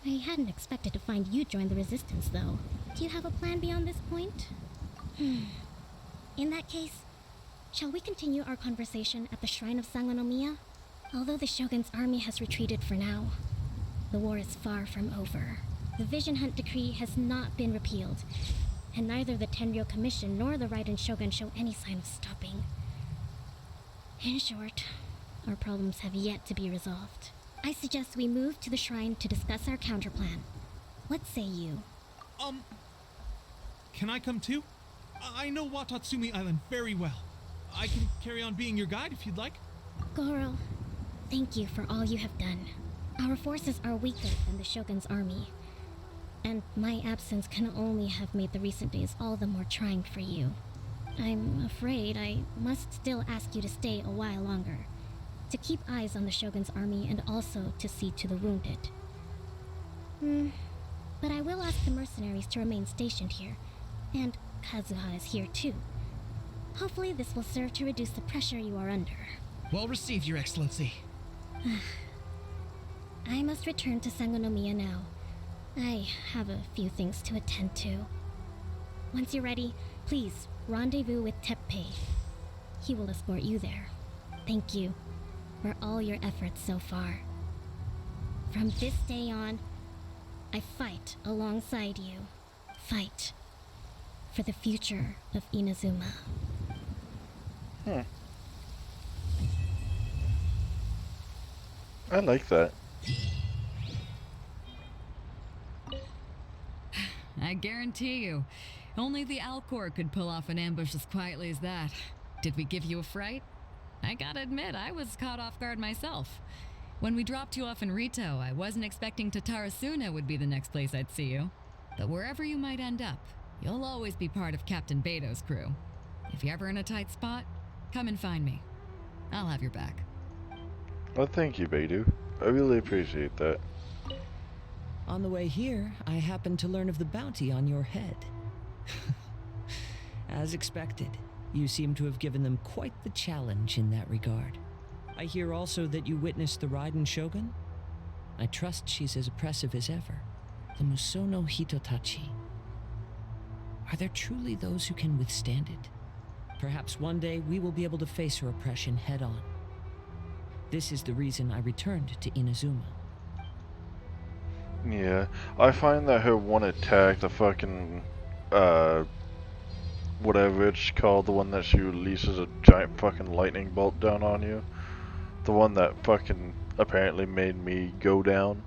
I hadn't expected to find you join the Resistance, though. Do you have a plan beyond this point? In that case, shall we continue our conversation at the Shrine of Sangonomiya? Although the Shogun's army has retreated for now, the war is far from over. The Vision Hunt Decree has not been repealed, and neither the Tenryo Commission nor the Raiden Shogun show any sign of stopping. In short, our problems have yet to be resolved. I suggest we move to the shrine to discuss our counterplan. What say you? Can I come too? I know Watatsumi Island very well. I can carry on being your guide if you'd like. Goro, thank you for all you have done. Our forces are weaker than the Shogun's army, and my absence can only have made the recent days all the more trying for you. I'm afraid I must still ask you to stay a while longer, to keep eyes on the Shogun's army and also to see to the wounded. But I will ask the mercenaries to remain stationed here, and Kazuha is here too. Hopefully this will serve to reduce the pressure you are under. Well received, Your Excellency. I must return to Sangonomiya now. I have a few things to attend to. Once you're ready, please rendezvous with Teppei. He will escort you there. Thank you for all your efforts so far. From this day on, I fight alongside you. Fight for the future of Inazuma. I like that. I guarantee you, only the Alcor could pull off an ambush as quietly as that. Did we give you a fright? I gotta admit, I was caught off guard myself. When we dropped you off in Rito, I wasn't expecting Tatarasuna would be the next place I'd see you. But wherever you might end up, you'll always be part of Captain Beidou's crew. If you're ever in a tight spot, come and find me. I'll have your back. Well, thank you, Beidou. I really appreciate that. On the way here, I happened to learn of the bounty on your head. As expected, you seem to have given them quite the challenge in that regard. I hear also that you witnessed the Raiden Shogun? I trust she's as oppressive as ever. The Musono Hitotachi. Are there truly those who can withstand it? Perhaps one day we will be able to face her oppression head on. This is the reason I returned to Inazuma. Yeah, I find that her one attack, the fucking, whatever it's called, the one that she releases a giant fucking lightning bolt down on you, the one that fucking apparently made me go down,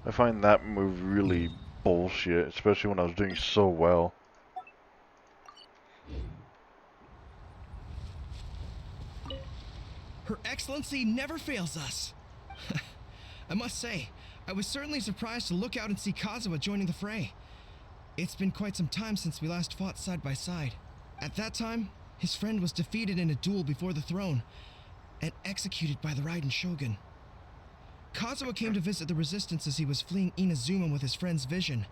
I find that move really bullshit, especially when I was doing so well. Her Excellency never fails us. I must say, I was certainly surprised to look out and see Kazuha joining the fray. It's been quite some time since we last fought side by side. At that time, his friend was defeated in a duel before the throne and executed by the Raiden Shogun. Kazuo came to visit the Resistance as he was fleeing Inazuma with his friend's vision.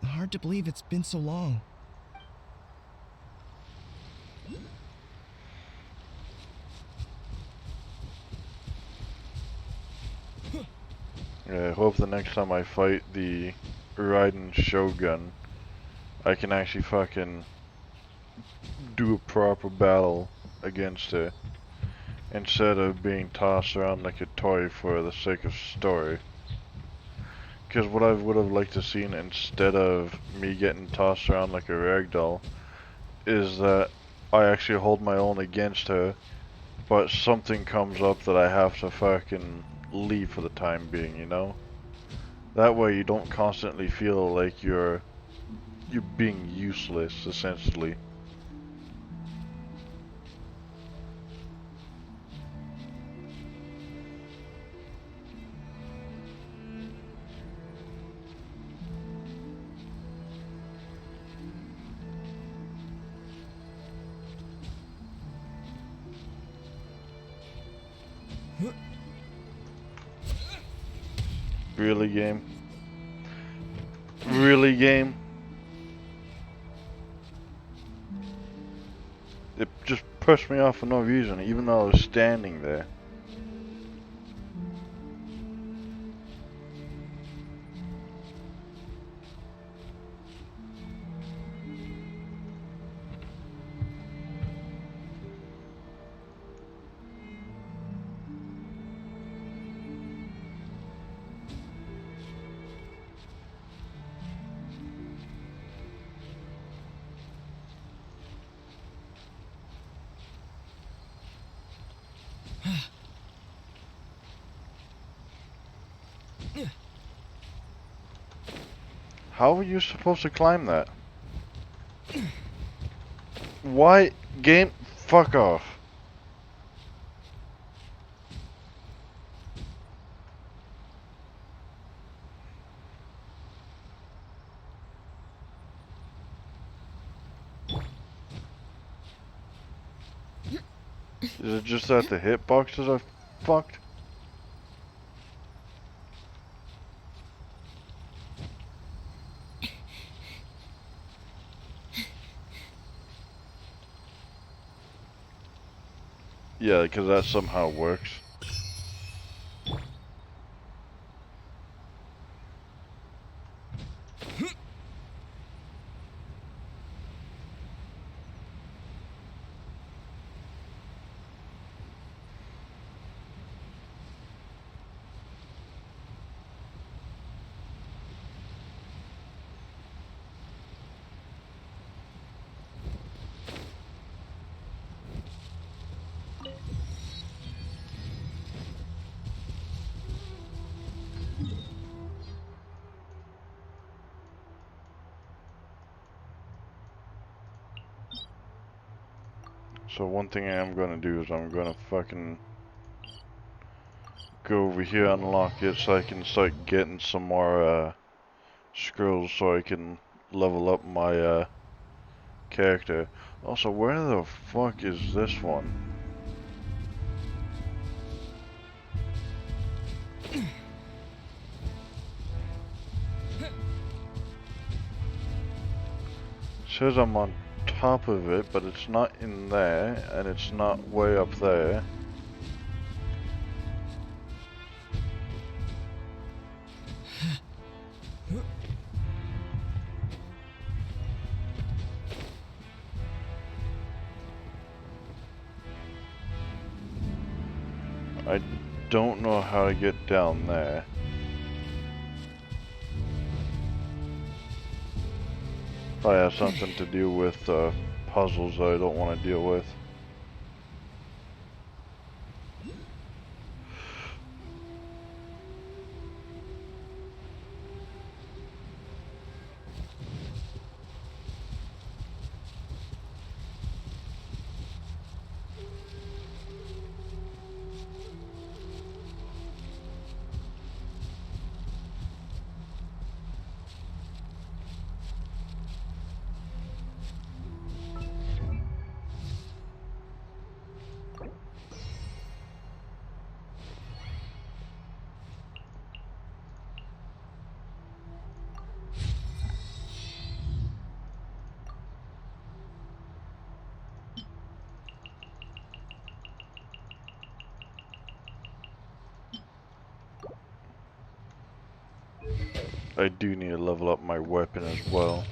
Hard to believe it's been so long. Yeah, I hope the next time I fight the Raiden Shogun, I can actually fucking do a proper battle against her, instead of being tossed around like a toy for the sake of story. Because what I would have liked to seen instead of me getting tossed around like a ragdoll is that I actually hold my own against her, but something comes up that I have to fucking leave for the time being, you know? That way you don't constantly feel like you're being useless, essentially. Really, game? Really, game? It just pushed me off for no reason, even though I was standing there. How were you supposed to climb that? Why? Game? Fuck off. Is it just that the hitboxes are fucked? Yeah, because that somehow works. So one thing I am gonna do is I'm gonna fucking go over here, unlock it, so I can start getting some more scrolls so I can level up my character. Also, where the fuck is this one? Says I'm on top of it, but it's not in there, and it's not way up there. I don't know how to get down there. Probably has something to do with puzzles that I don't want to deal with. I do need to level up my weapon as well.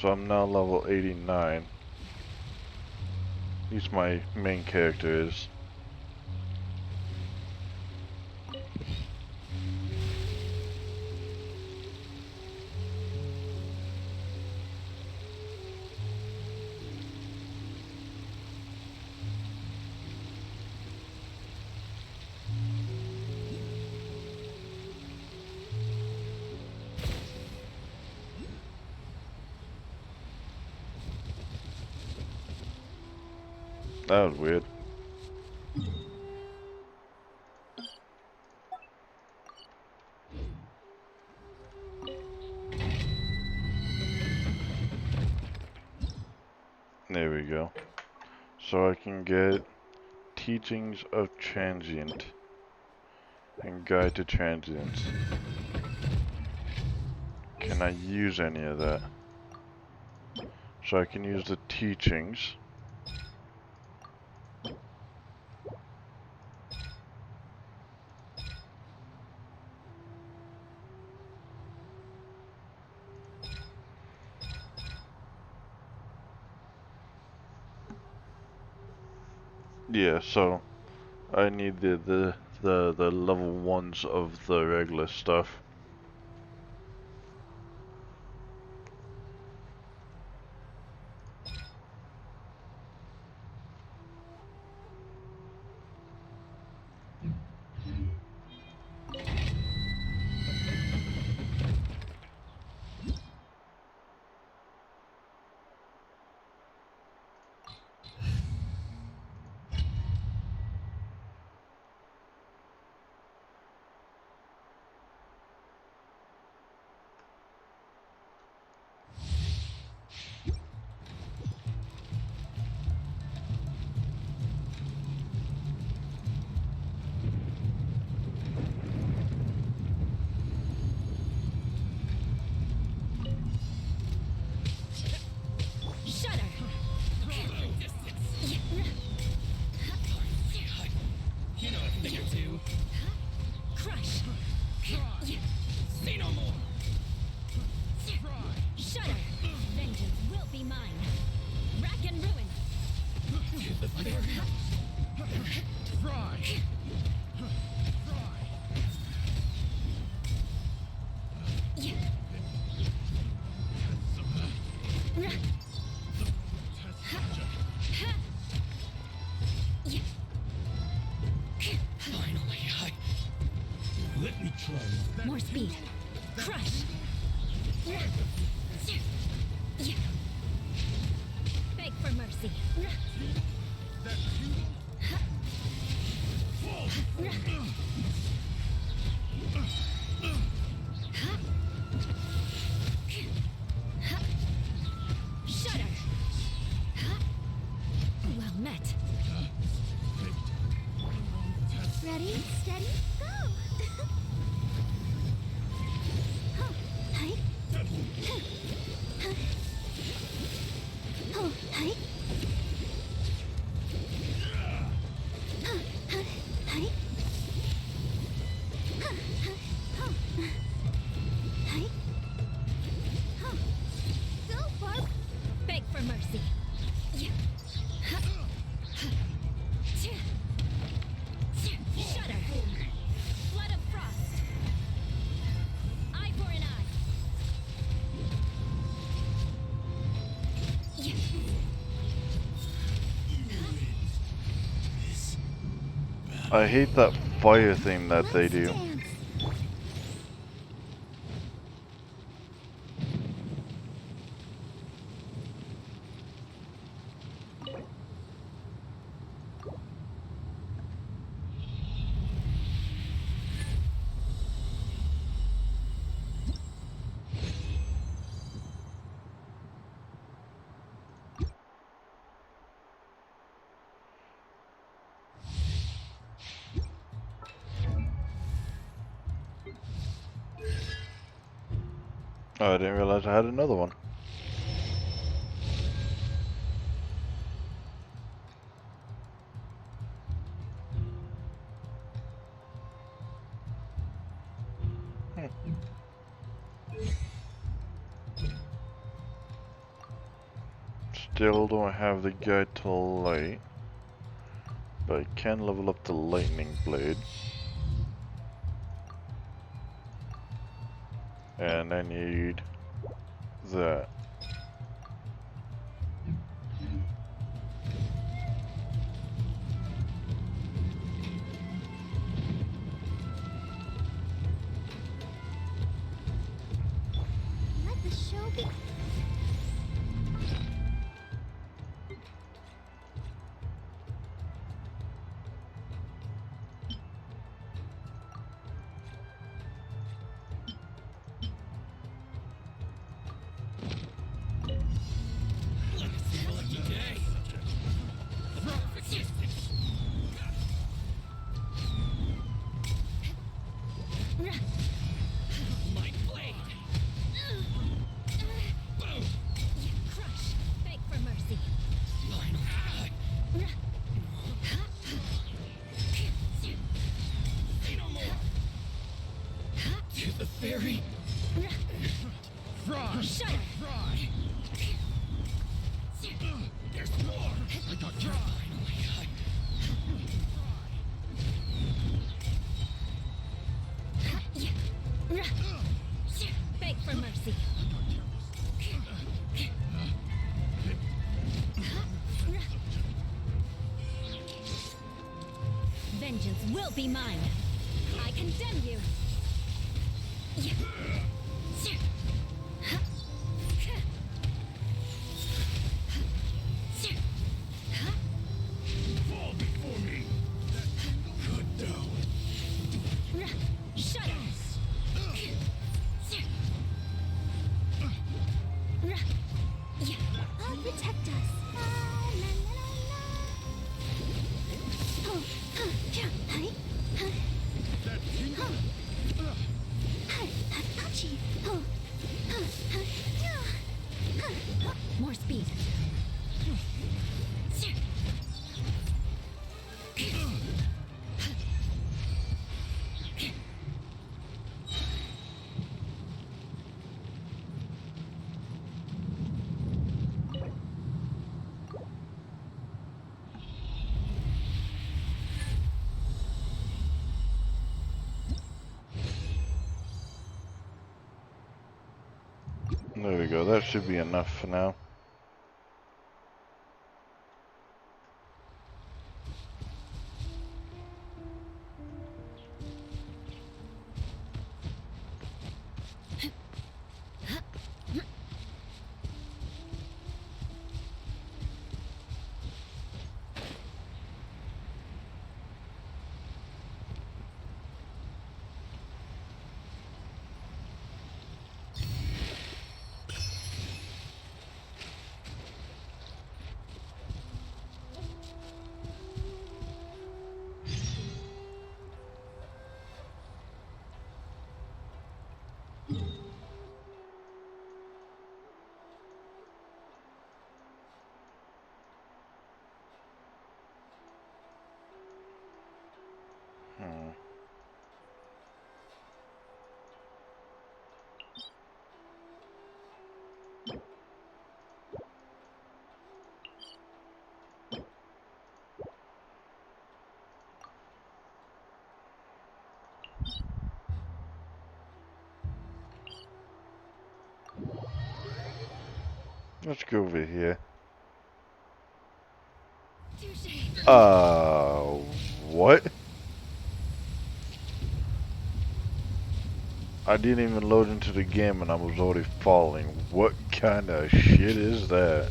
So I'm now level 89. At least my main character is. That was weird. There we go. So I can get Teachings of Transient and Guide to Transients. Can I use any of that? So I can use the teachings. Yeah, so I need the level ones of the regular stuff. You know a thing or two. Crush. Say no more. Shudder. Vengeance will be mine. Rack and ruin. The fear. Try. Finally, let me try. More speed. Crush. Beg for mercy. Shudder. Well met. Ready, steady, go! Hi. Oh, hi. Hi. Hi. Go, Barb. Beg for mercy. Shudder. Flood of frost. Eye for an eye. I hate that fire thing that they do. Oh, I didn't realize I had another one. Still don't have the guide to light, but I can level up the lightning blade. And I need that. Let the show be. Crush. Beg for mercy. To the ferry. Fry! Shut up. Fry! There's more! I got Fry! Beg for mercy. Vengeance will be mine. I condemn you. Fall before me! Good down. Shut up. I'll protect us. More speed. There we go, that should be enough for now. Let's go over here. What? I didn't even load into the game and I was already falling. What kind of shit is that?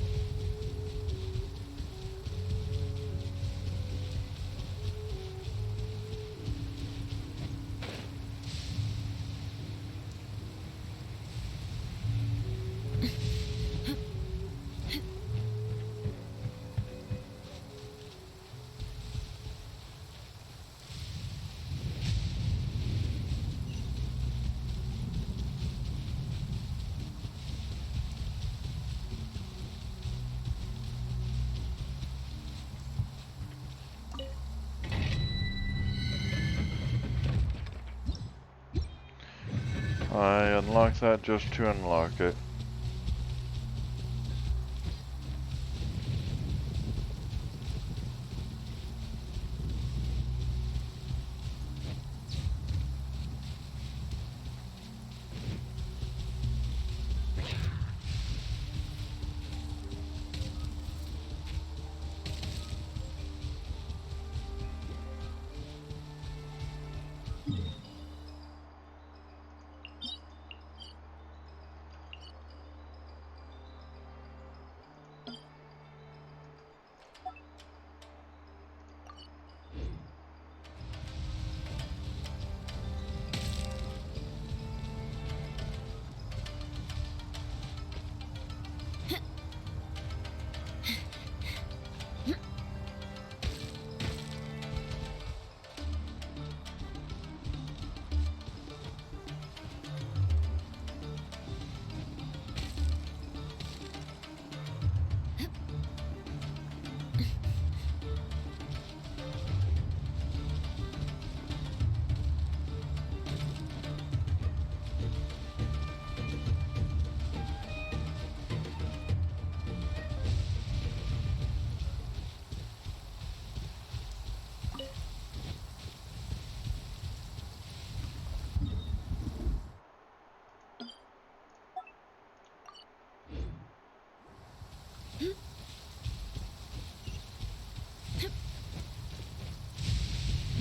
I unlock that just to unlock it.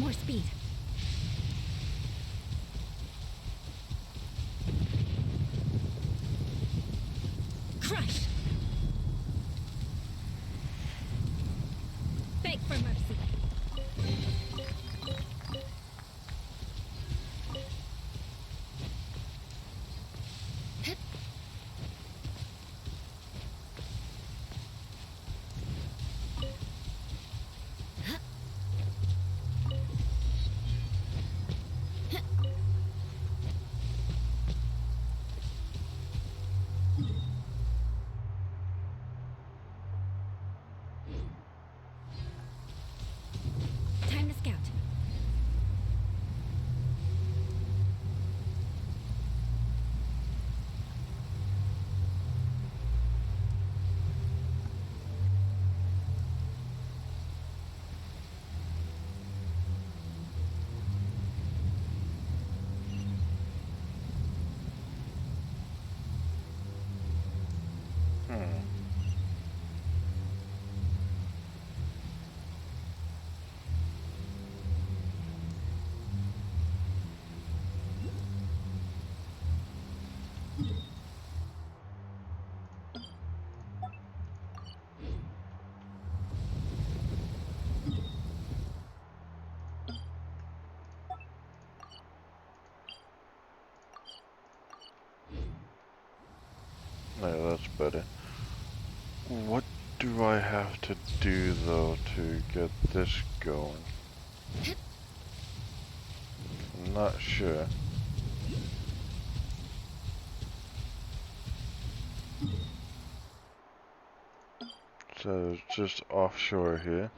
More speed. Crush! Beg for mercy. Time to scout. No, that's better. What do I have to do though to get this going? I'm not sure. So it's just offshore here.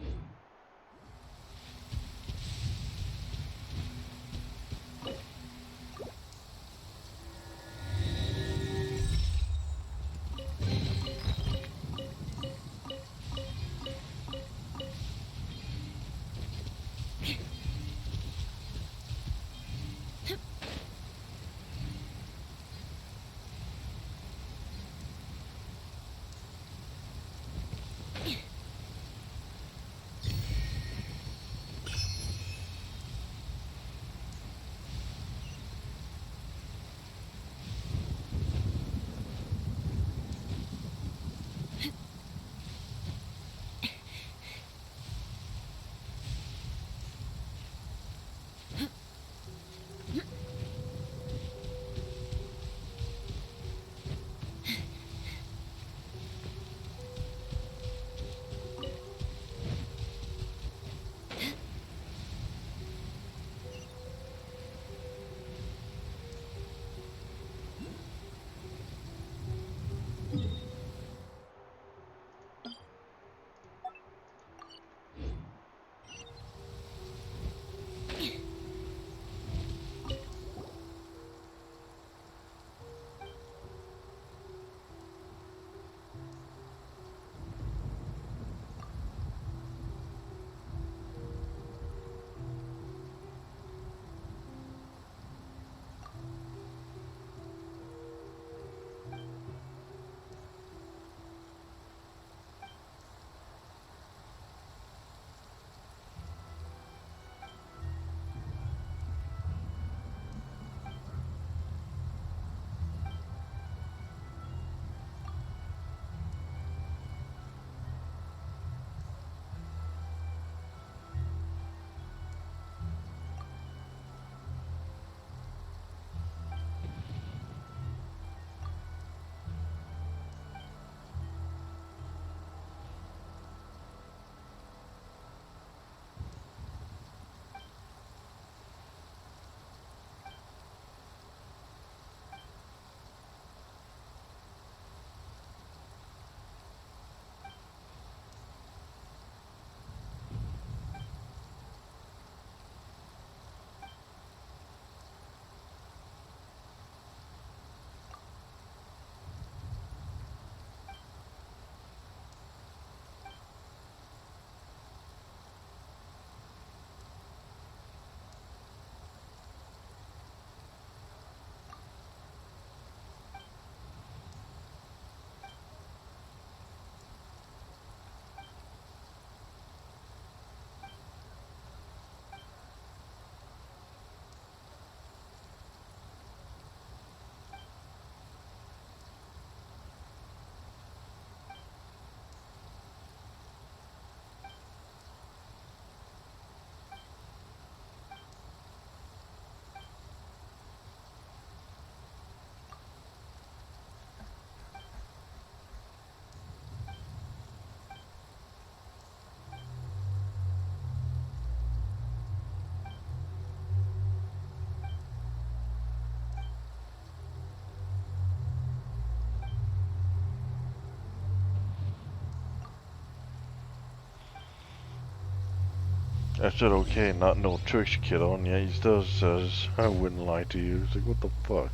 I said, okay, not no tricks, kiddo, and yet he still says, I wouldn't lie to you. It's like, what the fuck?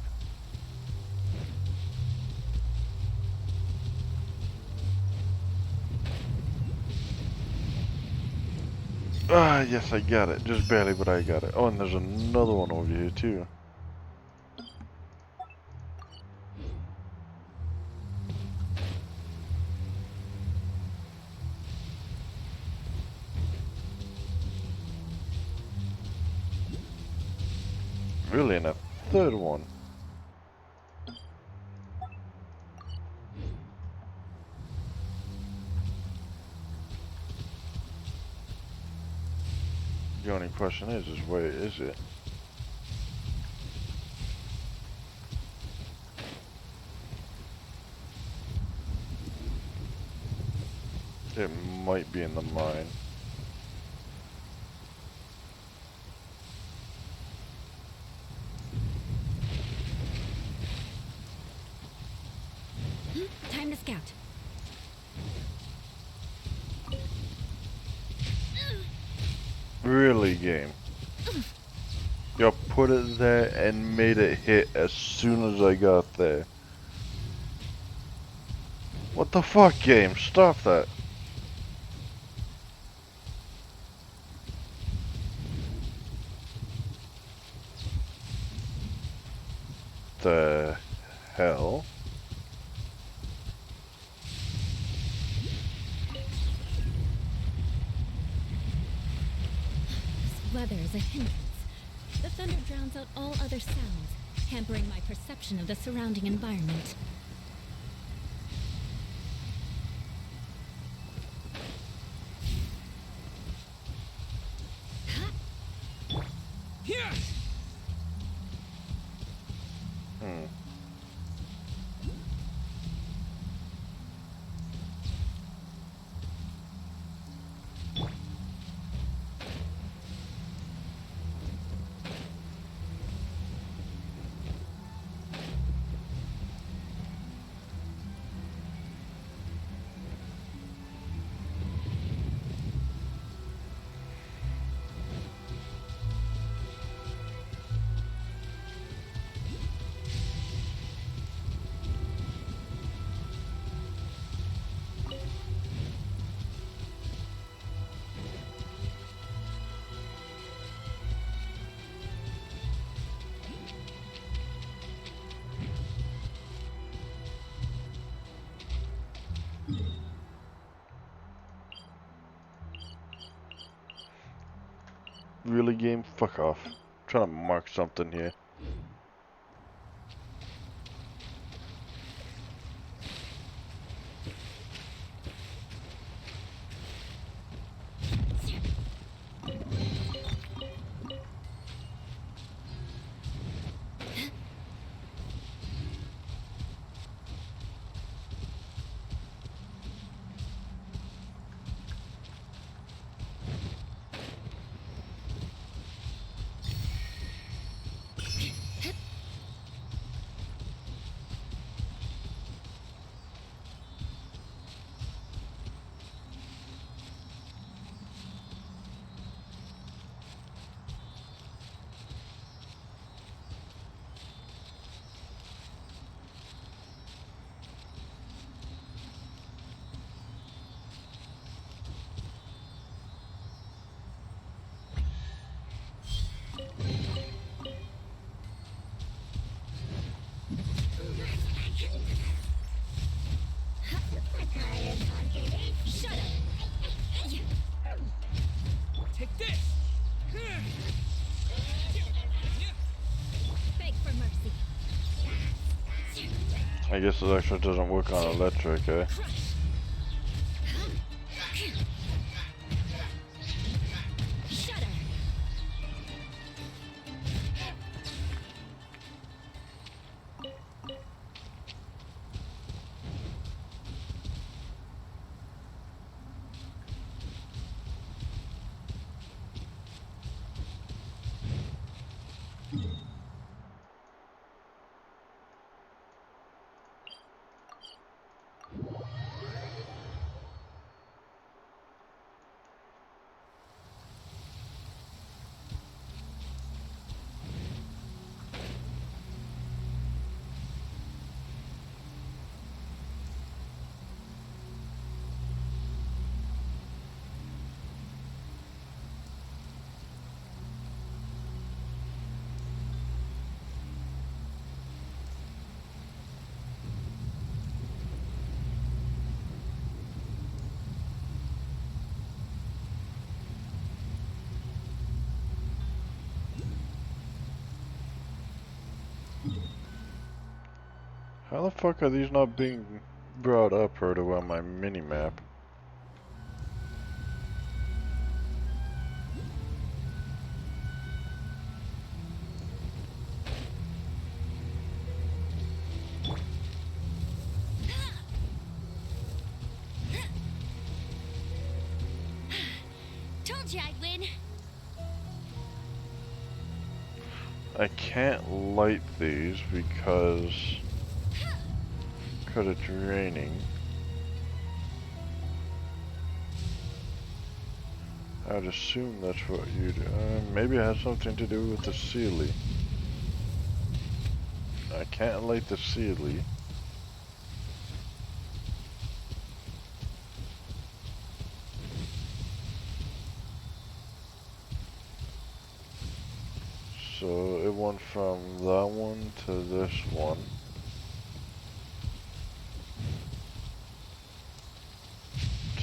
Ah, yes, I got it. Just barely, but I got it. Oh, and there's another one over here, too. Really, and a third one. The only question is where is it? It might be in the mine. Time to scout. Really, game? You put it there and made it hit as soon as I got there. What the fuck, game? Stop that. The hell? This weather is a hindrance. The thunder drowns out all other sounds, hampering my perception of the surrounding environment. Hmm. Really, game? Fuck off. I'm trying to mark something here. Shut up! Take this! Beg for mercy. I guess it actually doesn't work on electric, eh? Shudder! How the fuck are these not being brought up or to on my mini-map? Told you I'd win. I can't light these because it's raining. I'd assume that's what you do. Maybe it has something to do with the Sealy. I can't light the Sealy. So it went from that one to this one.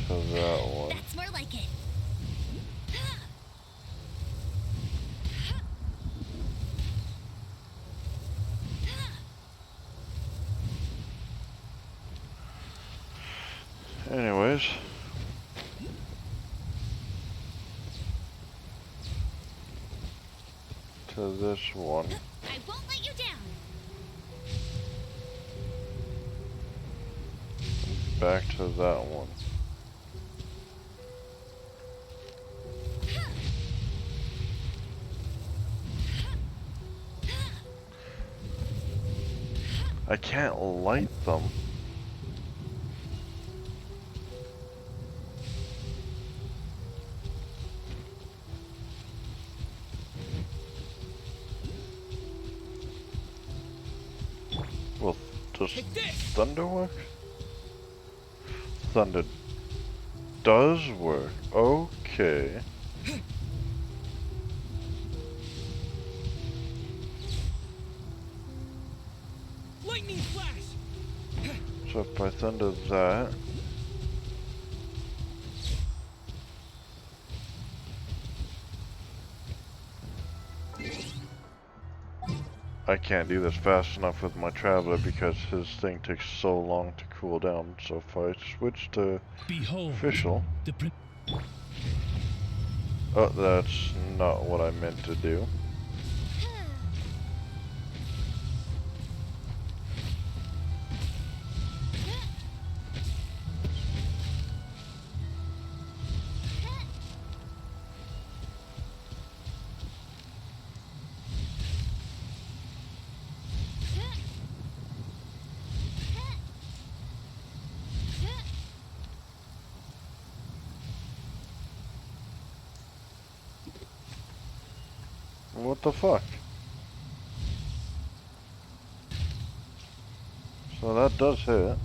To that one. That's more like it. Anyways. To this one. I won't let you down. Back to that one. I can't light them. Well, does thunder work? Thunder does work. Okay. Lightning flash! So if I thunder that. I can't do this fast enough with my traveler because his thing takes so long to cool down. So if I switch to official. Oh, that's not what I meant to do. What the fuck? So that does hit.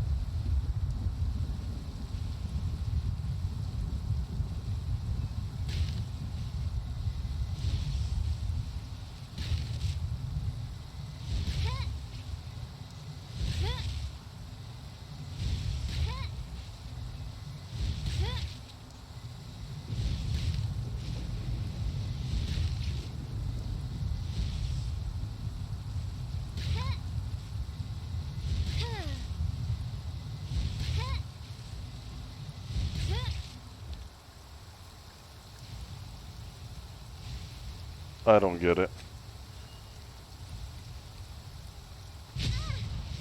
I don't get it.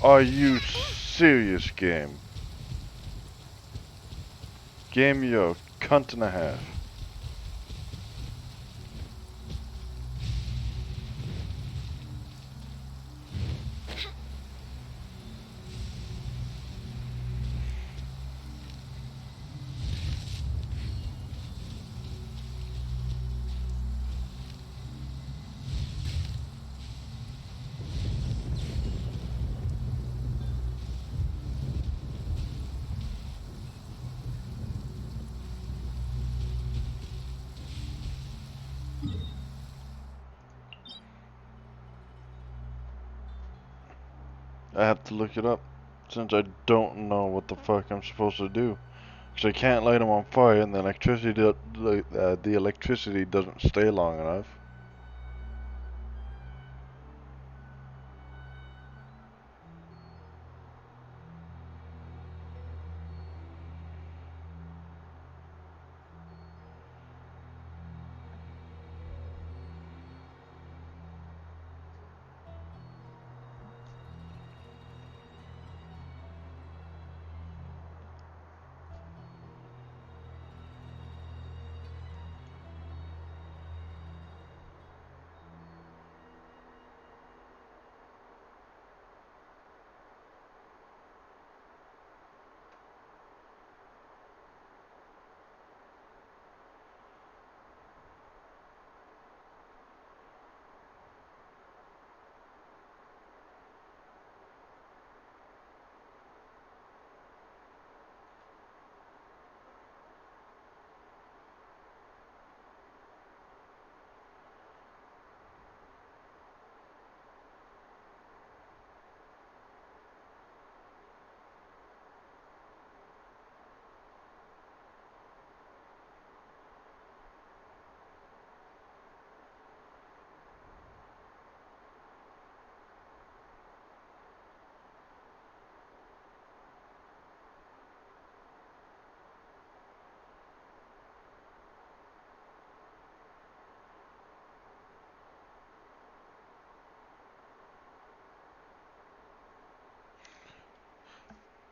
Are you serious, game? Game, you're a cunt and a half. I have to look it up, since I don't know what the fuck I'm supposed to do. Because I can't light them on fire, and the electricity doesn't stay long enough.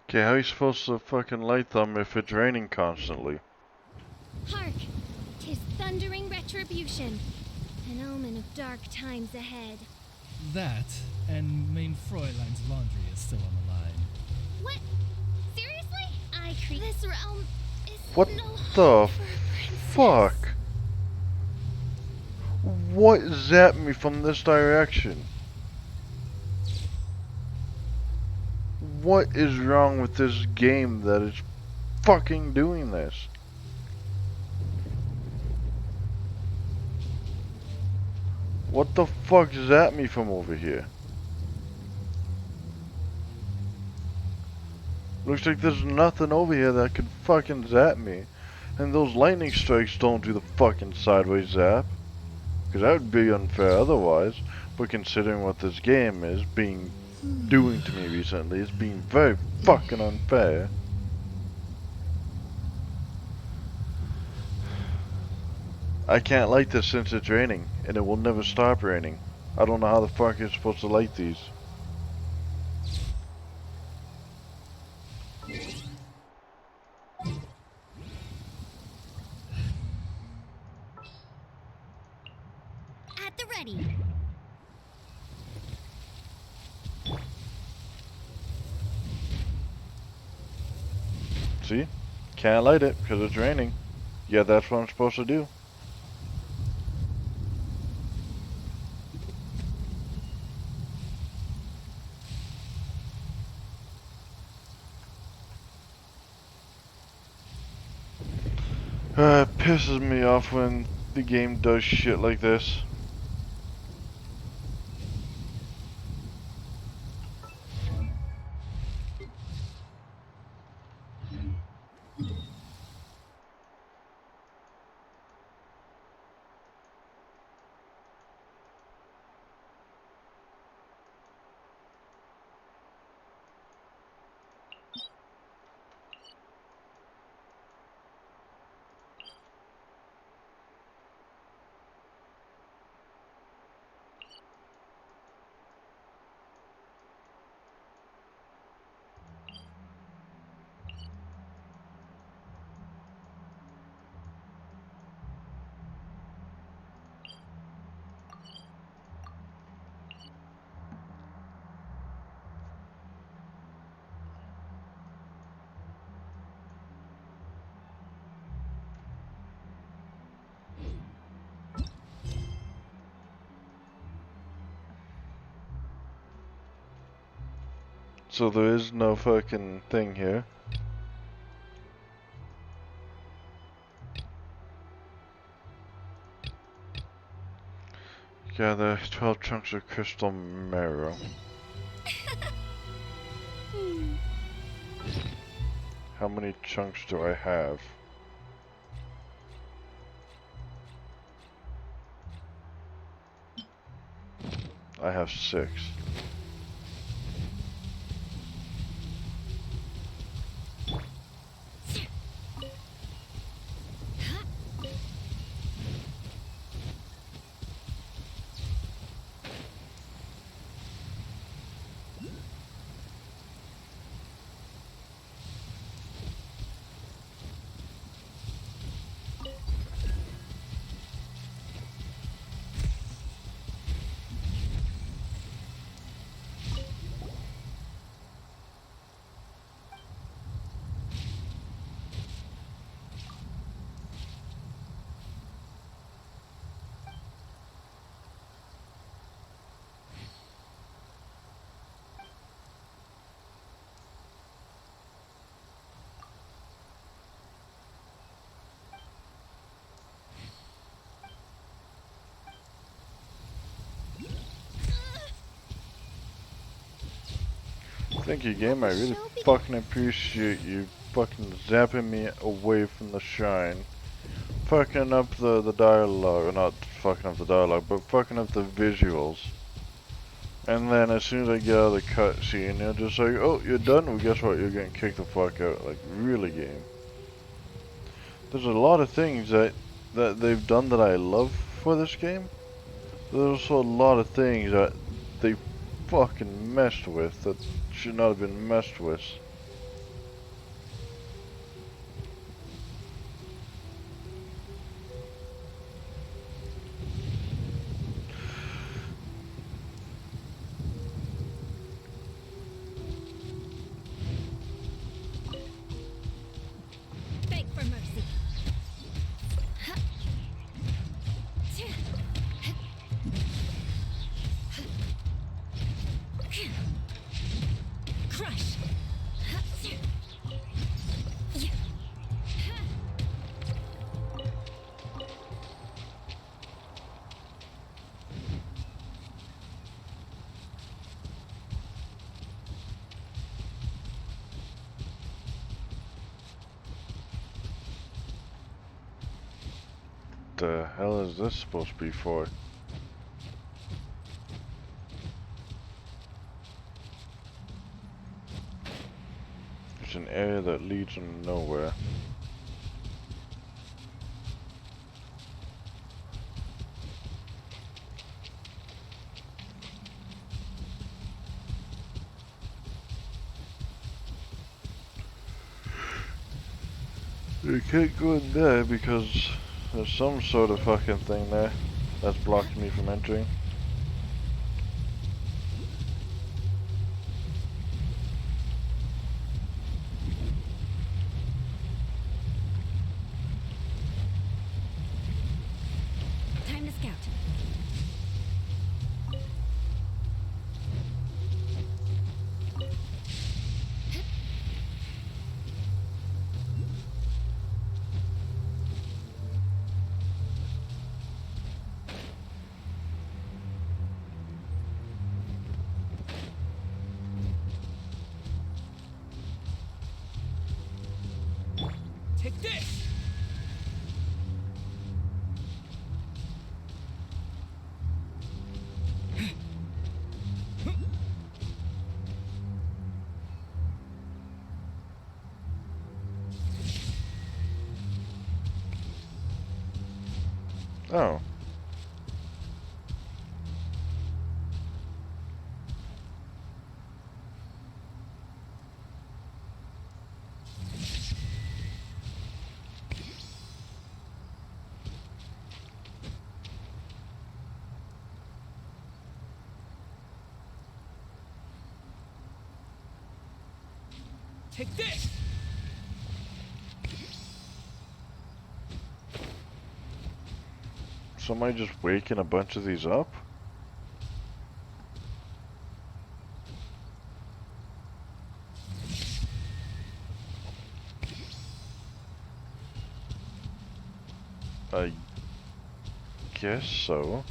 Okay, how are you supposed to fucking light them if it's raining constantly? Hark! 'Tis thundering retribution, an omen of dark times ahead. That, and main Fräulein's laundry is still on the line. What? Seriously? I create this realm is What no the home for a princess. fuck? What zapped me from this direction? What is wrong with this game that is fucking doing this? What the fuck zapped me from over here? Looks like there's nothing over here that could fucking zap me. And those lightning strikes don't do the fucking sideways zap. Because that would be unfair otherwise. But considering what this game is doing to me recently, it's being very fucking unfair. I can't light this since it's raining, and it will never stop raining. I don't know how the fuck you're supposed to light these. At the ready. See? Can't light it because it's raining. Yeah, that's what I'm supposed to do. It pisses me off when the game does shit like this. So there is no fucking thing here. Gather 12 chunks of crystal marrow. How many chunks do I have? I have 6. Thank you, game. I really fucking appreciate you fucking zapping me away from the shine. Fucking up the dialogue, or not fucking up the dialogue, but fucking up the visuals. And then as soon as I get out of the cutscene, you're just like, oh, you're done? Well, guess what? You're getting kicked the fuck out. Like, really, game. There's a lot of things that they've done that I love for this game. There's also a lot of things that they fucking messed with that should not have been messed with. The hell is this supposed to be for? It's an area that leads to nowhere. You can't go in there because there's some sort of fucking thing there that's blocking me from entering. Time to scout. Take this! Oh. Take this! Somebody just waking a bunch of these up? I guess so.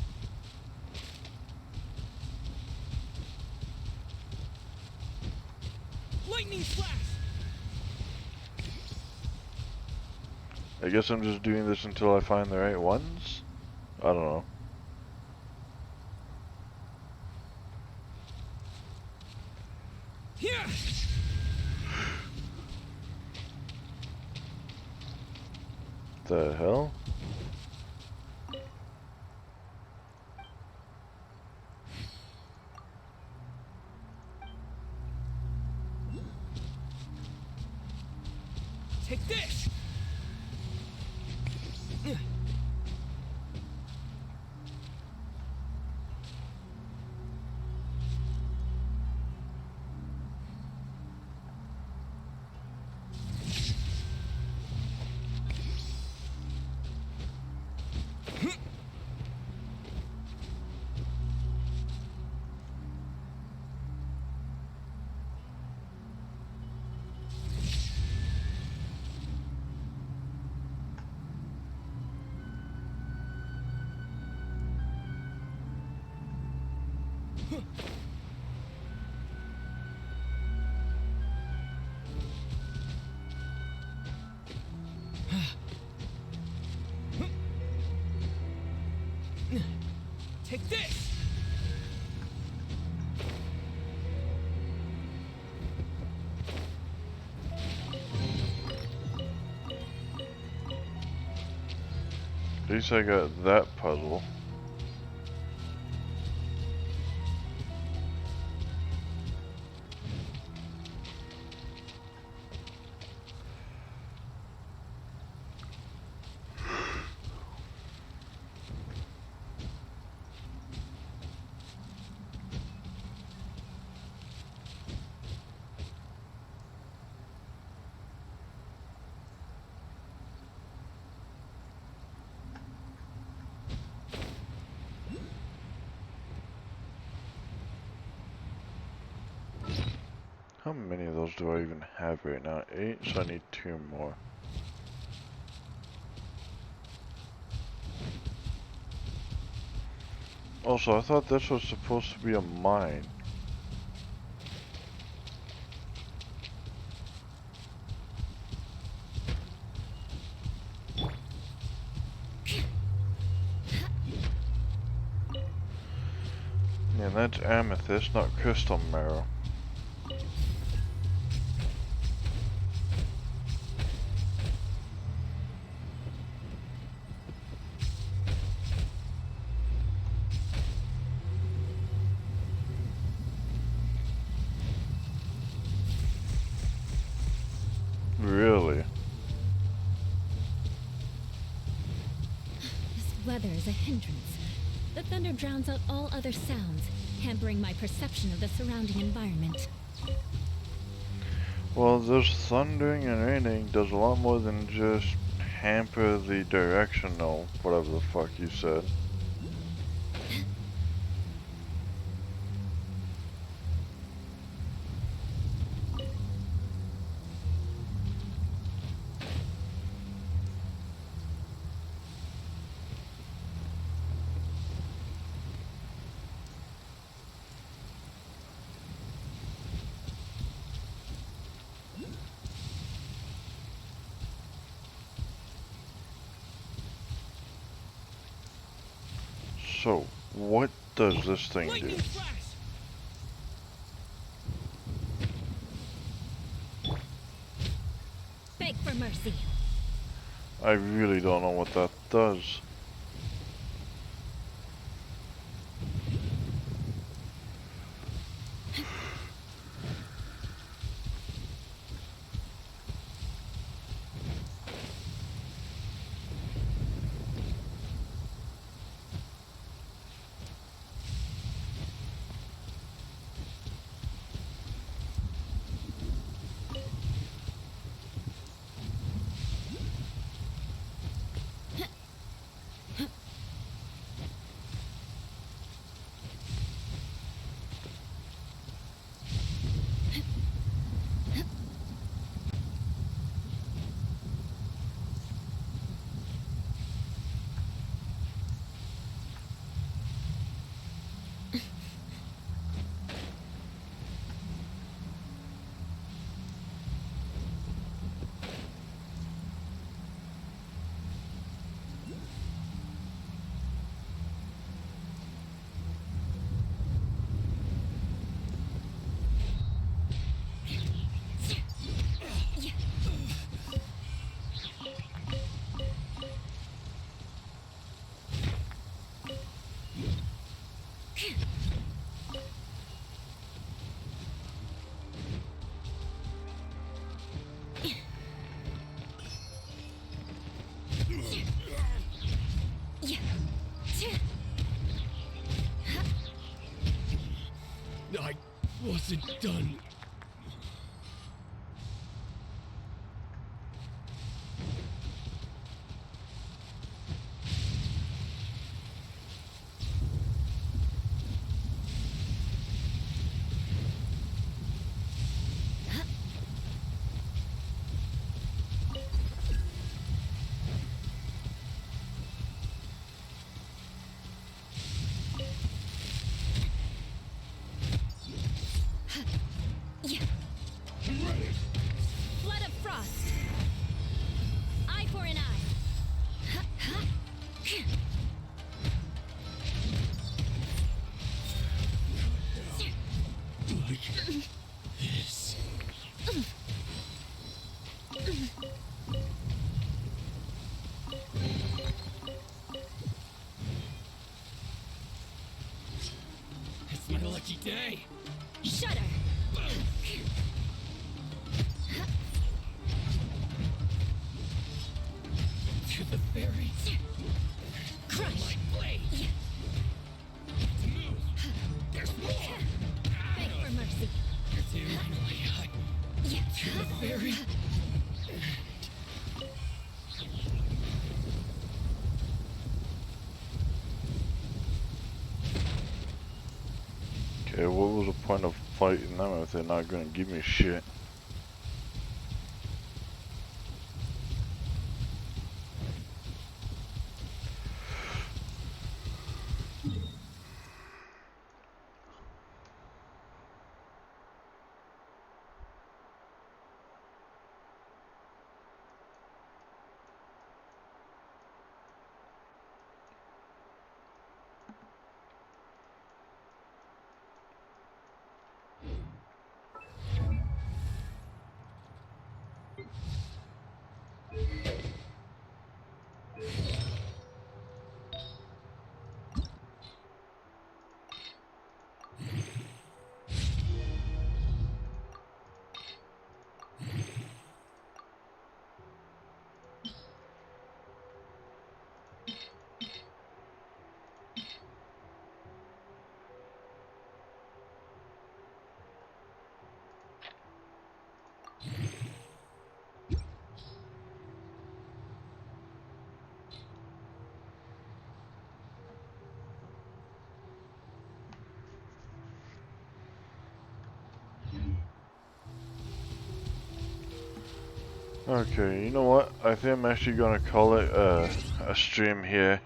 Lightning flash! I guess I'm just doing this until I find the right ones? I don't know. Here! The hell? Take this! Take this! At least I got that puzzle. How many of those do I even have right now? 8, so I need 2 more. Also, I thought this was supposed to be a mine. that's amethyst, not crystal marrow. Really? This weather is a hindrance. The thunder drowns out all other sounds, hampering my perception of the surrounding environment. Well, this thundering and raining does a lot more than just hamper the directional, whatever the fuck you said. So, what does this thing do? Beg for mercy. I really don't know what that does. I wasn't done. Flood of frost. Eye for an eye. This. It's my lucky day. Shudder. To the fairy. Crush. My blade. To move. There's more. Beg for mercy. To the fairy. Okay, what was the point of fighting them if they're not gonna give me shit? Okay, you know what? I think I'm actually gonna call it a stream here.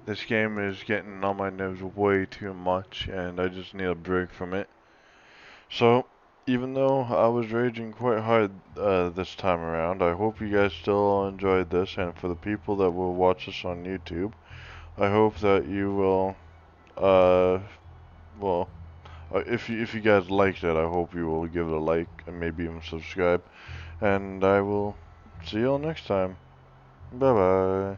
This game is getting on my nerves way too much, and I just need a break from it. So, even though I was raging quite hard this time around, I hope you guys still enjoyed this, and for the people that will watch this on YouTube, I hope that you will, well, if you guys liked it, I hope you will give it a like and maybe even subscribe. And I will see you all next time. Bye bye.